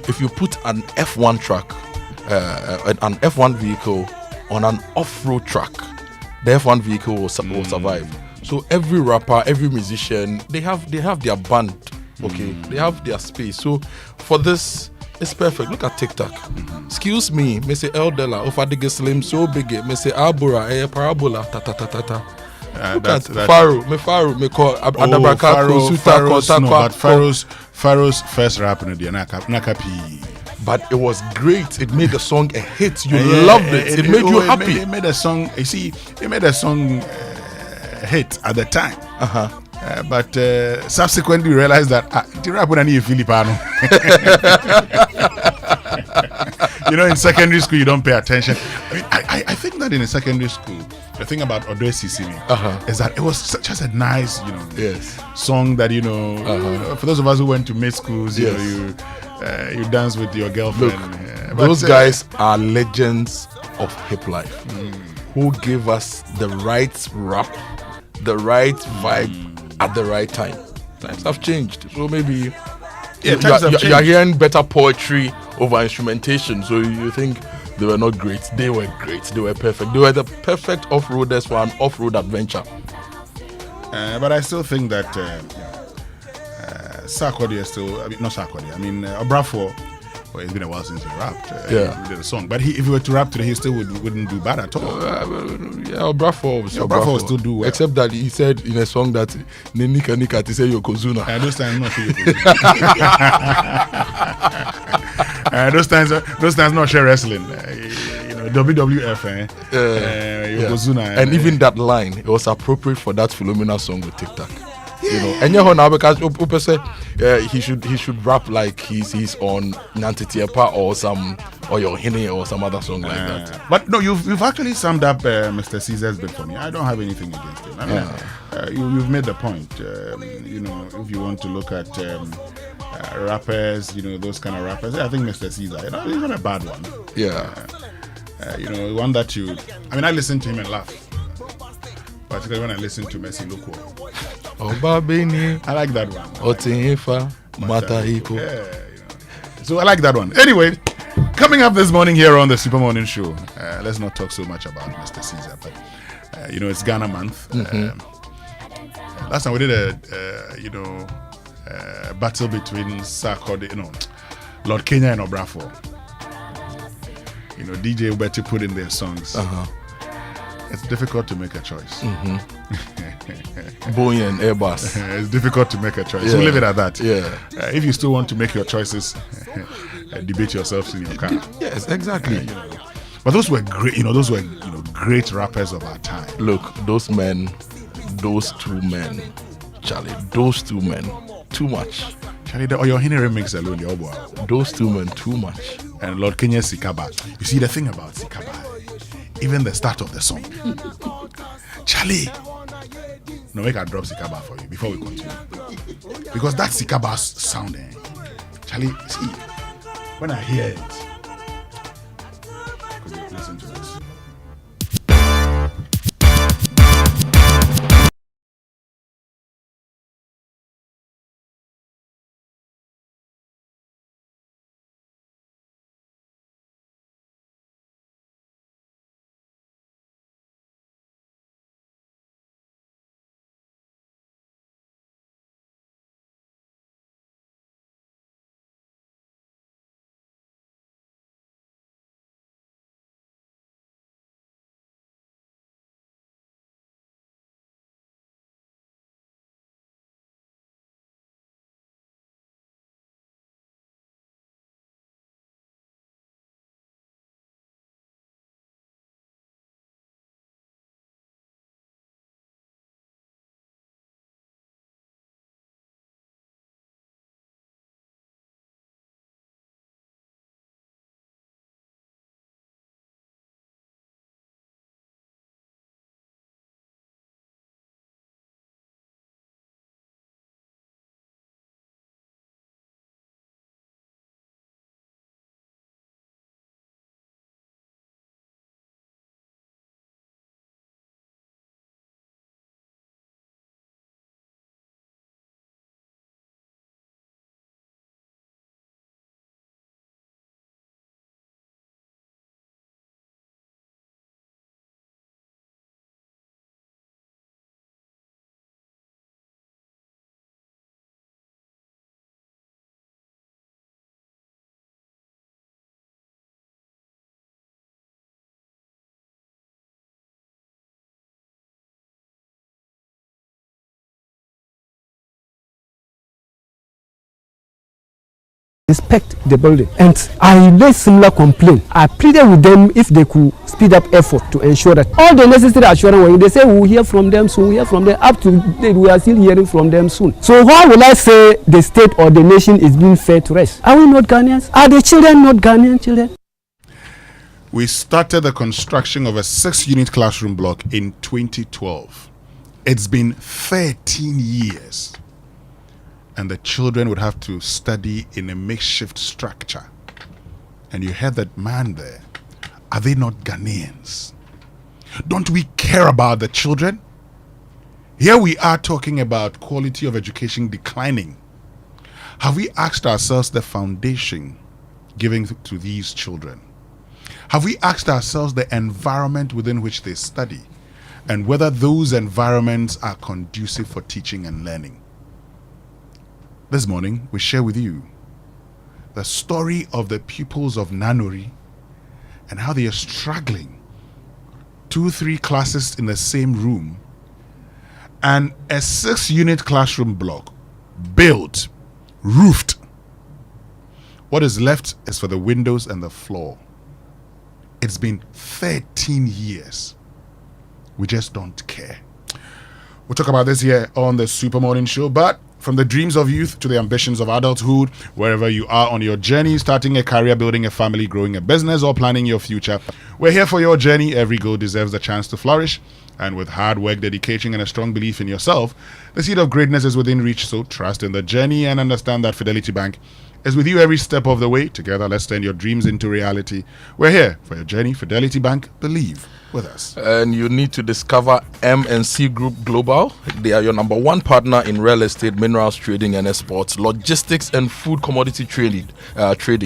If you put an F1 track, an F1 vehicle on an off-road track, the F1 vehicle will survive. So every rapper, every musician, they have their band, okay? They have their space. So for this, it's perfect. Look at TikTok. Excuse me, me say El Della, Ofadige Slim, so big, me say Abura, Parabola, ta. Look at Pharaoh, me call Adabraka, Pharaoh's first rap in the Nakapi. But it was great. It made the song a hit. You loved it. It made you happy. It made a song. You see, it made a song hit at the time. But subsequently realized that the rap would need Filipano. You know, in secondary school you don't pay attention. I mean, I think that in secondary school the thing about Odo Sisimi is that it was just a nice, song that for those of us who went to mid schools, you dance with your girlfriend. Those guys are legends of hip life who gave us the right rap, the right vibe at the right time. Times have changed, so maybe you are hearing better poetry over instrumentation. So you think they were not great? They were great. They were perfect. They were the perfect off-roaders for an off-road adventure. But I still think that Sarkodie is still, not Sarkodie. Obrafo Well, it's been a while since he rapped. Yeah. He did a song. But if he were to rap today, he still wouldn't do bad at all. Brafo will still do well. Except that he said in a song that Nika Nika to say Yokozuna. Those times not those times not share wrestling. WWF, Yokozuna. And even that line, it was appropriate for that Philomena song with TikTok. And now because Upe said he should rap like he's on Nantitiepa or Yohine or some other song like that. But no, you've actually summed up Mr. Caesar's bit for me. I don't have anything against him. I mean, you've made the point. If you want to look at rappers, those kind of rappers, I think Mr. Caesar, he's not a bad one. One that I listen to him and laugh. Particularly when I listen to Messi Loko. I like that one. So I like that one. Anyway, coming up this morning here on the Super Morning Show, let's not talk so much about Mr. Caesar, but it's Ghana month. Last time we did a battle between Lord Kenya and Obrafo. DJ Ubeti put in their songs. It's difficult to make a choice. Boeing and Airbus. It's difficult to make a choice. So leave it at that. If you still want to make your choices, debate yourselves in your car. Yes, exactly. But those were great. Those were great rappers of our time. Look, those two men, Charlie. Those two men, too much. Charlie, the Oyohine remix alone, those two men, too much. And Lord Kenya Sikaba. You see the thing about Sikaba. Even the start of the song. Charlie. No, make I drop Sikaba for you before we continue. Because that Sikaba's sound, Charlie, see, when I hear it, listen to this. Inspect the building, and I made similar complaint. I pleaded with them if they could speed up effort to ensure that all the necessary assurance. When they say we will hear from them soon, we hear from them. Up to date, we are still hearing from them soon. So why will I say the state or the nation is being fair to rest? Are we not Ghanaians? Are the children not Ghanaian children? We started the construction of a 6-unit classroom block in 2012. It's been 13 years. And the children would have to study in a makeshift structure. And you heard that man there. Are they not Ghanaians? Don't we care about the children? Here we are talking about quality of education declining. Have we asked ourselves the foundation given to these children? Have we asked ourselves the environment within which they study and whether those environments are conducive for teaching and learning? This morning, we share with you the story of the pupils of Nanori and how they are struggling. 2-3 classes in the same room and a 6-unit classroom block built, roofed. What is left is for the windows and the floor. It's been 13 years. We just don't care. We'll talk about this here on the Super Morning Show, but from the dreams of youth to the ambitions of adulthood, wherever you are on your journey, starting a career, building a family, growing a business, or planning your future, we're here for your journey. Every goal deserves the chance to flourish. And with hard work, dedication, and a strong belief in yourself, the seed of greatness is within reach. So trust in the journey and understand that Fidelity Bank is with you every step of the way. Together, let's turn your dreams into reality. We're here for your journey. Fidelity Bank, believe with us. And you need to discover MNC Group Global. They are your number one partner in real estate, minerals trading and exports, logistics and food commodity trading.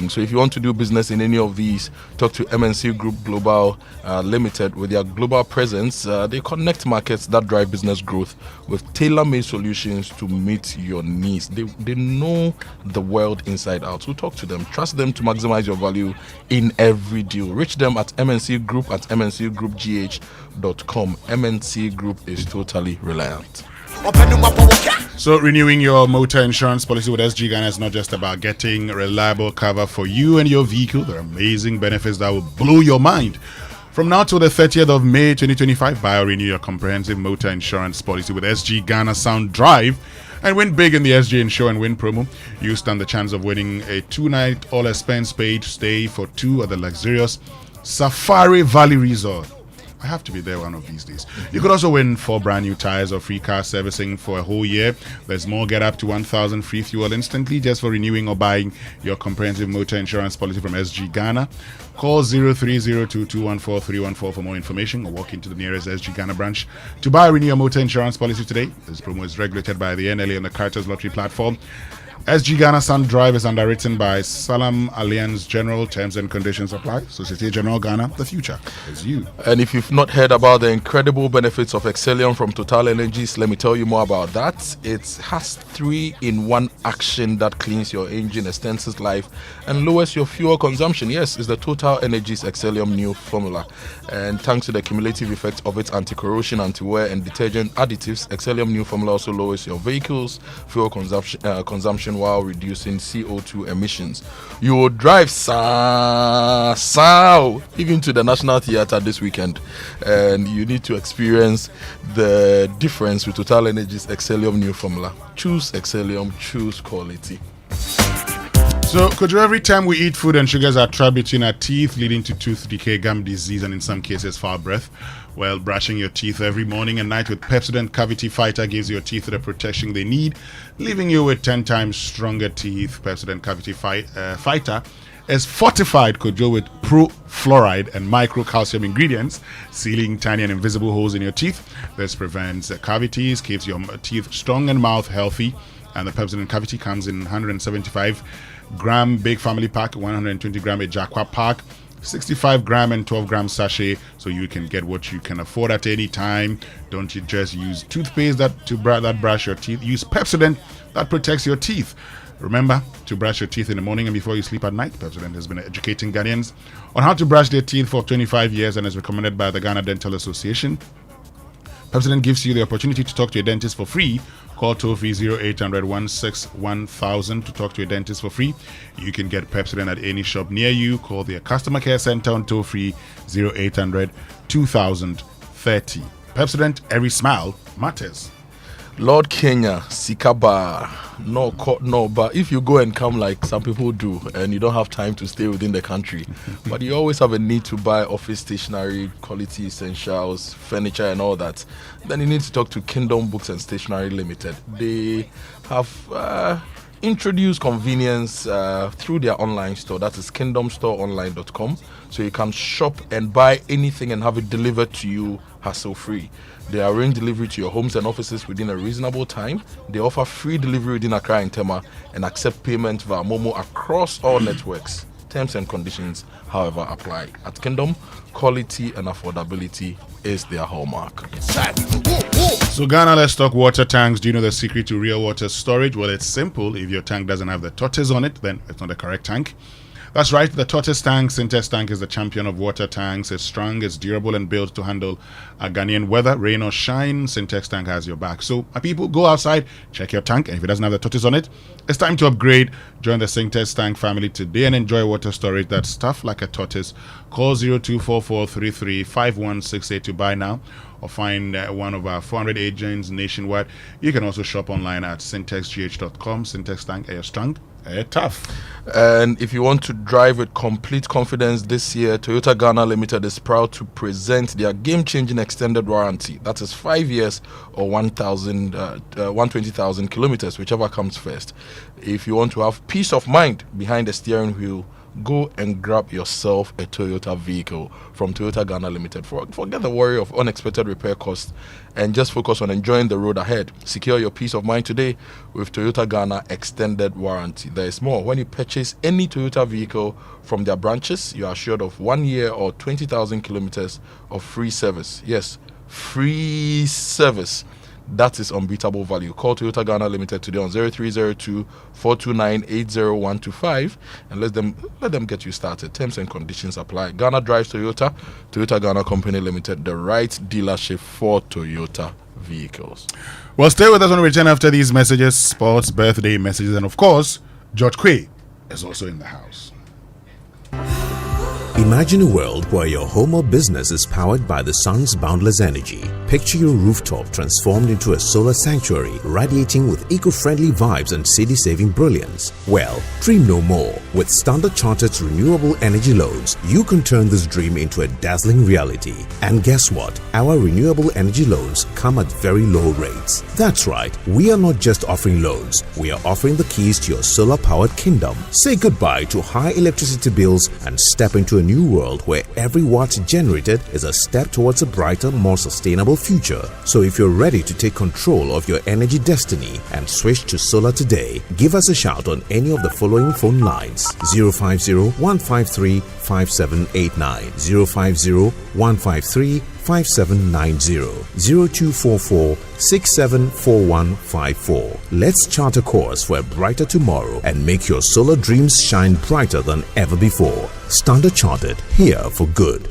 So if you want to do business in any of these, talk to MNC Group Global Limited. With their global presence, they connect markets that drive business growth with tailor-made solutions to meet your needs. They know the world inside out. So talk to them. Trust them to maximize your value in every deal. Reach them at MNC Group at MNCGroupGH.com. MNC Group is totally reliant. So renewing your motor insurance policy with SG Ghana is not just about getting reliable cover for you and your vehicle. There are amazing benefits that will blow your mind. From now till the 30th of May 2025, buy or renew your comprehensive motor insurance policy with SG Ghana Sound Drive and win big in the SG Insure and Win promo. You stand the chance of winning a 2-night all-expense-paid stay for 2 at the luxurious Safari Valley Resort. I have to be there one of these days. You could also win 4 brand new tires or free car servicing for a whole year. There's more. Get up to 1,000 free fuel instantly just for renewing or buying your comprehensive motor insurance policy from SG Ghana. Call 0302214314 for more information or walk into the nearest SG Ghana branch to buy or renew your motor insurance policy today. This promo is regulated by the NLA and the Carters Lottery platform. SG Ghana Sun Drive is underwritten by Salam Alliance General. Terms and conditions apply. Societe Generale Ghana, the future is you. And if you've not heard about the incredible benefits of Excellium from Total Energies, let me tell you more about that. It has 3-in-1 action that cleans your engine, extends its life, and lowers your fuel consumption. Yes, it's the Total Energies Excellium new formula. And thanks to the cumulative effect of its anti-corrosion, anti-wear, and detergent additives, Excellium new formula also lowers your vehicle's fuel consumption while reducing CO2 emissions. You will drive even to the National Theatre this weekend, and you need to experience the difference with Total Energies Excellium new formula. Choose Excellium, choose quality. So, could you, every time we eat food and sugars are trapped between our teeth, leading to tooth decay, gum disease, and in some cases foul breath? Well, brushing your teeth every morning and night with Pepsodent Cavity Fighter gives your teeth the protection they need, leaving you with 10 times stronger teeth. Pepsodent Cavity Fighter is fortified, with pro-fluoride and micro-calcium ingredients, sealing tiny and invisible holes in your teeth. This prevents cavities, keeps your teeth strong and mouth healthy. And the Pepsodent Cavity comes in 175-gram big family pack, 120-gram Ejakwa pack, 65-gram and 12-gram sachet, so you can get what you can afford at any time. Don't you just use toothpaste that brush your teeth. Use Pepsodent that protects your teeth. Remember to brush your teeth in the morning and before you sleep at night. Pepsodent has been educating Ghanaians on how to brush their teeth for 25 years and is recommended by the Ghana Dental Association. Pepsodent gives you the opportunity to talk to your dentist for free. Call toll-free 0800-16-1000 to talk to your dentist for free. You can get Pepsodent at any shop near you. Call their customer care center on toll-free 0800-2030. Pepsodent, every smile matters. Lord Kenya, Sikaba, no, but if you go and come like some people do and you don't have time to stay within the country, but you always have a need to buy office stationery, quality essentials, furniture and all that, then you need to talk to Kingdom Books and Stationery Limited. They have introduced convenience through their online store, that is kingdomstoreonline.com, so you can shop and buy anything and have it delivered to you hassle-free. They arrange delivery to your homes and offices within a reasonable time. They offer free delivery within Accra and Tema and accept payment via Momo across all networks. Terms and conditions, however, apply. At Kingdom, quality and affordability is their hallmark. So Ghana, let's talk water tanks. Do you know the secret to real water storage? Well, it's simple. If your tank doesn't have the tortoise on it, then it's not the correct tank. That's right, the tortoise tank, Syntex tank, is the champion of water tanks. It's strong, it's durable, and built to handle Ghanaian weather, rain or shine. Syntex tank has your back. So, my people, go outside, check your tank, and if it doesn't have the tortoise on it, it's time to upgrade. Join the Syntex tank family today and enjoy water storage that's tough like a tortoise. Call 0244335168 to buy now, or find one of our 400 agents nationwide. You can also shop online at syntexgh.com. Syntex tank, air strong, air tough. And if you want to drive with complete confidence this year, Toyota Ghana Limited is proud to present their game-changing extended warranty. That is 5 years or 120,000 kilometers, whichever comes first. If you want to have peace of mind behind the steering wheel, go and grab yourself a Toyota vehicle from Toyota Ghana Limited. Forget the worry of unexpected repair costs and just focus on enjoying the road ahead. Secure your peace of mind today with Toyota Ghana Extended Warranty. There is more. When you purchase any Toyota vehicle from their branches, you are assured of 1 year or 20,000 kilometers of free service. Yes, free service. That is unbeatable value. Call Toyota Ghana Limited today on 0302-429-80125 and let them get you started. Terms and conditions apply. Ghana drives Toyota. Toyota Ghana Company Limited, the right dealership for Toyota vehicles. Well, stay with us when we return after these messages, sports, birthday messages, and of course, George Quay is also in the house. Imagine a world where your home or business is powered by the sun's boundless energy. Picture your rooftop transformed into a solar sanctuary, radiating with eco-friendly vibes and city-saving brilliance. Well, dream no more. With Standard Chartered's renewable energy loans, you can turn this dream into a dazzling reality. And guess what? Our renewable energy loans come at very low rates. That's right, we are not just offering loans, we are offering the keys to your solar-powered kingdom. Say goodbye to high electricity bills and step into a new world where every watt generated is a step towards a brighter, more sustainable future. So if you're ready to take control of your energy destiny and switch to solar today, give us a shout on any of the following phone lines: 050-153-5789, 050-153-5790, 0244-674154. Let's chart a course for a brighter tomorrow and make your solar dreams shine brighter than ever before. Standard Chartered, here for good.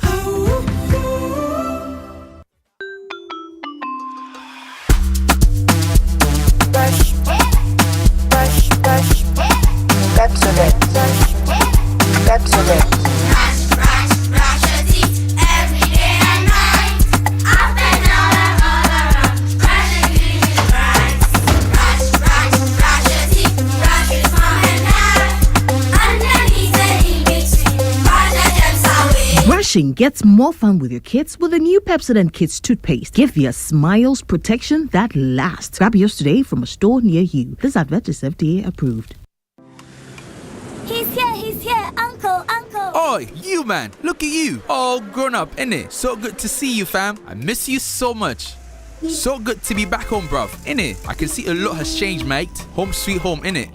Brushing gets more fun with your kids with the new Pepsodent Kids toothpaste. Give your smiles protection that lasts. Grab yours today from a store near you. This advert is FDA approved. He's here, uncle. Oi, you man, look at you, all grown up, innit? So good to see you, fam. I miss you so much. So good to be back home, bruv, innit? I can see a lot has changed, mate. Home sweet home, innit?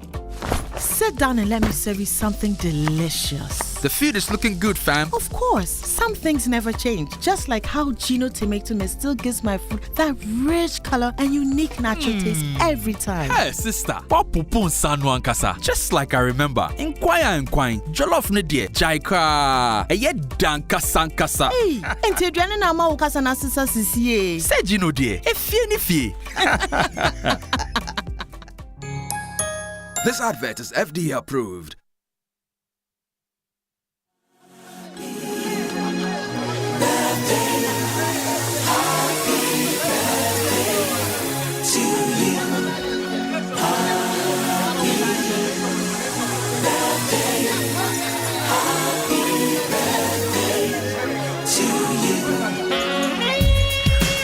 Sit down and let me serve you something delicious. The food is looking good, fam. Of course, some things never change. Just like how Gino Tomato Mix still gives my food that rich color and unique natural taste every time. Hey, sister. Papupun sanwan kasa. Just like I remember. Inquire. Jollof ne die. Jaika. Eye danka sankasa. Hey, ente duane na ma ukasa na sisa sisi. Say Gino die. Efie ni fie. This advert is FDA approved.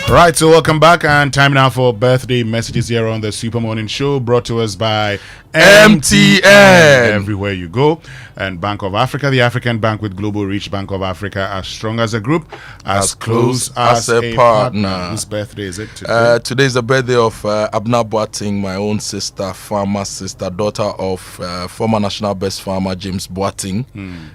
Right, so welcome back, and time now for birthday messages here on the Super Morning Show, brought to us by MTN. Everywhere you go. And Bank of Africa, the African bank with global reach. Bank of Africa, as strong as a group, as close as a partner. Whose birthday is it today? Today is the birthday of Abna Boating, my own sister, farmer sister, daughter of former national best farmer James Boating.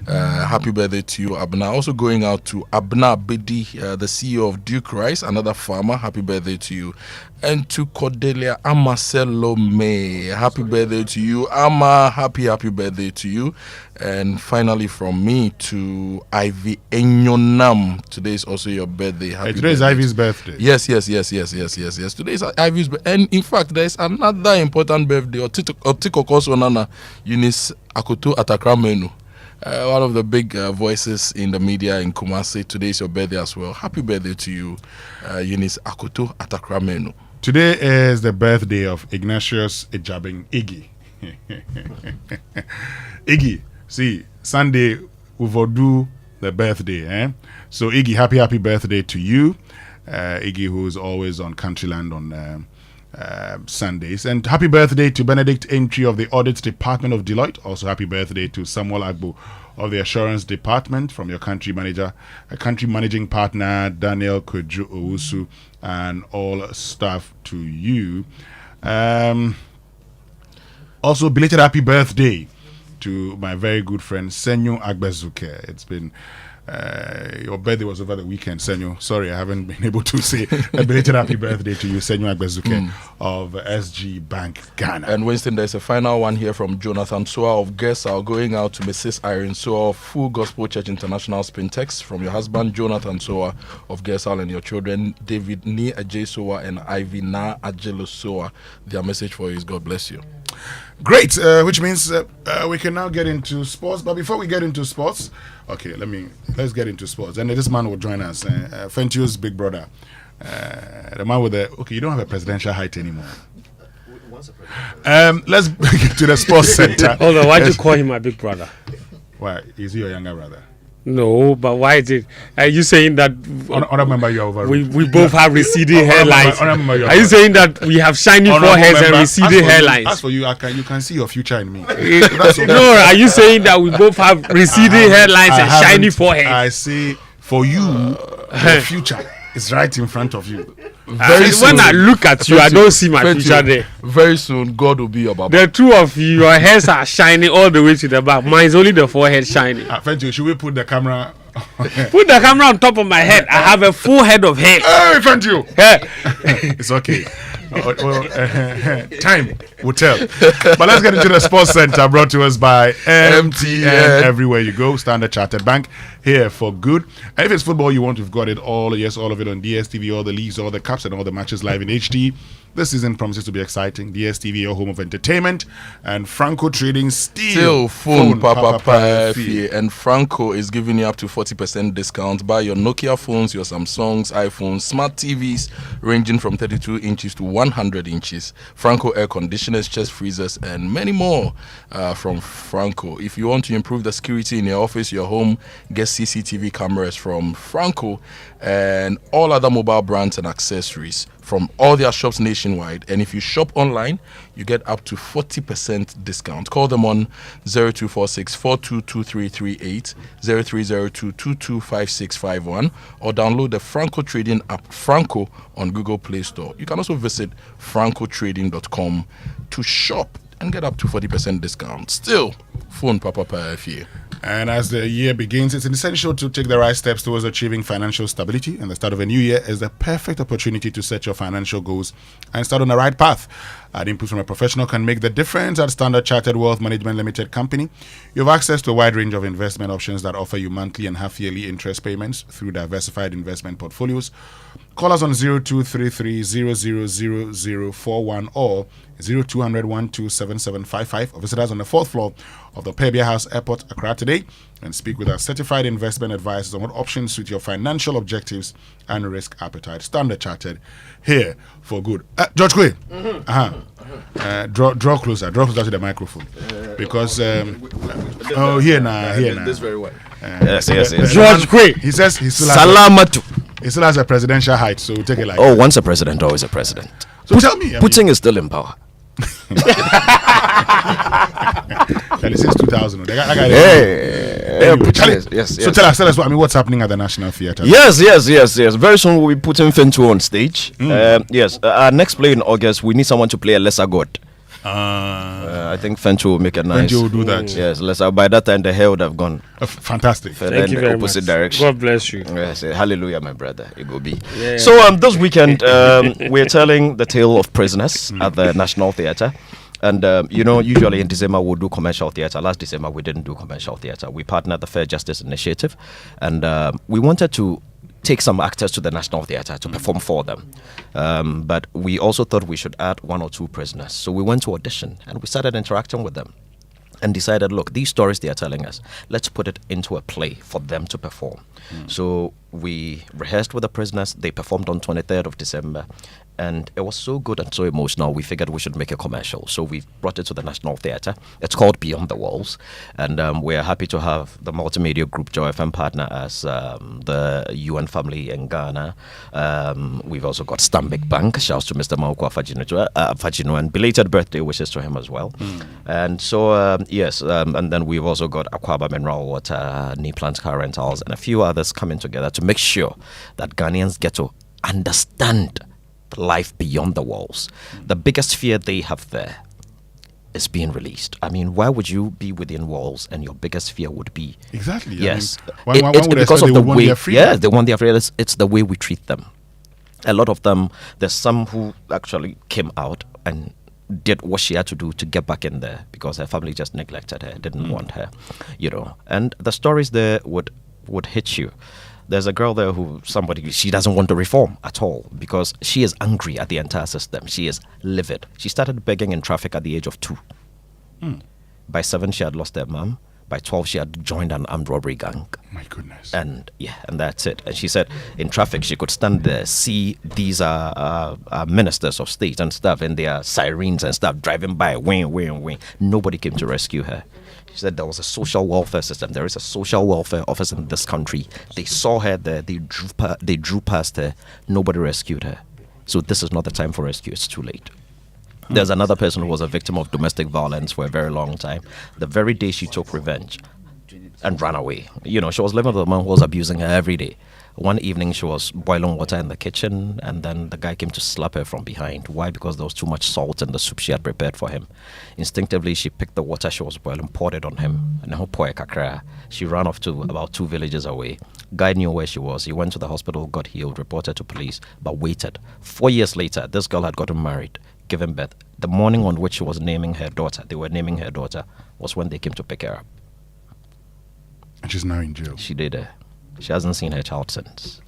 Happy birthday to you, Abna. Also going out to Abna Bedi, the CEO of Duke Rice, another farmer. Happy birthday to you. And to Cordelia Amarcelo May, happy birthday to you, Ama. Happy birthday to you. And finally, from me to Ivy Enyonam. Today is also your birthday. Today is Ivy's birthday. Yes. Today is Ivy's birthday. And in fact, there is another important birthday. Otiko Kosonana Eunice Akoto Atakramenu. One of the big voices in the media in Kumasi. Today is your birthday as well. Happy birthday to you, Eunice Akoto Atakramenu. Today is the birthday of Ignatius Ejabing Iggy. Iggy, see, Sunday we will do the birthday. So Iggy, happy birthday to you. Iggy, who is always on Countryland on Sundays. And happy birthday to Benedict Entry of the Audit Department of Deloitte. Also happy birthday to Samuel Agbo of the Assurance Department, from your country managing partner Daniel Kojo Owusu, and all staff to you. Also belated happy birthday to my very good friend Senyo Agbezuke. It's been your birthday was over the weekend, Senyo. Sorry, I haven't been able to say a belated happy birthday to you, Senyo Agbezuke of SG Bank Ghana. And Winston, there's a final one here from Jonathan Soa of Gesal, going out to Mrs. Irene Soa of Full Gospel Church International Spintex, from your husband Jonathan Soa of Gesal and your children David Ni Ajay Soa and Ivy Na Ajelo Soa. Their message for you is God bless you. Great, which means we can now get into sports. But before we get into sports, okay, let's get into sports. And this man will join us, Fentio's big brother, the man with the you don't have a presidential height anymore. Let's get to the sports center. Hold on, why do you call him my big brother? Why is he your younger brother? No, but why are you saying that? I remember you over. We both have receding hairlines. Are you saying that we have shiny foreheads and receding hairlines? As for you, you can see your future in me. No, are you saying that we both have receding hairlines and shiny foreheads? I say for you, the future is right in front of you. When I look at you, I don't see my future there. Very soon, God will be your Baba. The two of you, your hairs are shining all the way to the back. Mine's only the forehead shining. Fenty, should we put the camera? Put the camera on top of my head. I have a full head of hair. Hey, Fenty! It's okay. Time will tell. But let's get into the sports center, brought to us by MTN. Everywhere you go, Standard Chartered Bank, here for good. And if it's football you want, we've got it all. Yes, all of it on DSTV, all the leagues, all the cups, and all the matches live in HD. This season promises to be exciting. DSTV, your home of entertainment, and Franco Trading still phone Papa. And Franco is giving you up to 40% discount. Buy your Nokia phones, your Samsungs, iPhones, smart TVs ranging from 32 inches to 100 inches. Franco air conditioners, chest freezers, and many more from Franco. If you want to improve the security in your office, your home, get CCTV cameras from Franco and all other mobile brands and accessories from all their shops nationwide. And if you shop online, you get up to 40% discount. Call them on 0246 422338, 0302 225651, or download the Franco Trading app, Franco, on Google Play Store. You can also visit francotrading.com to shop and get up to 40% discount. Still, phone Papa FA. And as the year begins, it's essential to take the right steps towards achieving financial stability. And the start of a new year is the perfect opportunity to set your financial goals and start on the right path. Input from a professional can make the difference at Standard Chartered Wealth Management Limited Company. You have access to a wide range of investment options that offer you monthly and half-yearly interest payments through diversified investment portfolios. Call us on 0233-000041 or 0200-127755, or visit us on the 4th floor of the Pebia House Airport, Accra today, and speak with our certified investment advisors on what options suit your financial objectives and risk appetite. Standard Chartered, here for good. George Quay, draw closer to the microphone, because here now. This very well. Yes. George Quay, he says he still has a presidential height, so take it like once a president, always a president. So tell me, Putin is still in power. Charlie, since 2000. Yes. So tell us what's happening at the National Theatre? Yes. Very soon we'll be putting Fentu on stage. Yes, our next play in August, we need someone to play a lesser god. I think Fentu will make a nice. Fentu will do that. Yes, lesser. By that time, the hair would have gone. Fantastic. Thank you very much. Direction. God bless you. Yes, hallelujah, my brother. It will be. Yeah. So this weekend, we're telling the tale of prisoners at the National Theatre. And, usually in December we'll do commercial theatre. Last December we didn't do commercial theatre. We partnered the Fair Justice Initiative. And we wanted to take some actors to the National Theatre to perform for them. But we also thought we should add 1 or 2 prisoners. So we went to audition and we started interacting with them. And decided, look, these stories they are telling us, let's put it into a play for them to perform. So we rehearsed with the prisoners. They performed on 23rd of December. And it was so good and so emotional, we figured we should make a commercial. So we brought it to the National Theatre. It's called Beyond the Walls. And we're happy to have the multimedia group Joy FM partner as the UN family in Ghana. We've also got Stanbic Bank. Shouts to Mr. Maukwa Fajino, and belated birthday wishes to him as well. And so, and then we've also got Aquaba Mineral Water, Knee Plant Car Rentals, and a few others coming together to make sure that Ghanaians get to understand life beyond the walls. The biggest fear they have there is being released. I mean, why would you be within walls and your biggest fear would be? Exactly. Yes. I mean, It's because of the way. Yeah, they want their freedom. It's the way we treat them. A lot of them, there's some who actually came out and did what she had to do to get back in there because her family just neglected her, didn't want her, And the stories there would hit you. There's a girl there she doesn't want to reform at all because she is angry at the entire system. She is livid. She started begging in traffic at the age of 2. By 7, she had lost her mom. By 12, she had joined an armed robbery gang. My goodness. And that's it. And she said in traffic, she could stand there, see these ministers of state and stuff, and their sirens and stuff driving by, wing. Nobody came to rescue her. She said there was a social welfare system. There is a social welfare office in this country. They saw her there. They drew past her. Nobody rescued her. So this is not the time for rescue. It's too late. There's another person who was a victim of domestic violence for a very long time. The very day she took revenge and ran away. She was living with a man who was abusing her every day. One evening, she was boiling water in the kitchen, and then the guy came to slap her from behind. Why? Because there was too much salt in the soup she had prepared for him. Instinctively, she picked the water she was boiling, poured it on him, and she ran off to about 2 villages away. Guy knew where she was. He went to the hospital, got healed, reported to police, but waited. 4 years later, this girl had gotten married, given birth. The morning on which they were naming her daughter, was when they came to pick her up. And she's now in jail. She did. She hasn't seen her child since.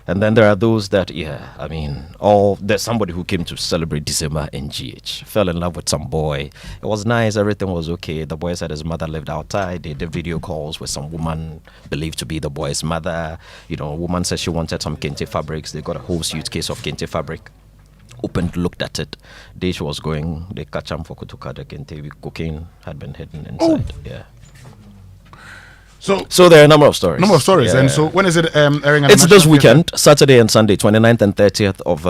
And then there are those that, there's somebody who came to celebrate December in GH, fell in love with some boy. It was nice, everything was okay. The boy said his mother lived outside. They did video calls with some woman believed to be the boy's mother. A woman said she wanted some kente fabrics. They got a whole suitcase of kente fabric. Opened, looked at it. Day she was going, they catch him for kutuka the kente. Cocaine had been hidden inside. Yeah. So there are a number of stories. Yeah. And so when is it airing? It's this weekend, Saturday and Sunday, 29th and 30th of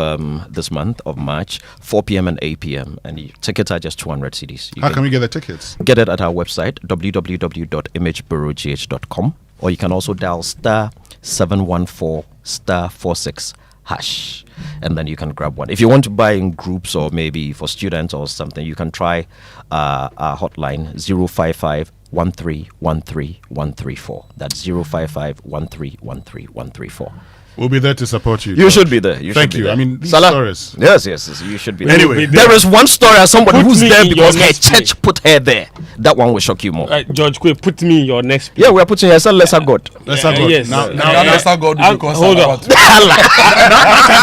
this month of March, 4 p.m. and 8 p.m. And the tickets are just 200 cedis. How can we get the tickets? Get it at our website, www.imagebureaugh.com, or you can also dial *714 *46#, and then you can grab one. If you want to buy in groups or maybe for students or something, you can try our hotline 055 1313134. That's 055-1313134. We'll be there to support you. You should be there. Thank you. I mean, these Salah, stories. Yes, you should be there. Anyway, there is one story as somebody who's there because her church put her there. That one will shock you more. George, put me in your next place. Yeah, we are putting you as a lesser God. Lesser God. Yes. Now lesser God because hold on. Time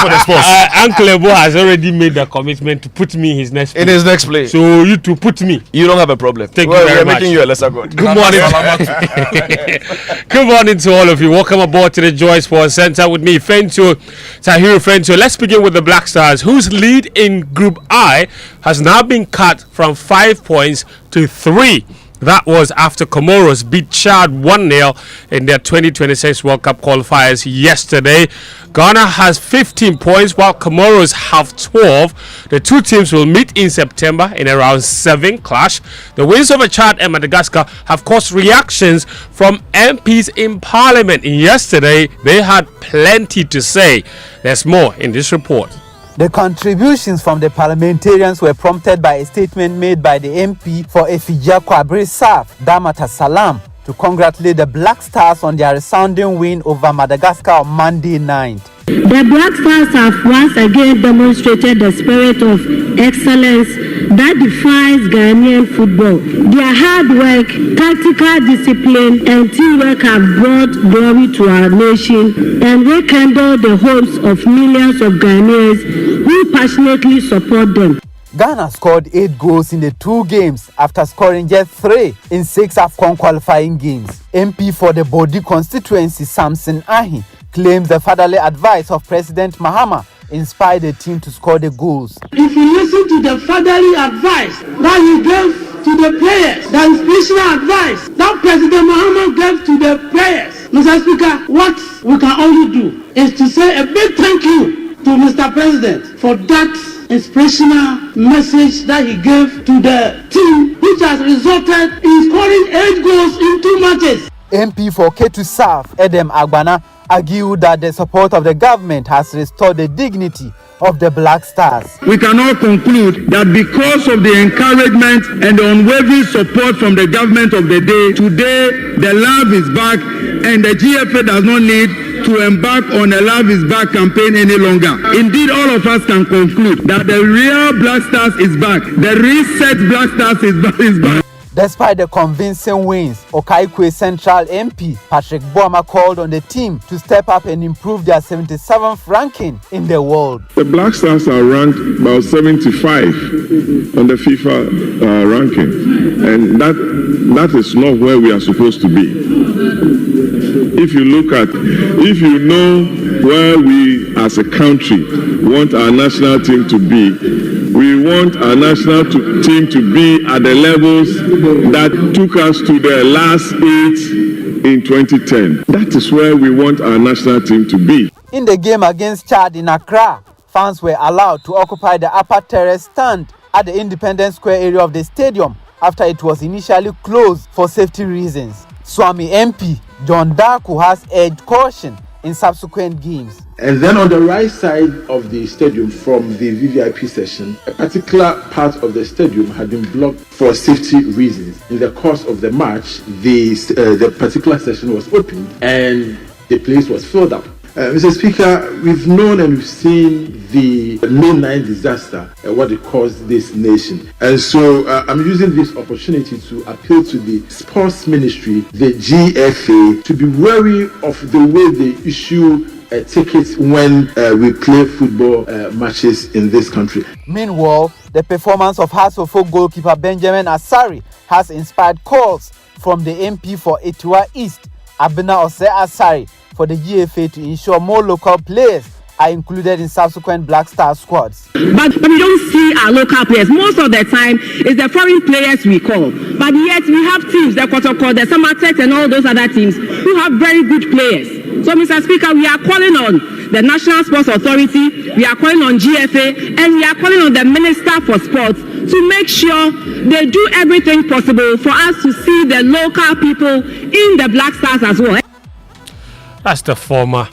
for the sports. Uncle Ebo has already made the commitment to put me in his next place. In his next place. So you to put me. You don't have a problem. Thank you very we're much. making you a lesser God. Good morning. Good morning to all of you. Welcome aboard to the Joy Sports Center with me, Tahiru Fento. Let's begin with the Black Stars, whose lead in Group I has now been cut from 5 points to 3. That was after Comoros beat Chad 1-0 in their 2026 World Cup qualifiers yesterday. Ghana has 15 points while Comoros have 12. The two teams will meet in September in a round 7 clash. The wins over Chad and Madagascar have caused reactions from MPs in Parliament. Yesterday, they had plenty to say. There's more in this report. The contributions from the parliamentarians were prompted by a statement made by the MP for Efija Kwabri South, Damata Salam, to congratulate the Black Stars on their resounding win over Madagascar on Monday night. The Black Stars have once again demonstrated the spirit of excellence that defines Ghanaian football. Their hard work, tactical discipline, and teamwork have brought glory to our nation and rekindled the hopes of millions of Ghanaians who passionately support them. Ghana scored 8 goals in the 2 games after scoring just 3 in 6 AFCON qualifying games. MP for the Bodi constituency, Samson Ahi, claims the fatherly advice of President Mahama inspired the team to score the goals. If you listen to the fatherly advice that he gave to the players, the inspirational advice that President Mahama gave to the players, Mr. Speaker, what we can only do is to say a big thank you to Mr. President for that inspirational message that he gave to the team, which has resulted in scoring 8 goals in 2 matches. MP for Ketu South, Edem Agbana, argued that the support of the government has restored the dignity of the Black Stars. We can all conclude that because of the encouragement and the unwavering support from the government of the day, today the love is back and the GFA does not need to embark on a Love is Back campaign any longer. Indeed, all of us can conclude that the real Black Stars is back. The reset Black Stars is back. Despite the convincing wins, Okaikwe Central MP Patrick Boama called on the team to step up and improve their 77th ranking in the world. The Black Stars are ranked about 75 on the FIFA ranking, and that is not where we are supposed to be. If you know where we as a country want our national team to be, we want our national team to be at the levels that took us to the last 8 in 2010. That is where we want our national team to be. In the game against Chad in Accra, fans were allowed to occupy the upper terrace stand at the Independence Square area of the stadium after it was initially closed for safety reasons. Swami MP John Darko has urged caution in subsequent games. And then on the right side of the stadium from the VVIP session, a particular part of the stadium had been blocked for safety reasons. In the course of the match, the particular session was opened and the place was filled up. Mr. Speaker, we've known and we've seen the May 9 disaster, what it caused this nation. And so I'm using this opportunity to appeal to the sports ministry, the GFA, to be wary of the way they issue tickets when we play football matches in this country. Meanwhile, the performance of Hearts of Oak goalkeeper Benjamin Asari has inspired calls from the MP for Etiwa East, Abena Ose Asari, for the GFA to ensure more local players are included in subsequent Black Star squads. But we don't see our local players. Most of the time, it's the foreign players we call. But yet we have teams, the Kotoko, the Samatex and all those other teams who have very good players. So, Mr. Speaker, we are calling on the National Sports Authority, we are calling on GFA, and we are calling on the Minister for Sports to make sure they do everything possible for us to see the local people in the Black Stars as well. That's the former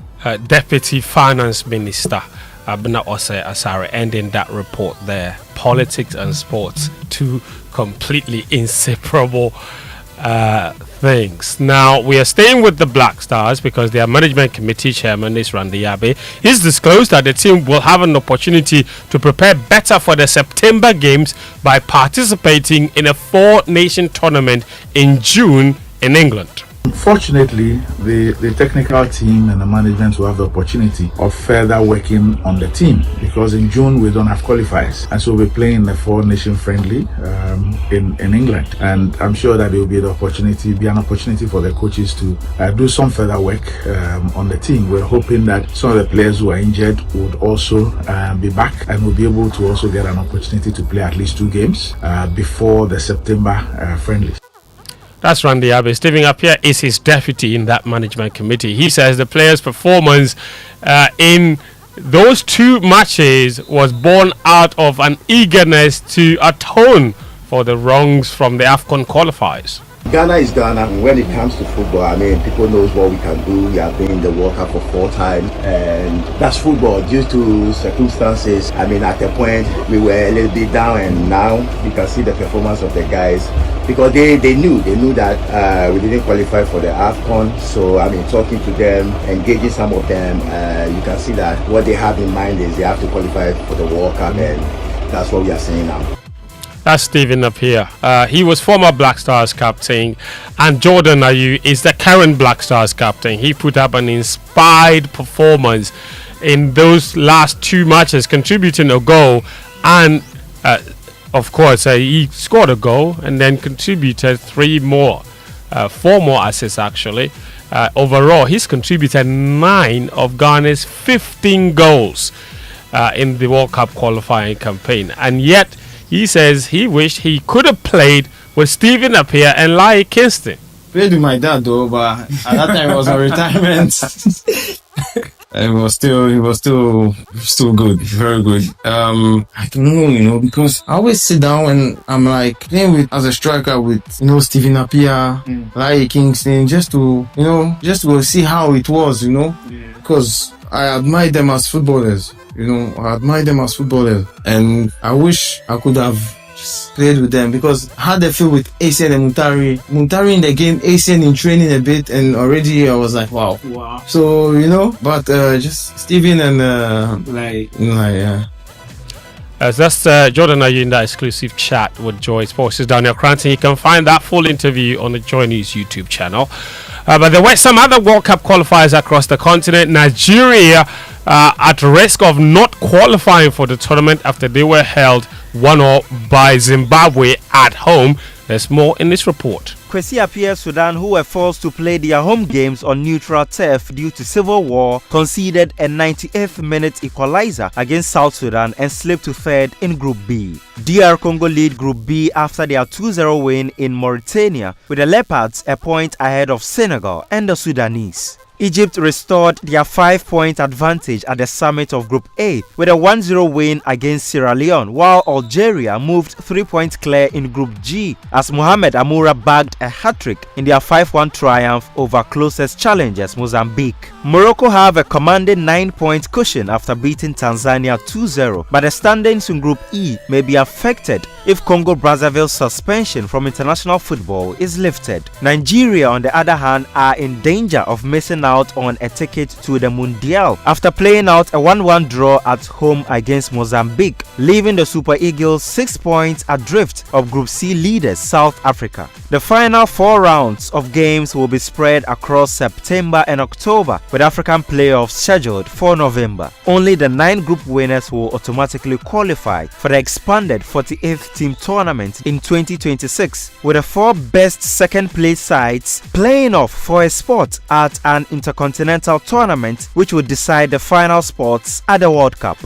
Deputy Finance Minister, Abena Ose Asare, ending that report there. Politics and sports, two completely inseparable things. Now, we are staying with the Black Stars because their management committee chairman is Randy Abe. He's disclosed that the team will have an opportunity to prepare better for the September games by participating in a 4-nation tournament in June in England. Fortunately, the technical team and the management will have the opportunity of further working on the team because in June we don't have qualifiers, and so we're playing the 4-nation friendly in England, and I'm sure that there will be an opportunity for the coaches to do some further work on the team. We're hoping that some of the players who are injured would also be back and will be able to also get an opportunity to play at least 2 games before the September friendlies. That's Randy Abbey. Stephen Appiah is his deputy in that management committee. He says the players' performance in those 2 matches was born out of an eagerness to atone for the wrongs from the AFCON qualifiers. Ghana is Ghana. When it comes to football, I mean, people knows what we can do. We have been in the World Cup for 4 times, and that's football. Due to circumstances, I mean, at a point we were a little bit down, and now you can see the performance of the guys because they knew that we didn't qualify for the AFCON. So I mean, talking to them, engaging some of them, you can see that what they have in mind is they have to qualify for the World Cup, and that's what we are saying now. That's Stephen Appiah. He was former Black Stars captain, and Jordan Ayew is the current Black Stars captain. He put up an inspired performance in those last 2 matches, contributing a goal, and of course he scored a goal and then contributed 4 more assists actually. Overall, he's contributed 9 of Ghana's 15 goals in the World Cup qualifying campaign, and yet he says he wished he could have played with Stephen Appiah and Lai Kingston. Played with my dad though, but at that time it was on retirement. He was still good, very good. I don't know, because I always sit down and I'm like playing with as a striker with Stephen Appiah, Lai Kingston, just to see how it was, because I admire them as footballers. And I wish I could have played with them because I had a feel with ACN and Muntari in the game, ACN in training a bit, and already I was like, wow. So, but just Steven and yeah. That's Jordan Ayew in that exclusive chat with Joy Sports' Daniel Cranton. You can find that full interview on the Joy News YouTube channel. But there were some other World Cup qualifiers across the continent. Nigeria at risk of not qualifying for the tournament after they were held 1-0 by Zimbabwe at home. There's more in this report. Kwesi Appiah Sudan, who were forced to play their home games on neutral turf due to civil war, conceded a 98th minute equalizer against South Sudan and slipped to 3rd in Group B. DR Congo lead Group B after their 2-0 win in Mauritania, with the Leopards a point ahead of Senegal and the Sudanese. Egypt restored their 5-point advantage at the summit of Group A with a 1-0 win against Sierra Leone, while Algeria moved 3 points clear in Group G as Mohamed Amoura bagged a hat-trick in their 5-1 triumph over closest challengers Mozambique. Morocco have a commanding 9-point cushion after beating Tanzania 2-0, but the standings in Group E may be affected if Congo-Brazzaville's suspension from international football is lifted. Nigeria, on the other hand, are in danger of missing out on a ticket to the Mundial after playing out a 1-1 draw at home against Mozambique, leaving the Super Eagles 6 points adrift of Group C leaders South Africa. The final 4 rounds of games will be spread across September and October, with African playoffs scheduled for November. Only the 9 group winners will automatically qualify for the expanded 48th team tournament in 2026, with the 4 best second place sides playing off for a spot at an intercontinental tournament which will decide the final spots at the World Cup.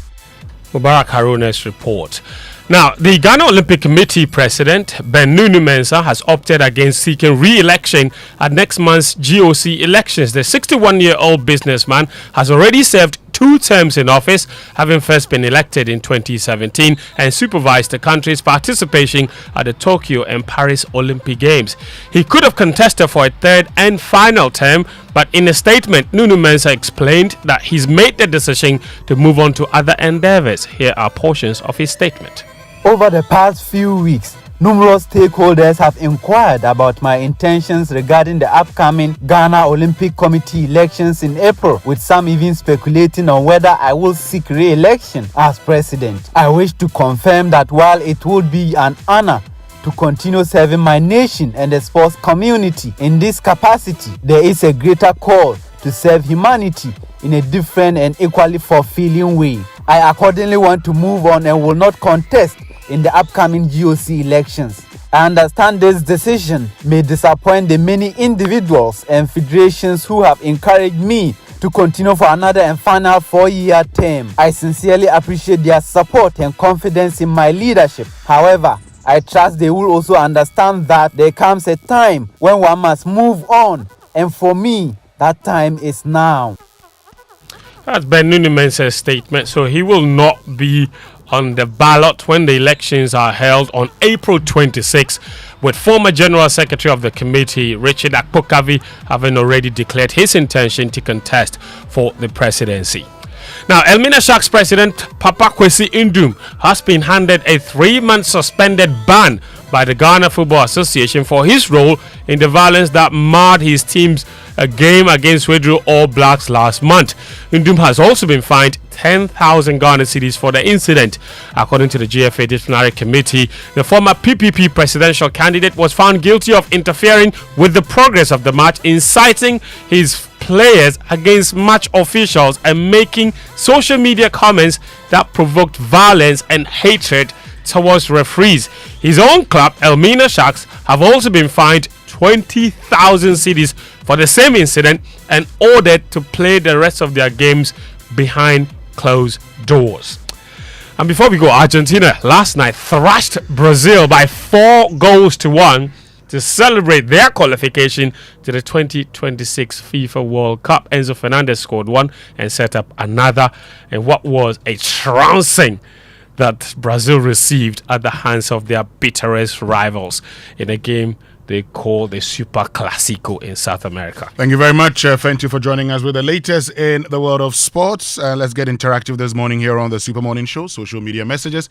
Mubarak Haruna's report. Now, the Ghana Olympic Committee President Ben Nunu Mensah has opted against seeking re-election at next month's GOC elections. The 61-year-old businessman has already served 2 terms in office, having first been elected in 2017 and supervised the country's participation at the Tokyo and Paris Olympic Games. He could have contested for a 3rd and final term, but in a statement, Nunu Mensah explained that he's made the decision to move on to other endeavors. Here are portions of his statement. Over the past few weeks, numerous stakeholders have inquired about my intentions regarding the upcoming Ghana Olympic Committee elections in April, with some even speculating on whether I will seek re-election as president. I wish to confirm that while it would be an honor to continue serving my nation and the sports community in this capacity, there is a greater call to serve humanity in a different and equally fulfilling way. I accordingly want to move on and will not contest in the upcoming GOC elections. I understand this decision may disappoint the many individuals and federations who have encouraged me to continue for another and final 4-year term. I sincerely appreciate their support and confidence in my leadership. However, I trust they will also understand that there comes a time when one must move on. And for me, that time is now. That's Ben Nunemense's statement. So he will not be on the ballot when the elections are held on April 26, with former General Secretary of the committee, Richard Akpokavi, having already declared his intention to contest for the presidency. Now, Elmina Sharks president Papa Kwesi Indum has been handed a 3-month suspended ban by the Ghana Football Association for his role in the violence that marred his team's game against Wedro All Blacks last month. Indum has also been fined 10,000 Ghana cedis for the incident. According to the GFA Disciplinary Committee, the former PPP presidential candidate was found guilty of interfering with the progress of the match, inciting his players against match officials, and making social media comments that provoked violence and hatred towards referees. His own club, Elmina Sharks, have also been fined 20,000 cedis for the same incident and ordered to play the rest of their games behind closed doors. And before we go, Argentina last night thrashed Brazil by 4-1 to celebrate their qualification to the 2026 FIFA World Cup. Enzo Fernandez scored one and set up another, and what was a trouncing that Brazil received at the hands of their bitterest rivals in a game they call the Super Clasico in South America. Thank you very much, Fenty, for joining us with the latest in the world of sports. Let's get interactive this morning here on the Super Morning Show. Social media messages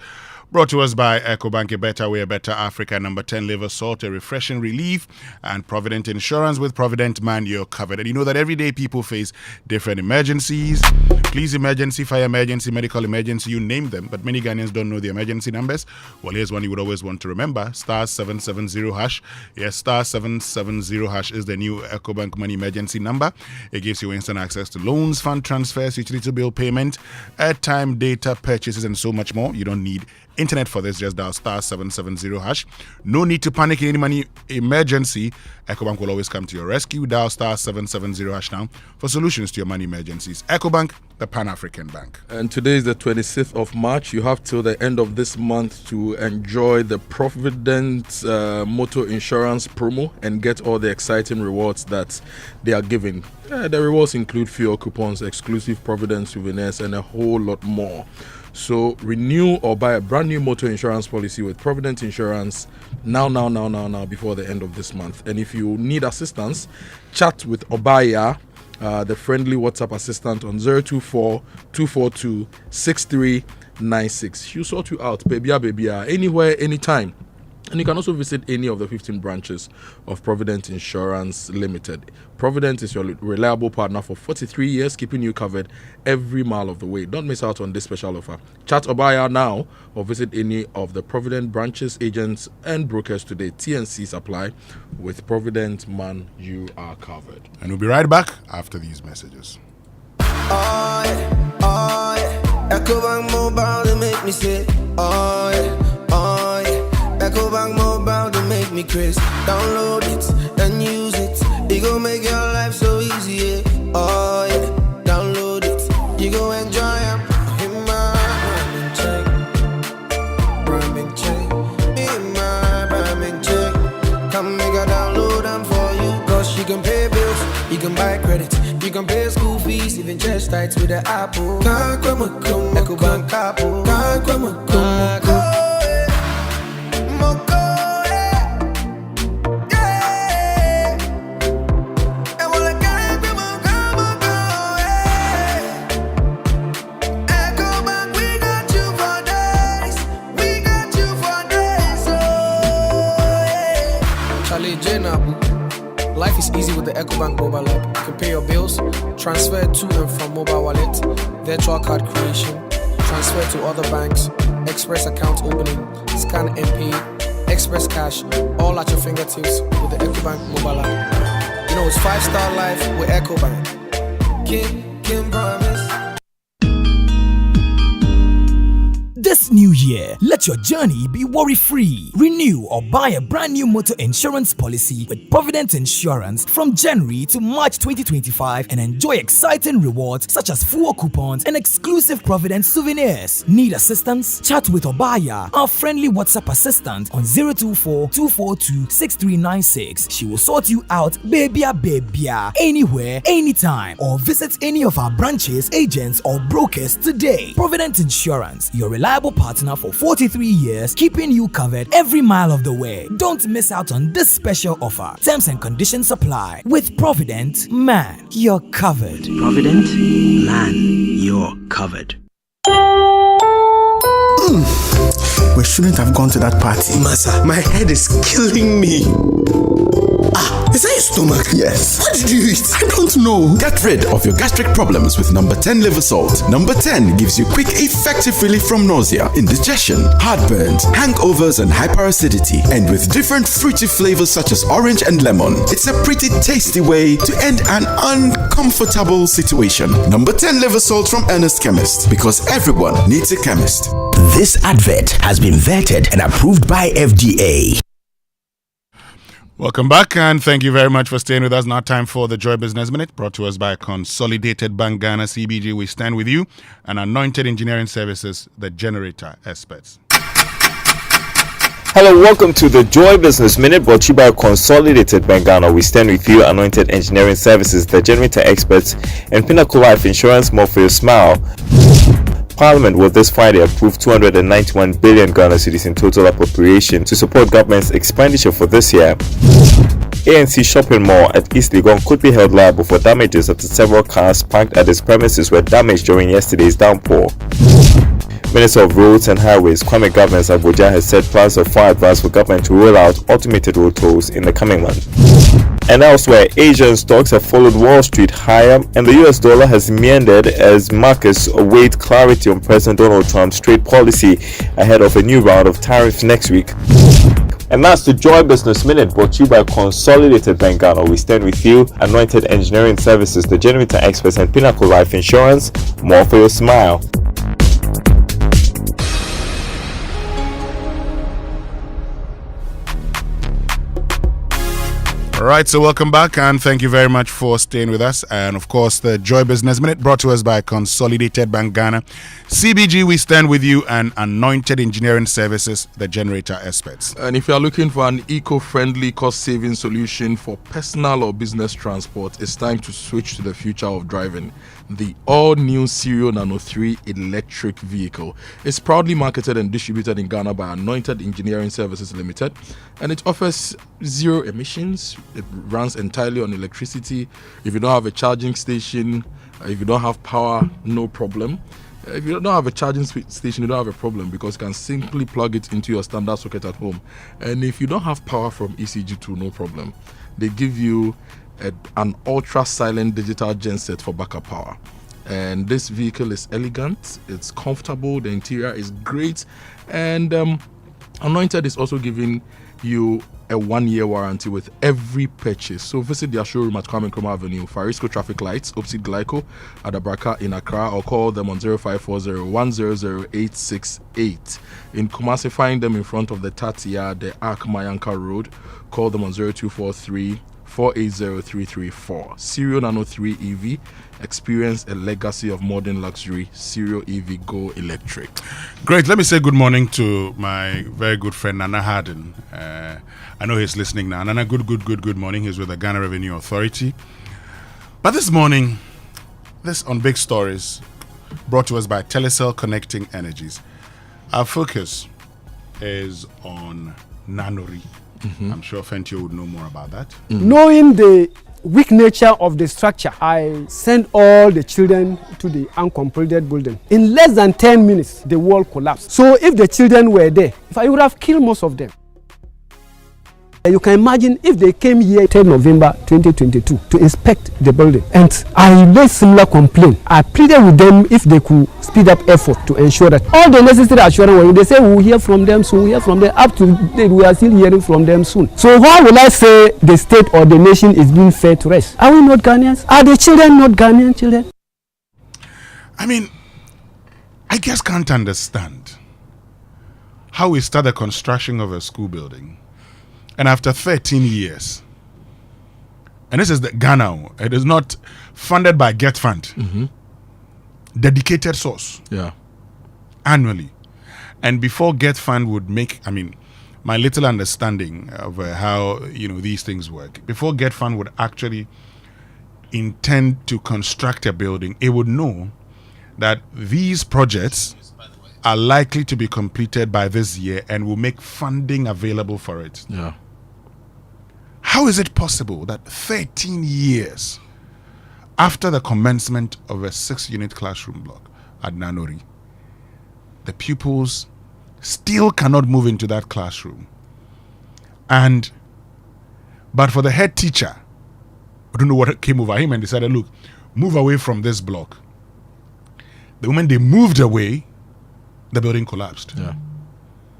brought to us by EcoBank, a better way, a better Africa. Number 10, liver salt, a refreshing relief. And Provident Insurance. With Provident Man, you're covered. And you know that every day people face different emergencies. Police emergency, fire emergency, medical emergency, you name them. But many Ghanaians don't know the emergency numbers. Well, here's one you would always want to remember. *770#. Yes, *770# is the new EcoBank Money emergency number. It gives you instant access to loans, fund transfers, utility bill payment, airtime, data purchases, and so much more. You don't need internet for this. Just dial *770#. No need to panic in any money emergency. EcoBank will always come to your rescue. Dial *770# now for solutions to your money emergencies. EcoBank, the Pan-African Bank. And today is the 26th of March. You have till the end of this month to enjoy the Provident Motor Insurance promo and get all the exciting rewards that they are giving. The rewards include fuel coupons, exclusive Provident souvenirs, and a whole lot more. So renew or buy a brand new motor insurance policy with Provident Insurance now before the end of this month. And if you need assistance, chat with Obaya, the friendly WhatsApp assistant, on 024-242-6396. She'll sort you out, baby, anywhere, anytime. And you can also visit any of the 15 branches of Provident Insurance Limited. Provident is your reliable partner for 43 years, keeping you covered every mile of the way. Don't miss out on this special offer. Chat Obaya now or visit any of the Provident branches, agents, and brokers today. TNCs apply. With Provident Man, you are covered. And we'll be right back after these messages. EcoBank Mobile, they make me say, EcoBank Mobile, they make me crazy. Download it and use it. It gon' make your life so easy, yeah. Download it. You gon' enjoy it. In my Branding check. In my Branding check. Come make a download them for you. Cause you can pay bills, you can buy credit, you can pay school fees, even church tights with the Apple. EcoBank Apple. Life is easy with the EcoBank mobile app. You can pay your bills, transfer to and from mobile wallet, virtual card creation, transfer to other banks, express account opening, scan and pay, express cash, all at your fingertips with the EcoBank mobile app. You know, it's 5-star life with EcoBank. Can promise. This new year, let your journey be worry-free. Renew or buy a brand new motor insurance policy with Provident Insurance from January to March 2025 and enjoy exciting rewards such as fuel coupons and exclusive Provident souvenirs. Need assistance? Chat with Obaya, our friendly WhatsApp assistant on 024-242-6396. She will sort you out babia anywhere, anytime, or visit any of our branches, agents, or brokers today. Provident Insurance, your reliable partner for 43 years, keeping you covered every mile of the way. Don't miss out on this special offer. Terms and conditions apply. With Provident, man, you're covered. Provident, man, you're covered. We shouldn't have gone to that party. Masa, my head is killing me. Is that your stomach? Yes. What did you eat? I don't know. Get rid of your gastric problems with number 10 liver salt. Number 10 gives you quick, effective relief from nausea, indigestion, heartburns, hangovers, and hyperacidity. And with different fruity flavors such as orange and lemon, it's a pretty tasty way to end an uncomfortable situation. Number 10 liver salt from Ernest Chemist, because everyone needs a chemist. This advert has been vetted and approved by FDA. Welcome back, and thank you very much for staying with us. Now time for the Joy Business Minute, brought to us by Consolidated Bank Ghana, CBG. We stand with you, and Anointed Engineering Services, the generator experts. Hello, welcome to the Joy Business Minute, brought to you by Consolidated Bank Ghana. We stand with you, Anointed Engineering Services, the generator experts, and Pinnacle Life Insurance, more for your smile. Parliament will this Friday approve 291 billion Ghana cedis in total appropriation to support government's expenditure for this year. ANC Shopping Mall at East Legon could be held liable for damages after several cars parked at its premises were damaged during yesterday's downpour. Minister of Roads and Highways Kwame Governance Abuja has said plans are far advanced for government to roll out automated road tolls in the coming month. And elsewhere, Asian stocks have followed Wall Street higher, and the US dollar has meandered as markets await clarity on President Donald Trump's trade policy ahead of a new round of tariffs next week. And that's the Joy Business Minute, brought to you by Consolidated Bank Ghana. We stand with you, Anointed Engineering Services, the generator experts, and Pinnacle Life Insurance. More for your smile. All right, so welcome back, and thank you very much for staying with us. And of course, the Joy Business Minute, brought to us by Consolidated Bank Ghana, CBG. We stand with you, and Anointed Engineering Services, the generator experts. And if you are looking for an eco-friendly, cost-saving solution for personal or business transport, it's time to switch to the future of driving. The all-new Serial Nano 3 electric vehicle is proudly marketed and distributed in Ghana by Anointed Engineering Services Limited, and it offers zero emissions. It runs entirely on electricity. If you don't have a charging station, if you don't have power, no problem. If you don't have a charging station, you don't have a problem, because you can simply plug it into your standard socket at home. And if you don't have power from ECG2, no problem. They give you an ultra silent digital genset for backup power. And this vehicle is elegant, it's comfortable, the interior is great, and Anointed is also giving you a 1-year warranty with every purchase. So visit their showroom at Kwame Nkrumah Avenue, Farisco Traffic Lights, opposite Glyco at Abraka in Accra, or call them on 0540-100-868. In Kumasi, find them in front of the Tatia, the Ark Mayanka Road. Call them on 0243-480-334. Serial Nano 3 EV. Experience a legacy of modern luxury. Serial EV Go Electric. Great. Let me say good morning to my very good friend Nana Harden. I know he's listening now. Nana, good morning. He's with the Ghana Revenue Authority. But this morning, this on Big Stories, brought to us by Telecel Connecting Energies. Our focus is on Nanori. I'm sure Fentio would know more about that. Knowing the weak nature of the structure, I sent all the children to the uncompleted building. In less than 10 minutes, the wall collapsed. So if the children were there, I would have killed most of them. You can imagine if they came here 10 November 2022 to inspect the building, and I made similar complaint. I pleaded with them if they could speed up effort to ensure that all the necessary assurance, when they say we'll hear from them soon, up to date, we are still hearing from them soon. So why will I say the state or the nation is being fair to us? Are we not Ghanaians? Are the children not Ghanaian children? I mean, I just can't understand how we start the construction of a school building, and after 13 years, and this is the Ghana, it is not funded by Get Fund, dedicated source, annually, and before Get Fund would make, my little understanding of how these things work, before Get Fund would actually intend to construct a building, it would know that these projects are likely to be completed by this year and will make funding available for it. Yeah. How is it possible that 13 years after the commencement of a 6-unit classroom block at Nanori, the pupils still cannot move into that classroom? But for the head teacher, I don't know what came over him and decided, look, move away from this block. The moment they moved away, the building collapsed. Yeah.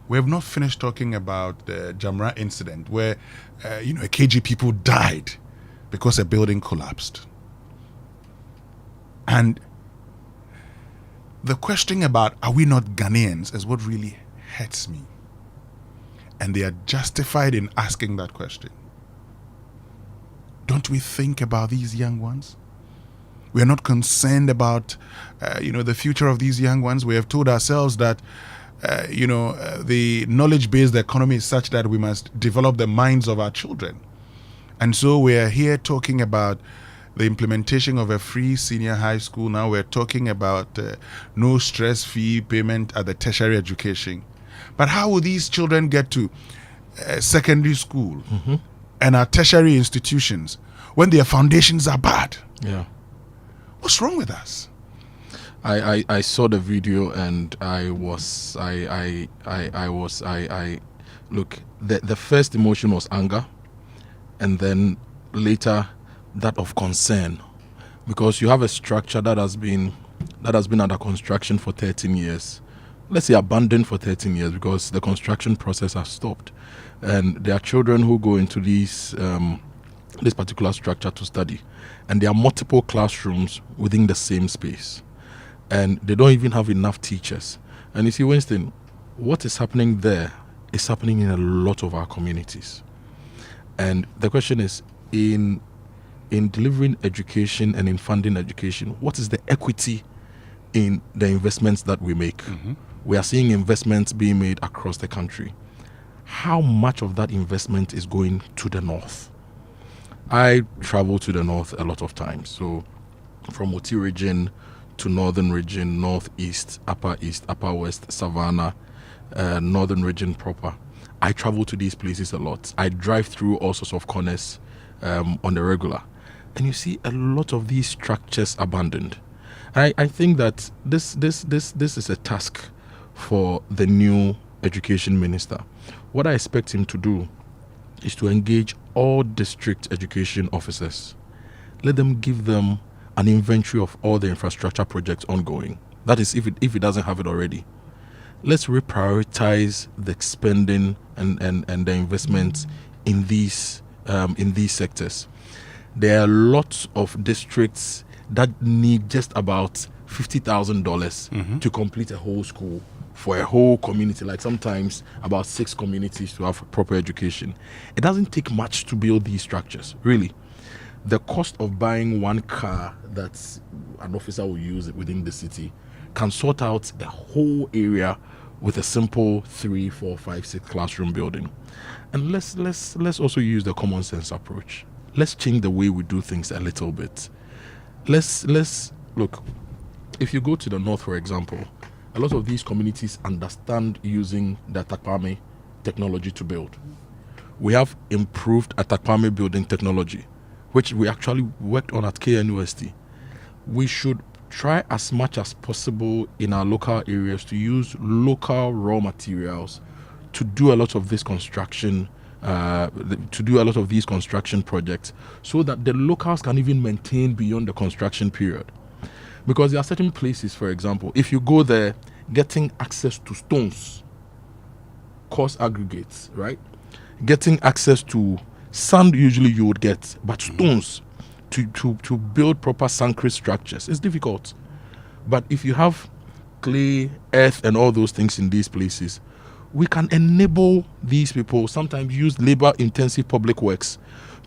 We have not finished talking about the Jamra incident where, a KG people died because a building collapsed. And the question about are we not Ghanaians is what really hurts me. And they are justified in asking that question. Don't we think about these young ones? We are not concerned about, the future of these young ones. We have told ourselves that, the knowledge-based economy is such that we must develop the minds of our children. And so we are here talking about the implementation of a free senior high school. Now we're talking about no stress fee payment at the tertiary education. But how will these children get to secondary school and our tertiary institutions when their foundations are bad? Yeah. What's wrong with us? I saw the video and look, the first emotion was anger, and then later that of concern, because you have a structure that has been under construction for 13 years. Let's say abandoned for 13 years because the construction process has stopped, and there are children who go into this particular structure to study, and there are multiple classrooms within the same space, and they don't even have enough teachers. And you see, Winston, what is happening there is happening in a lot of our communities. And the question is, in delivering education and in funding education, what is the equity in the investments that we make? We are seeing investments being made across the country. How much of that investment is going to the north? I travel to the north a lot of times. So from Oti region to northern region, northeast, upper west, Savannah, northern region proper. I travel to these places a lot. I drive through all sorts of corners on the regular. And you see a lot of these structures abandoned. I think that this is a task for the new education minister. What I expect him to do is to engage all district education officers. Let them give them an inventory of all the infrastructure projects ongoing. That is, if it doesn't have it already. Let's reprioritize the spending and the investments in these sectors. There are lots of districts that need just about $50,000 to complete a whole school for a whole community, like sometimes about 6 communities to have proper education. It doesn't take much to build these structures, really. The cost of buying one car that an officer will use within the city can sort out a whole area with a simple 3, 4, 5, 6 classroom building. And let's also use the common sense approach. Let's change the way we do things a little bit. Let's look. If you go to the north, for example, a lot of these communities understand using the Atakpame technology to build. We have improved Atakpame building technology, which we actually worked on at KNUST. We should try as much as possible in our local areas to use local raw materials to do a lot of this construction, projects, so that the locals can even maintain beyond the construction period. Because there are certain places, for example, if you go there, getting access to stones, coarse aggregates, right? Getting access to sand, usually you would get, but stones to build proper concrete structures is difficult. But if you have clay, earth, and all those things in these places, we can enable these people, sometimes use labor-intensive public works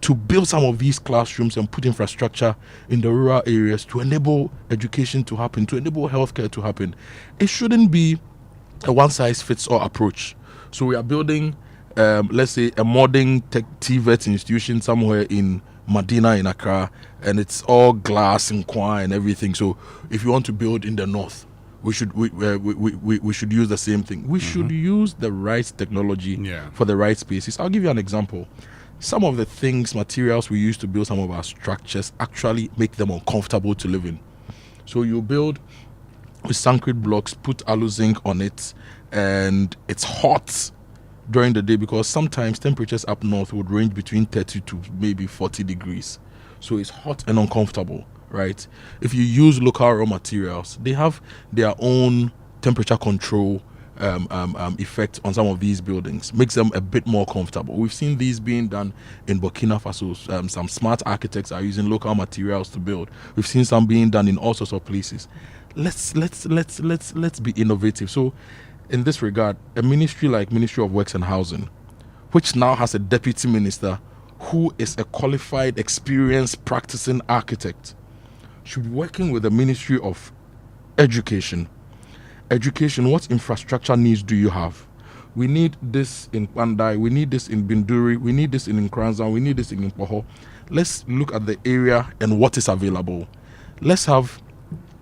to build some of these classrooms and put infrastructure in the rural areas to enable education to happen, to enable healthcare to happen. It shouldn't be a one-size-fits-all approach. So we are building, let's say, a modern TVET institution somewhere in Medina in Accra, and it's all glass and quine and everything. So if you want to build in the north, we should use the same thing. We should use the right technology for the right spaces. I'll give you an example. Some of the materials we use to build some of our structures actually make them uncomfortable to live in. So you build with concrete blocks, put alu zinc on it, and it's hot during the day because sometimes temperatures up north would range between 30 to maybe 40 degrees. So it's hot and uncomfortable, right? If you use local raw materials, they have their own temperature control effect on some of these buildings, makes them a bit more comfortable. We've seen these being done in Burkina Faso. Some smart architects are using local materials to build. We've seen some being done in all sorts of places. Let's be innovative. So in this regard, a ministry like Ministry of Works and Housing, which now has a deputy minister who is a qualified, experienced, practicing architect, should be working with the Ministry of Education. What infrastructure needs do you have? We need this in Pandai, we need this in Binduri, we need this in Nkranza, we need this in Impoho. Let's look at the area and what is available. Let's have,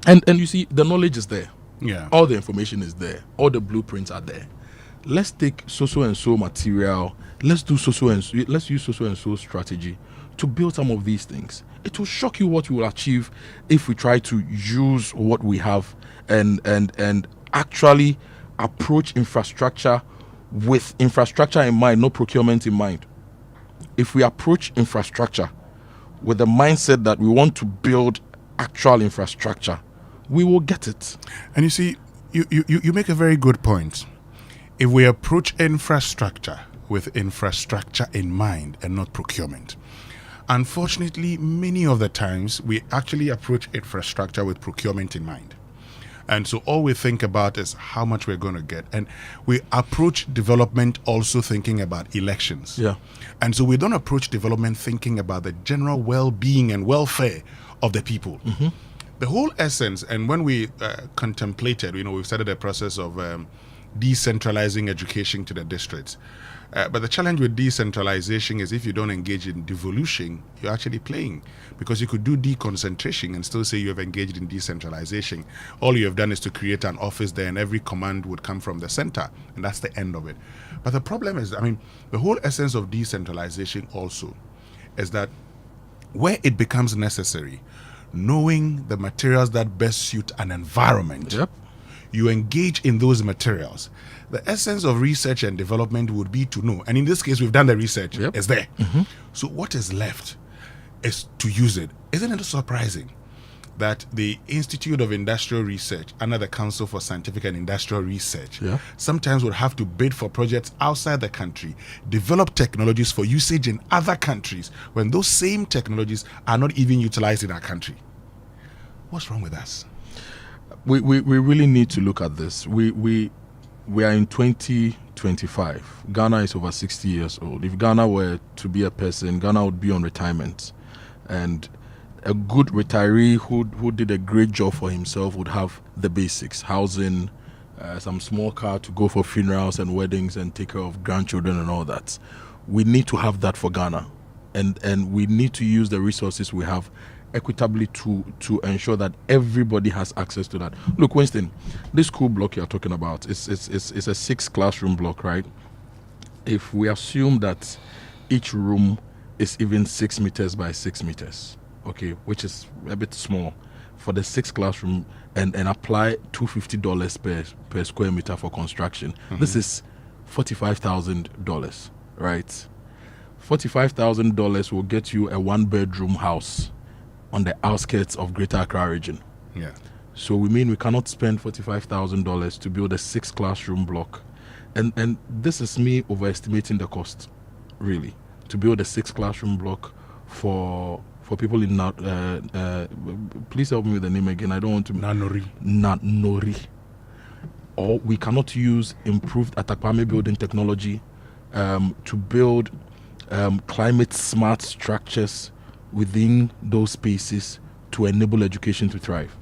and you see, the knowledge is there. Yeah. All the information is there. All the blueprints are there. Let's take so and so material. Let's use so and so strategy to build some of these things. It will shock you what we will achieve if we try to use what we have and actually approach infrastructure with infrastructure in mind, not procurement in mind. If we approach infrastructure with the mindset that we want to build actual infrastructure, we will get it. And you see, you make a very good point. If we approach infrastructure with infrastructure in mind and not procurement, unfortunately, many of the times we actually approach infrastructure with procurement in mind. And so all we think about is how much we're going to get. And we approach development also thinking about elections. Yeah. And so we don't approach development thinking about the general well-being and welfare of the people. Mm-hmm. The whole essence, and when we contemplated, we've started a process of decentralizing education to the districts. But the challenge with decentralization is if you don't engage in devolution, you're actually playing, because you could do deconcentration and still say you have engaged in decentralization. All you have done is to create an office there and every command would come from the center, and that's the end of it. But the problem is, the whole essence of decentralization also is that where it becomes necessary, knowing the materials that best suit an environment, you engage in those materials. The essence of research and development would be to know, and in this case we've done the research, it's there. Mm-hmm. So what is left is to use it. Isn't it surprising that the Institute of Industrial Research under the Council for Scientific and Industrial Research sometimes would have to bid for projects outside the country, develop technologies for usage in other countries when those same technologies are not even utilized in our country? What's wrong with us? We really need to look at this. We are in 2025. Ghana is over 60 years old. If Ghana were to be a person, Ghana would be on retirement. And a good retiree who did a great job for himself would have the basics: housing, some small car to go for funerals and weddings and take care of grandchildren and all that. We need to have that for Ghana. And we need to use the resources we have equitably to ensure that everybody has access to that. Look, Winston, this school block you're talking about, it's a 6-classroom block, right? If we assume that each room is even 6 meters by 6 meters, okay, which is a bit small for the 6-classroom, and apply $250 per square meter for construction, this is $45,000, right? $45,000 will get you a 1-bedroom house on the outskirts of Greater Accra region. Yeah. So we cannot spend $45,000 to build a 6-classroom block, and this is me overestimating the cost, really, to build a 6-classroom block for people in please help me with the name again. I don't want to. Nanori. or we cannot use improved Atakpame building technology to build climate smart structures within those spaces to enable education to thrive?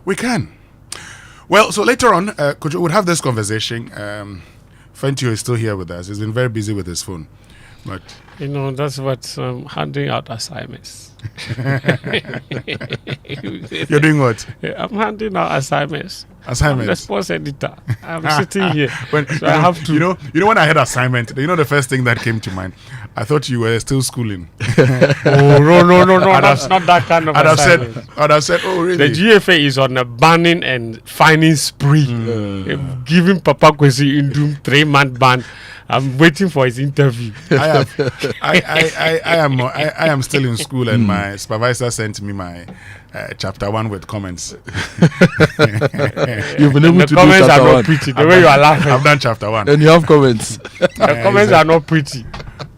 We can. Well, so later on, we'll have this conversation. Fentio is still here with us. He's been very busy with his phone. But that's what handing out assignments. You're doing what? I'm handing out assignments. Assignments. I'm the sports editor. I'm sitting here. I have to. You know when I had assignment, the first thing that came to mind, I thought you were still schooling. No. That's not that kind of assignment. I'd have said, oh, really? The GFA is on a banning and fining spree. Giving Papa Kwesi Indum 3-month ban. I'm waiting for his interview. I am still in school, and my supervisor sent me my chapter 1 with comments. You've been able to do comments chapter are not 1. pretty. The way you are laughing. I've done chapter 1. And you have comments. The comments are not pretty.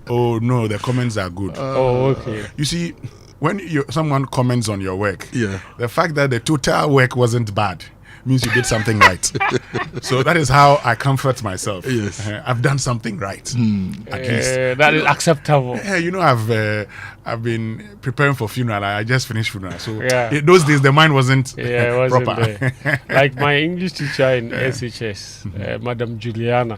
Oh no, the comments are good. Oh, okay. You see, when someone comments on your work, yeah, the fact that the total work wasn't bad means you did something right. So that is how I comfort myself. Yes, I've done something right. At least that is acceptable. I've been preparing for funeral. I just finished funeral, so those days the mind wasn't proper. There. Like my English teacher in SHS, Madam Juliana,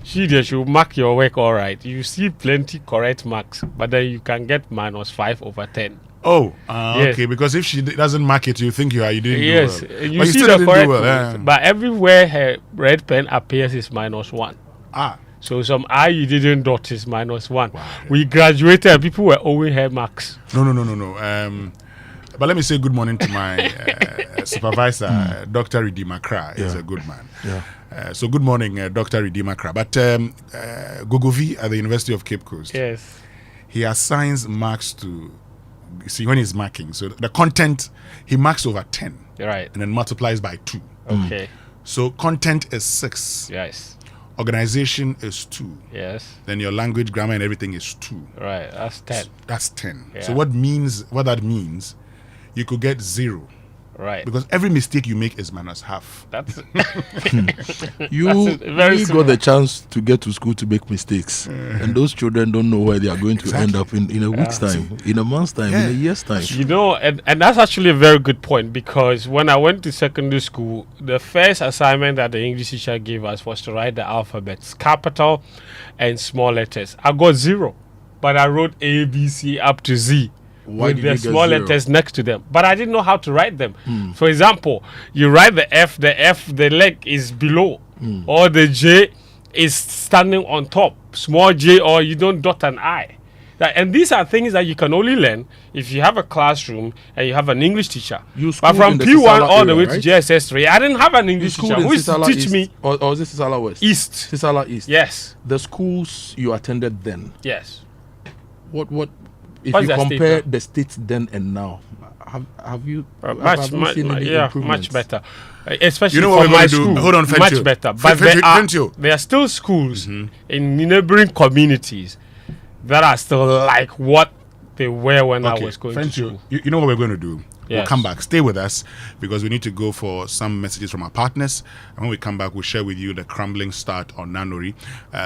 she will mark your work all right. You see plenty correct marks, but then you can get -5/10. Oh, yes. Okay. Because if she doesn't mark it, you think you didn't do well. Yes, you see the correct. But everywhere her red pen appears is -1. So some I you didn't dot is -1. Wow. We graduated and people were owing her marks. No. But let me say good morning to my supervisor, Dr. Redeemer Kra. He's a good man. Yeah. So good morning, Dr. Redeemer Kra. But Gogovi at the University of Cape Coast. Yes. He assigns marks to. See, when he's marking, so the content he marks over 10, right, and then multiplies by 2. Okay. So content is 6. Yes. Organization is 2. Yes. Then your language, grammar, and everything is 2. Right. That's 10. That's 10. Yeah. So what that means, you could get 0. Right. Because every mistake you make is -1/2. That's you got the chance to get to school to make mistakes, and those children don't know where they are going to end up in a week's time, in a month's time, in a year's time. And that's actually a very good point, because when I went to secondary school, the first assignment that the English teacher gave us was to write the alphabets, capital and small letters. I got 0, but I wrote A, B, C up to Z. Why with the small letters next to them, but I didn't know how to write them. For example, you write the F, the leg is below, or the J is standing on top, small J, or you don't dot an I. And these are things that you can only learn if you have a classroom and you have an English teacher. But from P1 all the way to JSS3, I didn't have an English teacher who used to teach me. Or is it Sisala West? East. Sisala East. Yes. The schools you attended then. Yes. What? If you compare the states then and now, have you seen any improvements? Much better. Especially what for my school. Hold on, much better. But there are still schools in neighboring communities that are still like what they were when I was going to school. You know what we're going to do? Yes. We'll come back. Stay with us, because we need to go for some messages from our partners. And when we come back, we'll share with you the Crumbling Start on Nanori.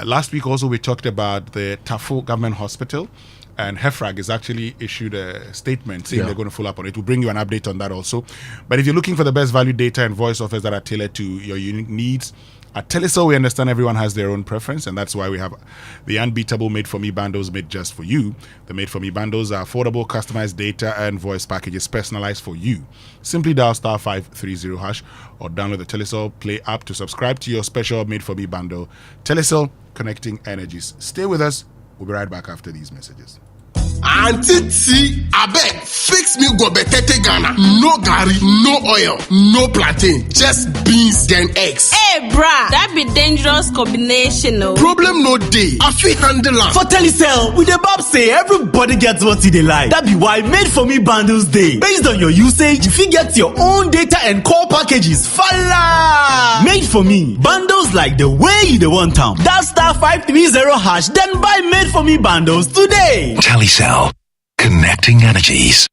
Last week also we talked about the Tafo Government Hospital. And HEFRAG has actually issued a statement saying they're going to follow up on it. We'll bring you an update on that also. But if you're looking for the best value data and voice offers that are tailored to your unique needs, at Telesol, we understand everyone has their own preference, and that's why we have the unbeatable Made For Me bundles made just for you. The Made For Me bundles are affordable, customized data and voice packages personalized for you. Simply dial *530# or download the Telesol Play app to subscribe to your special Made For Me bundle. Telesol, connecting energies. Stay with us. We'll be right back after these messages. Auntie T, abeg, fix me gobetete Ghana. No garri, no oil, no plantain, just beans then eggs. Hey, brah, that be dangerous combination, no? Problem no day. I fit handle am. For Telecel, with the Bob say everybody gets what they like. That be why Made For Me bundles day. Based on your usage, you fit get your own data and call packages. Fala! Made For Me bundles like the way you want them. That *530#, then buy Made For Me bundles today. Telecel, connecting energies.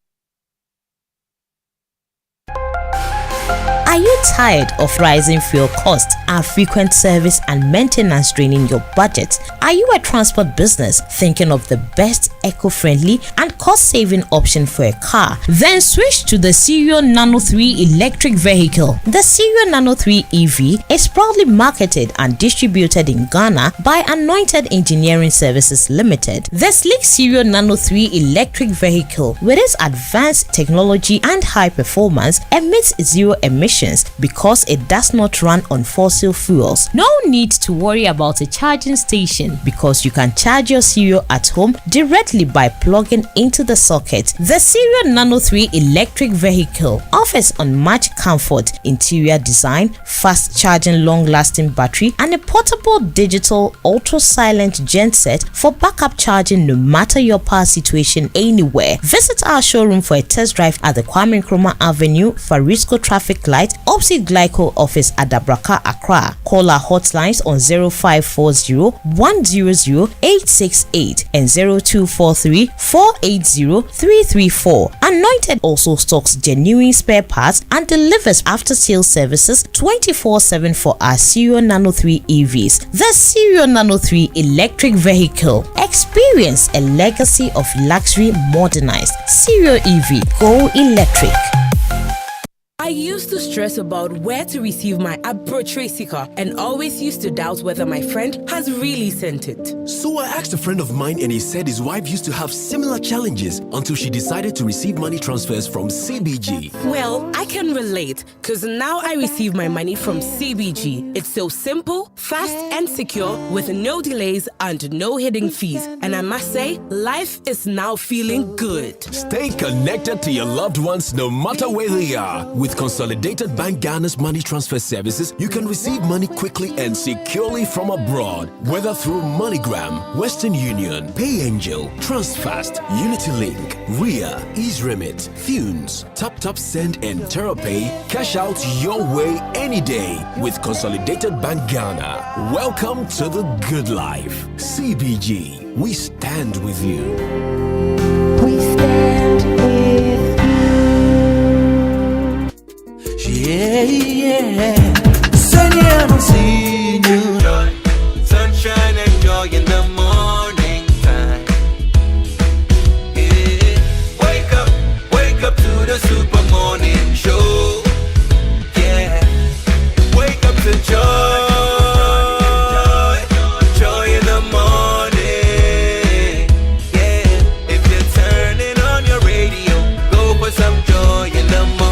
Are you tired of rising fuel costs and frequent service and maintenance draining your budget? Are you a transport business thinking of the best eco-friendly and cost-saving option for a car? Then switch to the Cerio Nano 3 electric vehicle. The Cerio Nano 3 EV is proudly marketed and distributed in Ghana by Anointed Engineering Services Limited. The sleek Cerio Nano 3 electric vehicle, with its advanced technology and high performance, emits zero emissions because it does not run on fossil fuels. No need to worry about a charging station because you can charge your Cerio at home directly by plugging into the socket. The Cerio Nano 3 electric vehicle offers unmatched comfort, interior design, fast charging, long-lasting battery, and a portable digital ultra-silent genset for backup charging no matter your power situation anywhere. Visit our showroom for a test drive at the Kwame Nkrumah Avenue, Farisco Traffic Light, opposite Glyco Office at Dabraka, Accra. Call our hotlines on 0540 100 868 and 0243 480 334. Anointed also stocks genuine spare parts and delivers after-sales services 24/7 for our Cerio Nano 3 EVs. The Cerio Nano 3 electric vehicle. Experience a legacy of luxury modernized. Cerio EV. Go electric. I used to stress about where to receive my approach car and always used to doubt whether my friend has really sent it. So I asked a friend of mine and he said his wife used to have similar challenges until she decided to receive money transfers from CBG. Well, I can relate because now I receive my money from CBG. It's so simple, fast and secure with no delays and no hidden fees. And I must say, life is now feeling good. Stay connected to your loved ones no matter where they are. With Consolidated Bank Ghana's money transfer services, you can receive money quickly and securely from abroad, whether through MoneyGram, Western Union, PayAngel, Transfast, UnityLink, RIA, EaseRemit, Thunes, TapTap Send, and TerraPay. Cash out your way any day with Consolidated Bank Ghana. Welcome to the good life. CBG, we stand with you. We stand with yeah. Sunny, I don't see you. Joy, sunshine and joy in the morning time. Yeah. Wake up to the super morning show. Yeah, wake up to joy, joy in the morning. Yeah, if you're turning on your radio, go for some joy in the morning.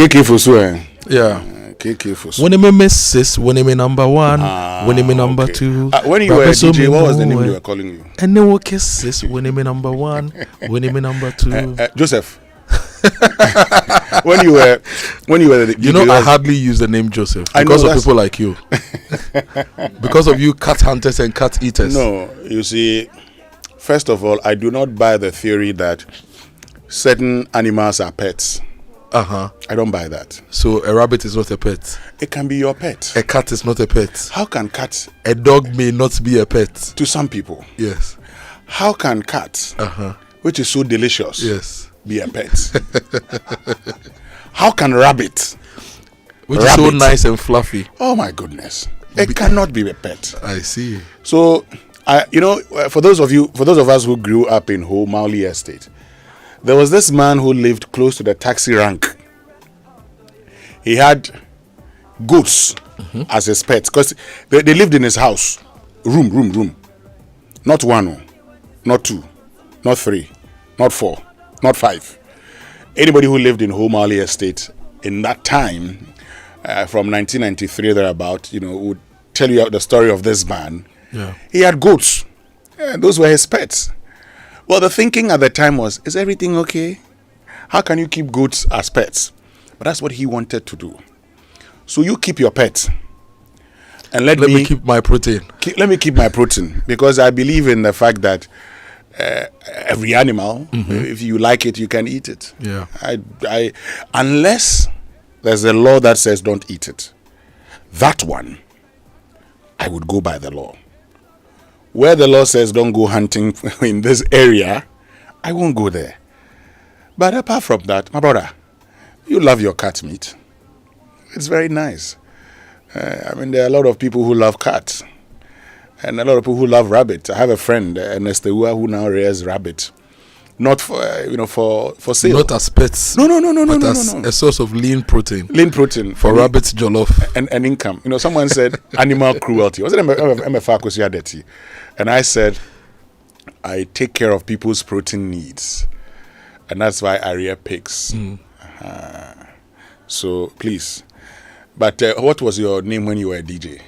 KK Fosu. Yeah. KK Fosu. When me missus, when me number one, when me number two. When you were a DJ, what was the name they were calling you? And then what kisses when me number one, when me number two. Joseph. when you were the DJ, I hardly use the name Joseph because of people like you. Because of you cat hunters and cat eaters. No, you see, first of all, I do not buy the theory that certain animals are pets. I don't buy that. So a rabbit is not a pet. It can be your pet. A cat is not a pet. How can cat? A dog may not be a pet. To some people. Yes. How can cat, which is so delicious, be a pet? How can rabbit, which is so nice and fluffy? Oh my goodness. It cannot be a pet. I see. So, for those of us who grew up in Ho Mauli Estate, there was this man who lived close to the taxi rank. He had goats as his pets because they lived in his house. Room. Not one, not two, not three, not four, not five. Anybody who lived in Ho Mauli Estate in that time, from 1993 thereabout, would tell you the story of this man. Yeah. He had goats. And those were his pets. Well, the thinking at the time was, is everything okay? How can you keep goats as pets? But that's what he wanted to do. So you keep your pets. And let me keep my protein. Let me keep my protein. Because I believe in the fact that every animal, if you like it, you can eat it. Yeah. Unless there's a law that says don't eat it. That one, I would go by the law. Where the law says don't go hunting in this area, I won't go there. But apart from that, my brother, you love your cat meat. It's very nice. There are a lot of people who love cats. And a lot of people who love rabbit. I have a friend, Nesteua, who now rears rabbit. Not for for sale. Not as pets. No. But as a source of lean protein. Lean protein. For rabbit jollof. And income. Someone said animal cruelty. Was it MFA? And I said, I take care of people's protein needs. And that's why I rear pigs. So, please. But what was your name when you were a DJ?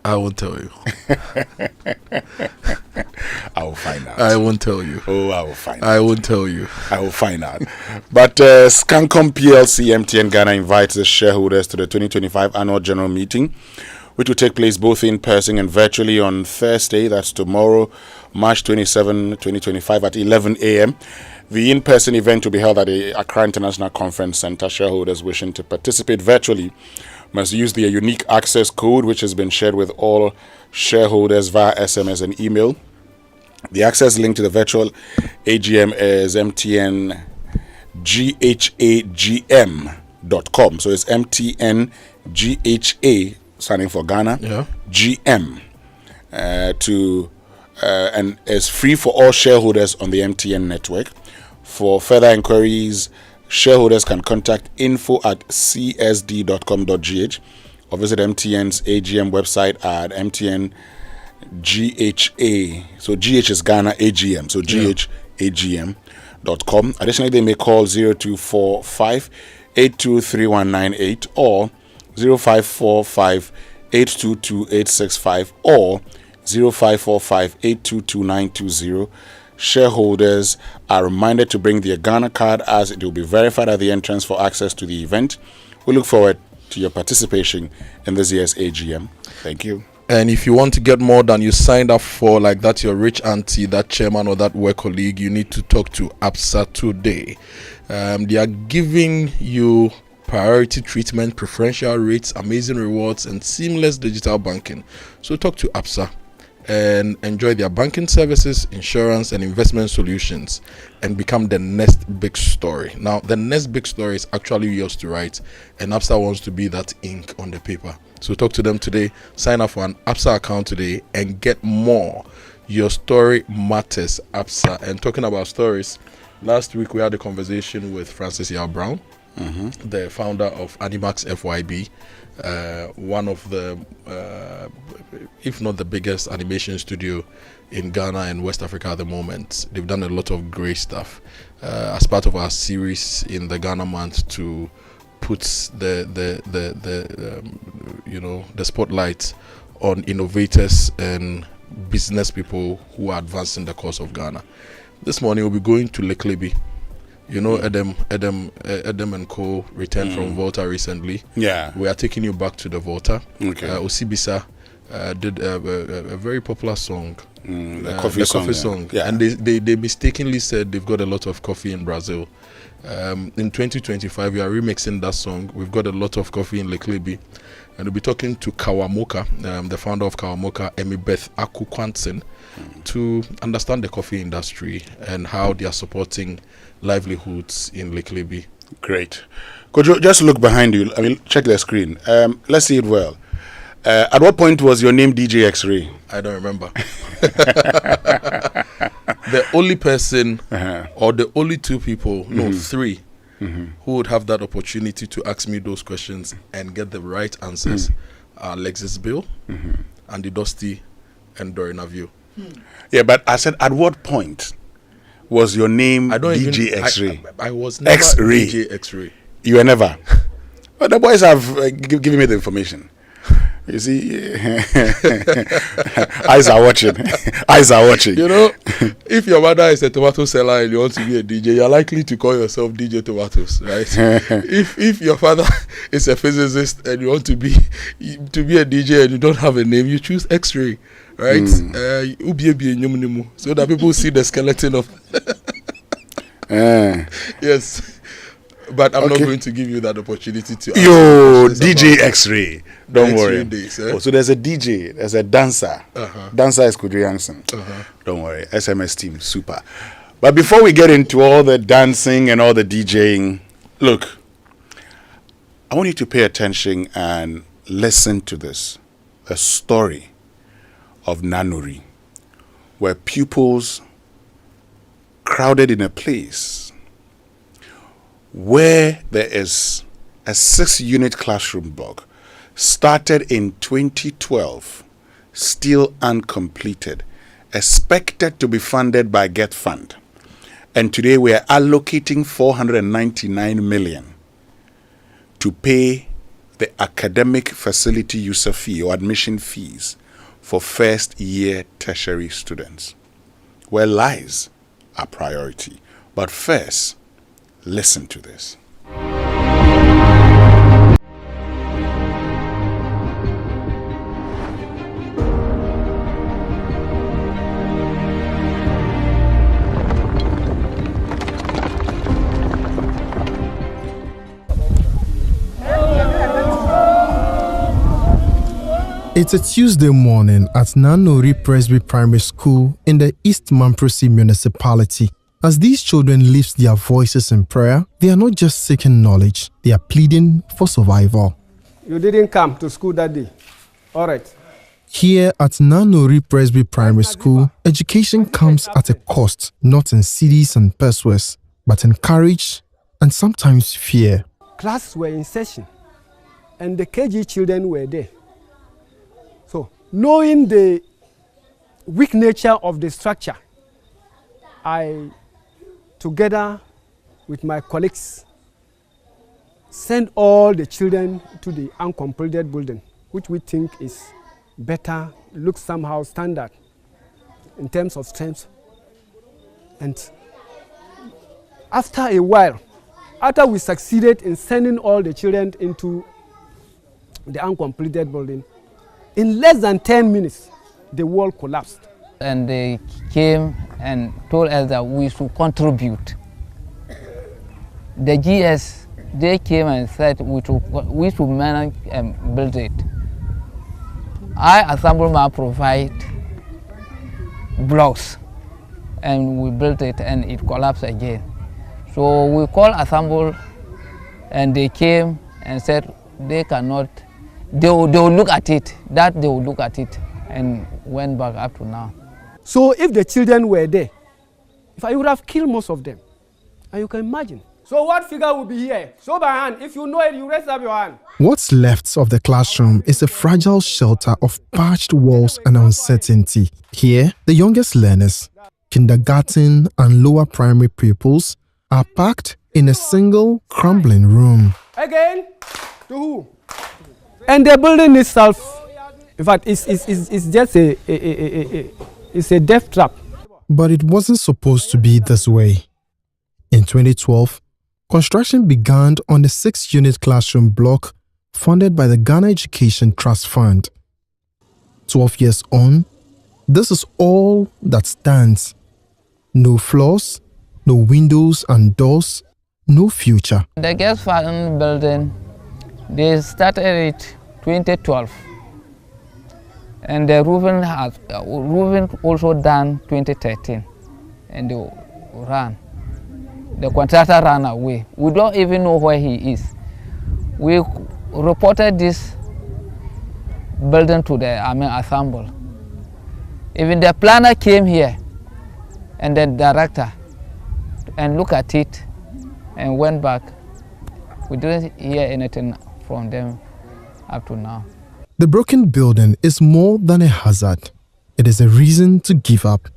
I won't tell you. I will find out. I won't tell you. Oh, I will find out. I won't tell you. I will find out. But Scancom PLC MTN Ghana invites the shareholders to the 2025 annual general meeting, which will take place both in person and virtually on Thursday, that's tomorrow, March 27, 2025 at 11 a.m. The in-person event will be held at the Accra International Conference Center. Shareholders wishing to participate virtually must use the unique access code, which has been shared with all shareholders via SMS and email. The access link to the virtual AGM is mtngHAGM.com. So it's mtngha, standing for Ghana, GM. And it's free for all shareholders on the MTN network. For further inquiries, shareholders can contact info@csd.com.gh or visit MTN's AGM website at MTN GHA. So GH is Ghana AGM. So GHAGM.com. Additionally, they may call 0245 823198 or 0545 822865 or 0545 822920. Shareholders are reminded to bring their Ghana card as it will be verified at the entrance for access to the event. We look forward to your participation in this year's AGM. Thank you. And if you want to get more than you signed up for, like that your rich auntie, that chairman or that work colleague, you need to talk to ABSA today. They are giving you priority treatment, preferential rates, amazing rewards, and seamless digital banking. So talk to ABSA and enjoy their banking services, insurance, and investment solutions and become the next big story. Now, the next big story is actually yours to write, and ABSA wants to be that ink on the paper. So talk to them today, sign up for an ABSA account today, and get more. Your story matters, ABSA. And talking about stories, last week we had a conversation with Francis Yao Brown, the founder of Animax FYB, one of the, if not the biggest animation studio in Ghana and West Africa at the moment. They've done a lot of great stuff as part of our series in the Ghana month to puts the spotlight on innovators and business people who are advancing the cause of Ghana. This morning we'll be going to Leklebi. You know, Adam and Co. returned from Volta recently. Yeah. We are taking you back to the Volta. Okay. Osibisa did a very popular song. The coffee song. Yeah. And they mistakenly said they've got a lot of coffee in Brazil. In 2025, we are remixing that song. We've got a lot of coffee in Leklebi. And we'll be talking to Kawamoka, the founder of Kawamoka, Emibeth Akukwansen, to understand the coffee industry and how they are supporting livelihoods in Leklebi. Great. Could you just look behind you? I mean, check the screen. Let's see it well. At what point was your name DJ X-Ray? I don't remember. The only person or the only two people, three, who would have that opportunity to ask me those questions and get the right answers are Alexis Bill, Andy Dusty, and Dorina View. Yeah, but I said, at what point was your name DJ X-Ray? I was never X-Ray. DJ X-Ray. You were never? Well, the boys have given me the information. You see, eyes are watching. Eyes are watching. You know, if your mother is a tomato seller and you want to be a DJ, you're likely to call yourself DJ Tomatoes, right? if your father is a physicist and you want to be a DJ and you don't have a name, you choose X-Ray, right? So that people see the skeleton of. Yes. But I'm not going to give you that opportunity to. Yo, DJ X-Ray. Don't worry. Days, so there's a DJ, there's a dancer. Dancer is Kudri Yankson. Don't worry. SMS team, super. But before we get into all the dancing and all the DJing, look, I want you to pay attention and listen to this. A story of Nanori, where pupils crowded in a place where there is a 6-unit classroom block, started in 2012, still uncompleted, expected to be funded by Get Fund. And today we are allocating 499 million to pay the academic facility user fee or admission fees for first-year tertiary students, where lives are priority. But first, listen to this. It's a Tuesday morning at Nanori Presby Primary School in the East Mamprusi Municipality. As these children lift their voices in prayer, they are not just seeking knowledge, they are pleading for survival. You didn't come to school that day. All right. Here at Nanori Presby Primary School, education comes at a cost, not in cedis and pesos, but in courage and sometimes fear. Classes were in session, and the KG children were there. So, knowing the weak nature of the structure, I, together with my colleagues, sent all the children to the uncompleted building, which we think is better, looks somehow standard in terms of strength. And after a while, after we succeeded in sending all the children into the uncompleted building, in less than 10 minutes, the wall collapsed. And they came and told us that we should contribute. The GS, they came and said we should manage and build it. I, Assemble Man, provide blocks, and we built it, and it collapsed again. So we called Assemble, and they came and said they cannot. They will look at it. That they will look at it, and went back up to now. So if the children were there, if I would have killed most of them, and you can imagine. So what figure will be here? Show by hand. If you know it, you raise up your hand. What's left of the classroom is a fragile shelter of patched walls and uncertainty. Here, the youngest learners, kindergarten and lower primary pupils, are packed in a single crumbling room. Again? To who? And the building itself, in fact, it's just it's a death trap. But it wasn't supposed to be this way. In 2012, construction began on the 6-unit classroom block funded by the Ghana Education Trust Fund. 12 years on, this is all that stands. No floors, no windows and doors, no future. The guest farm building, they started it 2012, and the roofing also done 2013, and they ran. The contractor ran away. We don't even know where he is. We reported this building to the ensemble. Even the planner came here and the director and looked at it and went back. We didn't hear anything from them up to now. The broken building is more than a hazard. It is a reason to give up.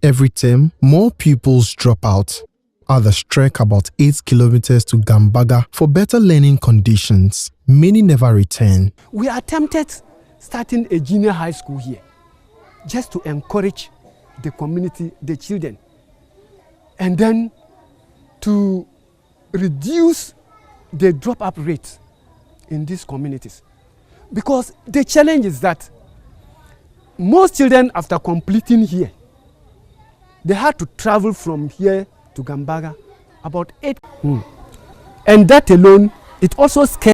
Every term, more pupils drop out. Others trek about 8 kilometers to Gambaga for better learning conditions. Many never return. We attempted starting a junior high school here, just to encourage the community, the children, and then to reduce the drop-up rates in these communities. Because the challenge is that most children, after completing here, they had to travel from here to Gambaga about 8. And that alone, it also scares